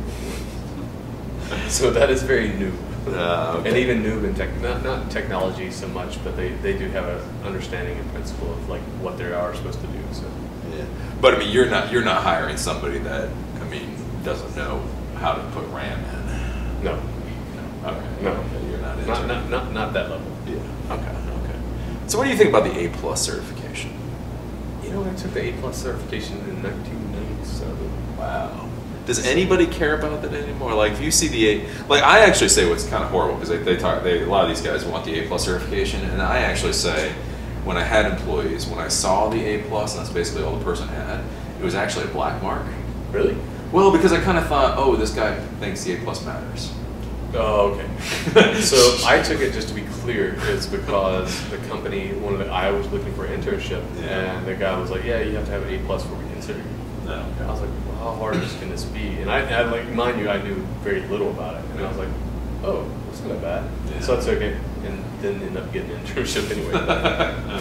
So that is very new. Okay. And even noob in not technology so much, but they do have an understanding and principle of like what they are supposed to do. So yeah, but I mean, you're not hiring somebody that, I mean, doesn't know how to put RAM in. No. Okay. No. Okay. You're not not that level. Yeah. Okay. So what do you think about the A+ certification? You know, I took the A+ certification in 1997. Wow. Does anybody care about that anymore? Like, if you see the A, like I actually say what's kind of horrible because a lot of these guys want the A+ certification, and I actually say when I had employees, when I saw the A+, and that's basically all the person had, it was actually a black mark. Really? Well, because I kind of thought, oh, this guy thinks the A+ matters. Oh, okay. So I took it, just to be clear, is because the company, I was looking for an internship, and the guy was like, yeah, you have to have an A+ before we consider you. No. I was like, well, how hard can this be? And I like, mind you, I knew very little about it, and I was like, oh, that's not bad. Yeah. So I took it, and then ended up getting an internship anyway. But,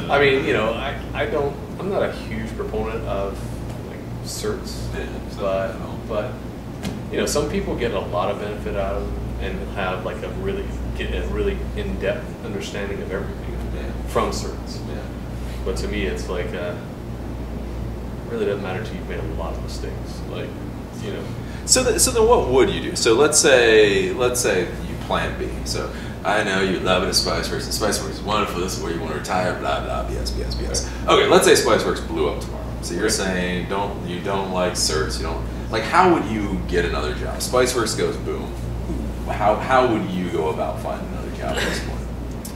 I mean, you know, I'm not a huge proponent of like certs, but you know, some people get a lot of benefit out of them and have like a really in-depth understanding of everything from certs. Yeah. But to me, it's like really doesn't matter to you. You've made a lot of mistakes, like, you know. So then what would you do? So let's say you plan B. So I know you love it at Spiceworks, and Spiceworks is wonderful. This is where you want to retire. Blah blah. BS. Okay, let's say Spiceworks blew up tomorrow. So you're saying you don't like certs. You don't like. How would you get another job? Spiceworks goes boom. How would you go about finding another job at this point?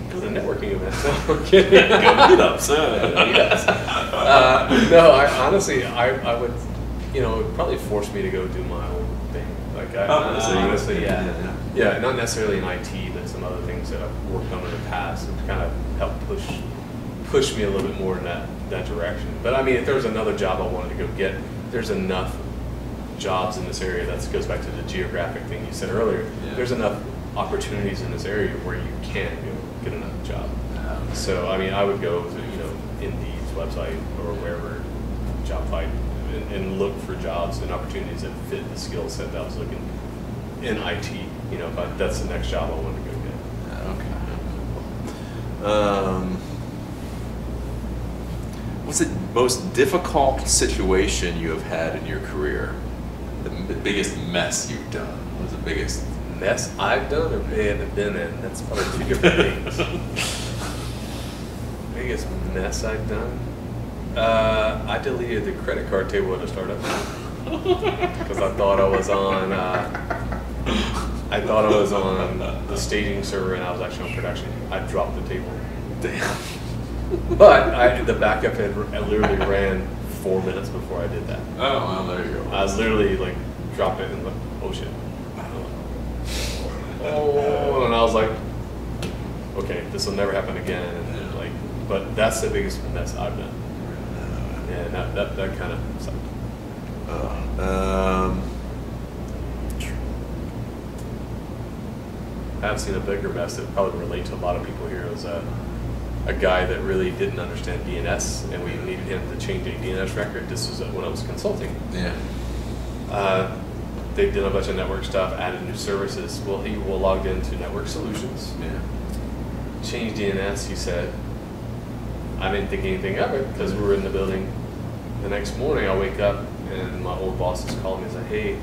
Go to networking events. No, I'm kidding. Go meetups. No, I would, you know, it would probably force me to go do my own thing. Like, honestly, yeah, not necessarily in IT, but some other things that I've worked on in the past have kind of helped push me a little bit more in that direction. But I mean, if there was another job I wanted to go get, there's enough jobs in this area. That goes back to the geographic thing you said earlier. Yeah. There's enough opportunities in this area where you can get another job. So I mean, I would go to, you know, Indeed's website or wherever, job fight, and look for jobs and opportunities that fit the skill set that I was looking in IT. You know, if that's the next job I wanted to go get. Okay. What's the most difficult situation you have had in your career? The biggest mess you've done? What's the biggest mess I've done or been in? That's probably two different things. Biggest mess I've done? I deleted the credit card table at a startup because I thought I was on the staging server and I was actually on production. I dropped the table. Damn. But the backup I literally ran 4 minutes before I did that. Oh, well, there you go. I was literally like, dropped it and like, oh shit. Oh, and I was like, okay, this will never happen again. And like, but that's the biggest mess I've done. Yeah, that kind of sucked. I've seen a bigger mess that probably relate to a lot of people here. It was a guy that really didn't understand DNS, and we needed him to change a DNS record. This was when I was consulting. Yeah. They did a bunch of network stuff, added new services. Well, he logged into Network Solutions. Yeah. Changed DNS, he said. I didn't think anything of it because we were in the building. The next morning, I wake up and my old boss is calling me and said, "Hey,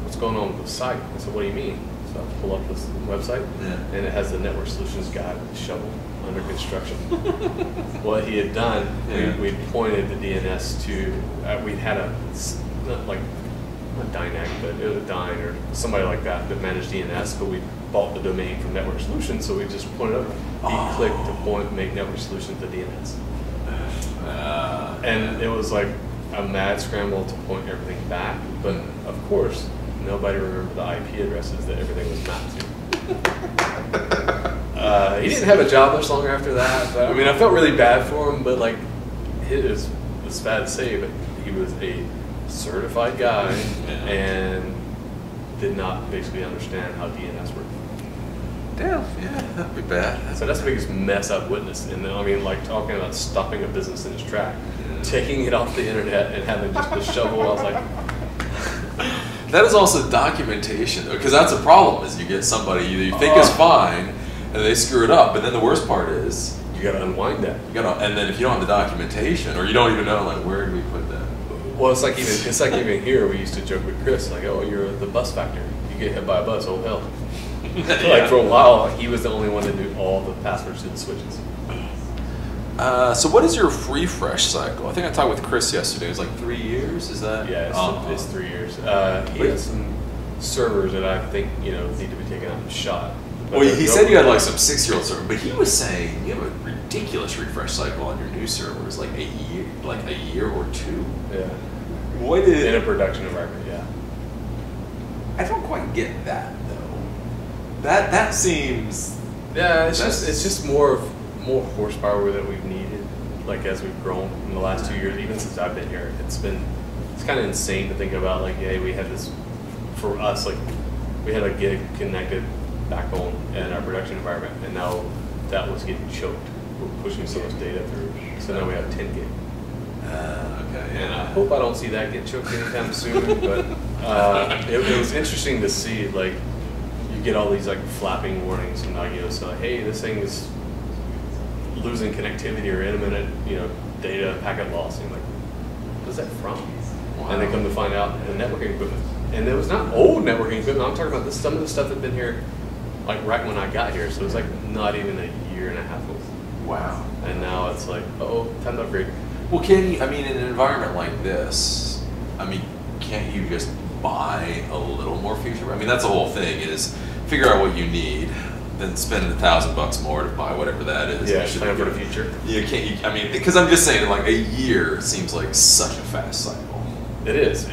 what's going on with the site?" I said, "What do you mean?" So I pull up this website, and it has the Network Solutions guy with the shovel under construction. What he had done, we pointed the DNS to, we had not Dynac, but it was a Dyne or somebody like that managed DNS, but we bought the domain from Network Solutions, so we just pointed up. He clicked to make Network Solutions the DNS. And it was like a mad scramble to point everything back, but of course, nobody remembered the IP addresses that everything was mapped to. He didn't have a job much longer after that. But, I mean, I felt really bad for him, but like, it's bad to say, but he was a certified guy and did not basically understand how DNS worked. Damn, yeah, that'd be bad. So that's the biggest mess I've witnessed. And I mean, like talking about stopping a business in its track, taking it off the internet and having just a shovel. I was like, that is also documentation, though, because that's a problem. Is you get somebody you think is fine, and they screw it up. But then the worst part is you got to unwind that. And then if you don't have the documentation, or you don't even know, like, where do we put that? Well, it's like even here we used to joke with Chris, like, "Oh, you're the bus factor. You get hit by a bus, oh hell." Like for a while, he was the only one that knew all the passwords to the switches. So what is your refresh cycle? I think I talked with Chris yesterday. It was like 3 years. Is that? Yeah, it's 3 years. He has some servers that I think need to be taken out and shot. Well, he said you had like some 6-year-old server, but he was saying you have a ridiculous refresh cycle on your new servers, like a year or two. Yeah. What is in a production environment? Yeah. I don't quite get that though. That seems. Yeah, it's just more horsepower that we've needed, like as we've grown in the last 2 years, even since I've been here. It's kind of insane to think about. Like, yeah, we had this for us. Like, we had a gig connected backbone in our production environment, and now that was getting choked. We're pushing so much data through, so now we have 10 gig. Okay. And I hope I don't see that get choked anytime soon. But it was interesting to see, like, you get all these like flapping warnings from Nagio, so like, hey, this thing is losing connectivity or intermittent, data packet loss. And you're like, what is that from? Wow. And they come to find out the networking equipment. And it was not old networking equipment. I'm talking about some of the stuff that had been here, like right when I got here. So it was like not even a year and a half old. Wow. And now it's like, time to upgrade. Well, in an environment like this, can't you just buy a little more future? That's the whole thing, is figure out what you need, then spend $1,000 more to buy whatever that is. Yeah, plan for the future. You can't, because I'm just saying, like, a year seems like such a fast cycle. It is.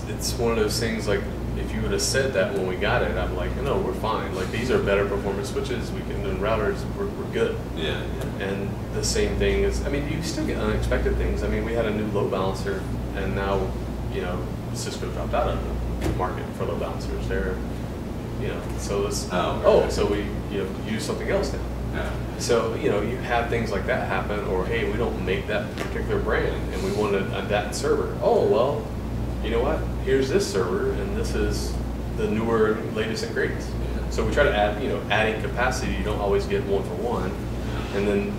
It's one of those things, like, if you would have said that when we got it, I'm like, no, we're fine. Like, these are better performance switches, and routers, we're good. Yeah. And the same thing is, you still get unexpected things. We had a new load balancer, and now, Cisco dropped out of the market for load balancers. They're, so it's, so we use something else now. Yeah. So, you have things like that happen, or hey, we don't make that particular brand, and we want that server. Oh, well, you know what? Here's this server, and this is the newer, latest and greatest. Yeah. So we try to add, adding capacity. You don't always get one for one. And then,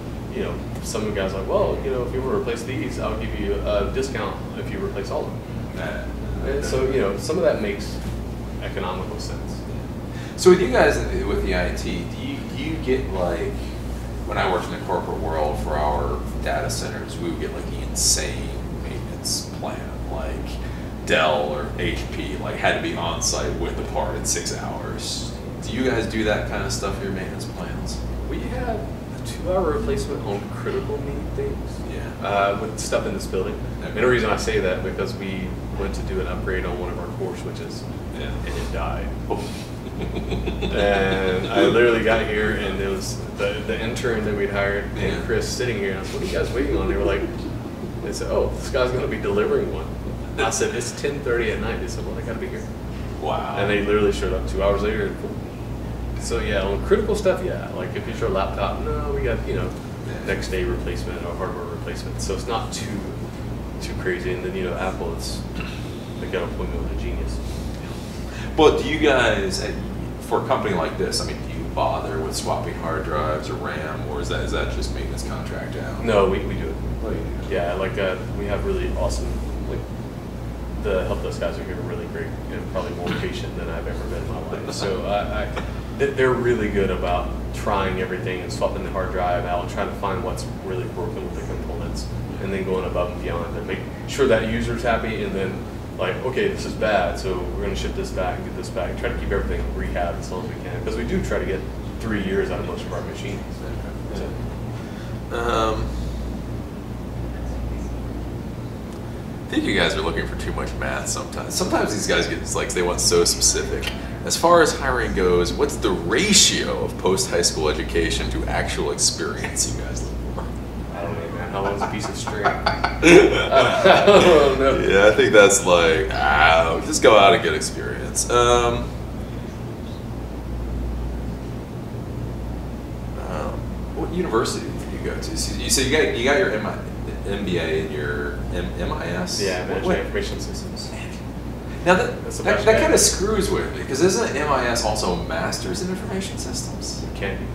some of the guys are like, well, if you want to replace these, I'll give you a discount if you replace all of them. And so, some of that makes economical sense. So with you guys, with the IT, do you get like, when I worked in the corporate world for our data centers, we would get like the insane maintenance plan, like Dell or HP, like had to be on site with the part in 6 hours. Do you guys do that kind of stuff in your maintenance plans? We have a 2-hour replacement on critical need things. Yeah. With stuff in this building. Okay. And the reason I say that, because we went to do an upgrade on one of our core switches, and it died. And I literally got here, and it was the intern that we'd hired, and Chris sitting here, and I was, what are you guys waiting on? They were like, they said, oh, this guy's going to be delivering one. I said, it's 10:30 at night. They said, well, I got to be here. Wow. And they literally showed up 2 hours later. So yeah, on critical stuff, yeah. Like if it's your laptop, no, we got, next day replacement or hardware replacement. So it's not too crazy. And then, Apple, they got an appointment with a genius. Well, do you guys, for a company like this, I mean, do you bother with swapping hard drives or RAM, or is that just maintenance contract out? No, we do it. Yeah, like we have really awesome, like the help desk guys are here really great, probably more patient than I've ever been in my life. So they're really good about trying everything and swapping the hard drive out and trying to find what's really broken with the components, and then going above and beyond and make sure that user's happy, and then like, okay, this is bad, so we're going to ship this back and get this back. Try to keep everything rehabbed as long as we can, because we do try to get 3 years out of most of our machines. So. I think you guys are looking for too much math sometimes. Sometimes these guys get like they want so specific. As far as hiring goes, what's the ratio of post-high school education to actual experience you guys look for? I don't know, man. How long's a piece of string? I don't know. Yeah, I think that's like, just go out and get experience. What university did you go to? So you got your MBA and your MIS? Yeah, Management Information Systems. Now that kind of screws with me, because isn't MIS also Masters in Information Systems? It can be.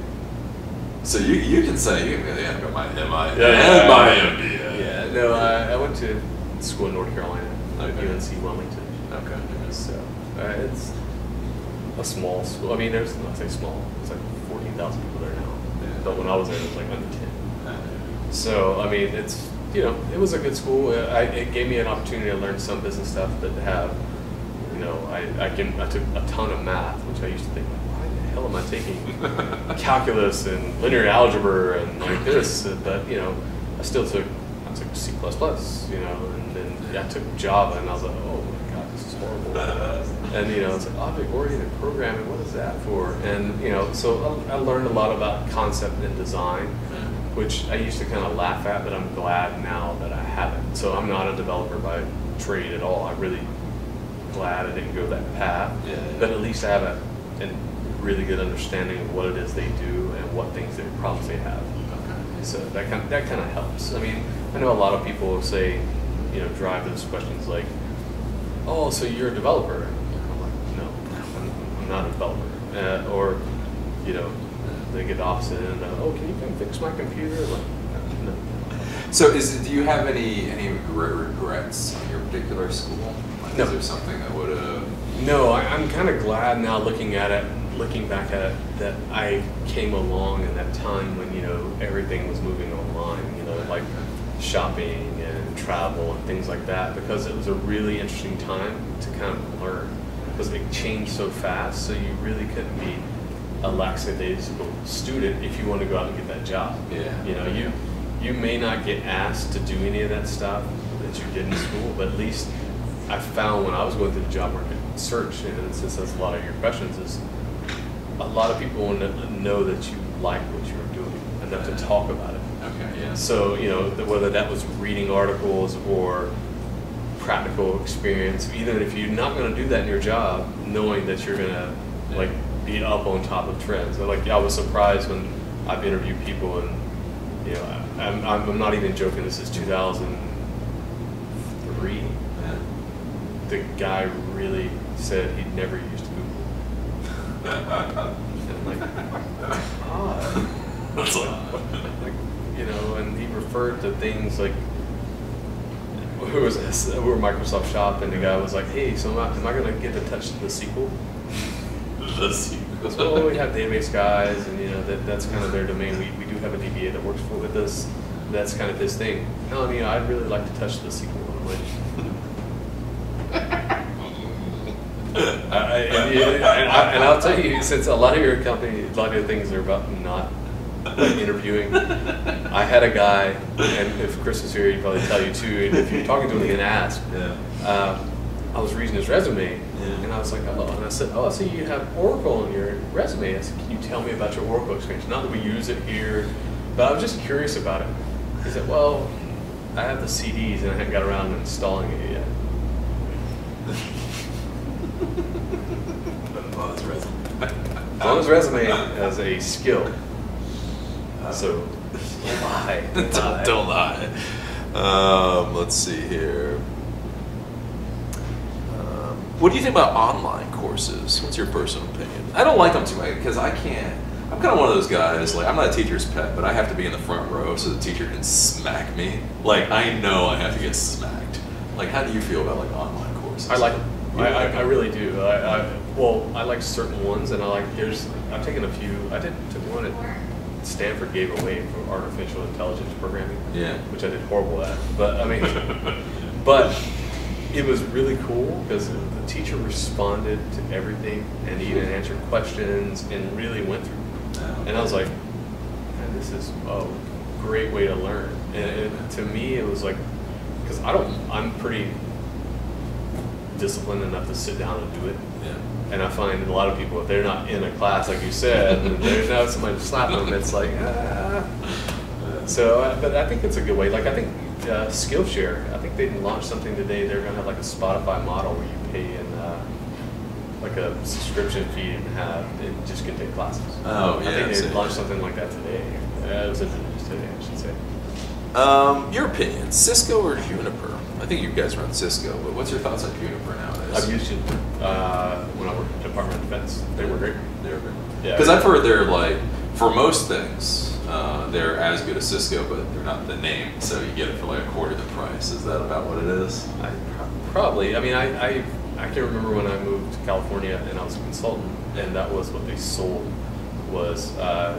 So you can say, yeah, I got my MIS and my MBA. Yeah, no, I went to school in North Carolina, UNC Wilmington. Okay. So it's a small school. I mean, I say small, it's like 14,000 people there now. Yeah. But when I was there, it was like under 10. So, I mean, it's, it was a good school. It gave me an opportunity to learn some business stuff that have, I took a ton of math, which I used to think, why the hell am I taking calculus and linear algebra and like this? But, I took C++, and then I took Java, and I was like, oh my God, this is horrible. And, it's like object-oriented programming, what is that for? And, so I learned a lot about concept and design, which I used to kind of laugh at, but I'm glad now that I haven't. So I'm not a developer by trade at all. I'm really glad I didn't go that path. Yeah. But at least I have a really good understanding of what it is they do and what problems they have. Okay. So that kind of helps. I mean, I know a lot of people say, drive those questions like, oh, so you're a developer? And I'm like, no, I'm not a developer. Or, they get the opposite end. Oh, can you come fix my computer? Like, no. So, do you have any regrets on your particular school? Like, no. Is there something that would have? No, I'm kind of glad now, looking back at it, that I came along in that time when everything was moving online. Like shopping and travel and things like that, because it was a really interesting time to kind of learn, because it changed so fast. So you really couldn't be a lackadaisical student if you want to go out and get that job. Yeah. You may not get asked to do any of that stuff that you did in school, but at least I found when I was going through the job market search, and since that's a lot of your questions, is a lot of people want to know that you like what you were doing enough to talk about it. Okay. Yeah. So whether that was reading articles or practical experience, even if you're not going to do that in your job, knowing that you're going to be up on top of trends. I was surprised when I've interviewed people, and I'm not even joking. This is 2003. Yeah. The guy really said he'd never used Google. And I'm like, That's and he referred to things like, we were Microsoft Shop, and the guy was like, hey, so am I going to get to touch the SQL? Well, we have database guys, and that's kind of their domain. We do have a DBA that works with us. That's kind of his thing. No, I'd really like to touch the SQL. And I'll tell you, since a lot of your company, a lot of your things are about not interviewing. I had a guy, and if Chris was here, he'd probably tell you too. And if you're talking to him, you can ask. Yeah. I was reading his resume, and I was like, hello. And I said, oh, I see you have Oracle on your resume. I said, can you tell me about your Oracle experience? Not that we use it here, but I was just curious about it. He said, well, I have the CDs, and I haven't got around to installing it yet. On his resume. On his resume as a skill. So, don't lie. Don't lie. Let's see here. What do you think about online courses? What's your personal opinion? I don't like them too much because I can't. I'm kind of one of those guys, like, I'm not a teacher's pet, but I have to be in the front row so the teacher can smack me. Like, I know I have to get smacked. Like, how do you feel about, like, online courses? I like them. I really do. Well, I like certain ones, and I've taken a few. I took one at Stanford gave away for artificial intelligence programming, which I did horrible at. But, I mean, but it was really cool because the teacher responded to everything and even answered questions and really went through. And I was like, man, this is a great way to learn. And to me, it was like, because I'm pretty disciplined enough to sit down and do it. Yeah. And I find a lot of people, if they're not in a class, like you said, and there's not somebody slapping them, it's like, So, but I think it's a good way. Like, I think Skillshare, I think they launched something today. They're going to have like a Spotify model where you pay in like a subscription fee and just can take classes. Oh, yeah. I think they launched something like that today. It was in the news today, I should say. Your opinion, Cisco or Juniper? I think you guys run Cisco, but what's your thoughts on Juniper nowadays? I've used Juniper when I worked at the Department of Defense. They were great. They were great. Yeah. Because I've heard they're like, for most things, they're as good as Cisco, but they're not the name, so you get it for like a quarter the price. Is that about what it is? Probably. I mean, I can remember when I moved to California and I was a consultant, and that was what they sold was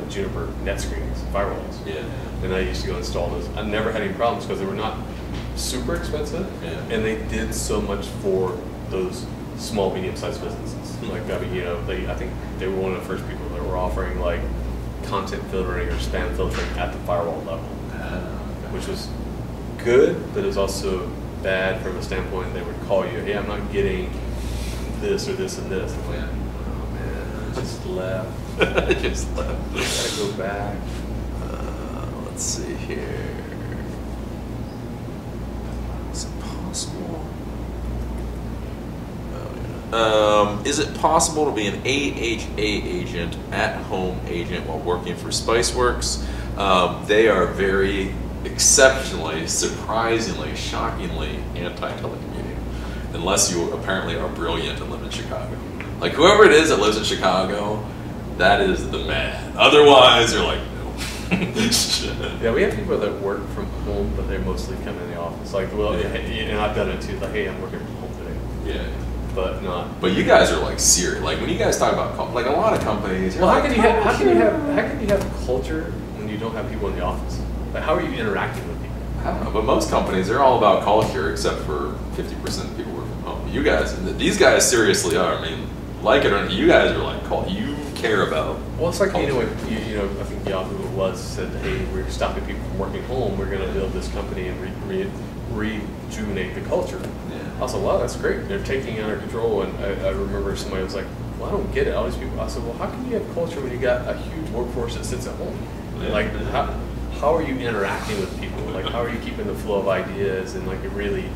Juniper net screenings, firewalls. Yeah. And I used to go install those. I never had any problems because they were not super expensive, and they did so much for those small, medium-sized businesses. Like, I mean, I think they were one of the first people that were offering like content filtering or spam filtering at the firewall level, which was good, but it was also bad from a standpoint they would call you, hey, I'm not getting this or this and this. I'm like, oh man, I just left. I just left. Gotta go back. Let's see here. Is it possible? Oh, yeah. Is it possible to be an AHA agent, at-home agent, while working for Spiceworks? They are very exceptionally, surprisingly, shockingly anti-telecommuting, unless you apparently are brilliant and live in Chicago. Like, whoever it is that lives in Chicago, that is the man. Otherwise, they're like, no. Yeah, we have people that work from home, but they mostly come in the office. Like, well, and I've done it too. Like, hey, I'm working from home today. Yeah. But not. But you guys are like serious. Like, when you guys talk about like a lot of companies. Well, how can you have culture when you don't have people in the office? Like, how are you interacting with people? I don't know, but most companies, they're all about culture, except for 50% of people work from home. You guys, these guys seriously are. I mean, like it or not, you guys are like, you care about. Well, it's like, culture. I think Yahoo said, hey, we're stopping people from working home. We're going to build this company and rejuvenate the culture. Yeah. I was like, wow, that's great. They're taking it under control. And I remember somebody was like, well, I don't get it. All these people. I said, well, how can you have culture when you got a huge workforce that sits at home? Yeah. Like, how are you interacting with people? Like, how are you keeping the flow of ideas and like really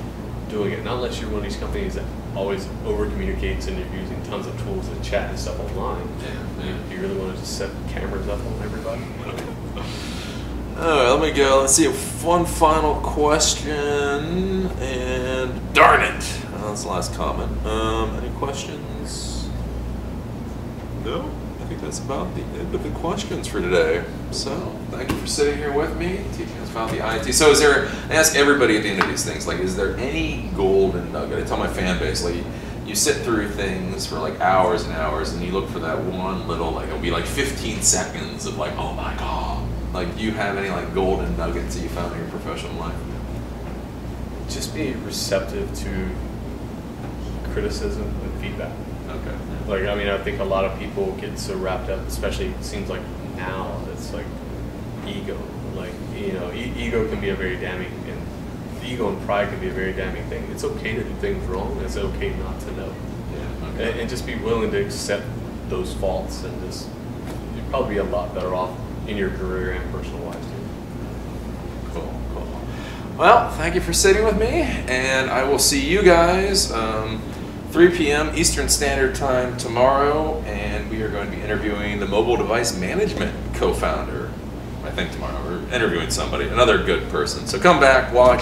doing it? Not unless you're one of these companies that always over communicates and you're using tons of tools to chat and stuff online. Yeah. Do you really want to just set cameras up on everybody? All right, let me go. Let's see, one final question, and darn it, that's the last comment. Any questions? No? I think that's about the end of the questions for today. So, thank you for sitting here with me, teaching us about the IT. So I ask everybody at the end of these things, like, is there any golden nugget? I tell my fan base, like, you sit through things for like hours and hours, and you look for that one little, like, it'll be like 15 seconds of like, oh my God. Like, do you have any like golden nuggets that you found in your professional life? Just be receptive to criticism and feedback. Okay. Like, I mean, I think a lot of people get so wrapped up, especially it seems like now, it's like ego. Like, ego can be a very damning, and ego and pride can be a very damning thing. It's okay to do things wrong, and it's okay not to know. Yeah. Okay. And just be willing to accept those faults, and just, you'd probably be a lot better off in your career and personal life too. Cool. Well, thank you for sitting with me, and I will see you guys 3 p.m. Eastern Standard Time tomorrow, and we are going to be interviewing the mobile device management co-founder. I think tomorrow we're interviewing somebody, another good person. So come back, watch,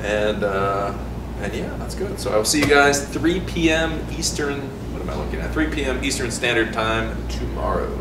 and yeah, that's good. So I will see you guys 3 p.m. Eastern. What am I looking at? 3 p.m. Eastern Standard Time tomorrow.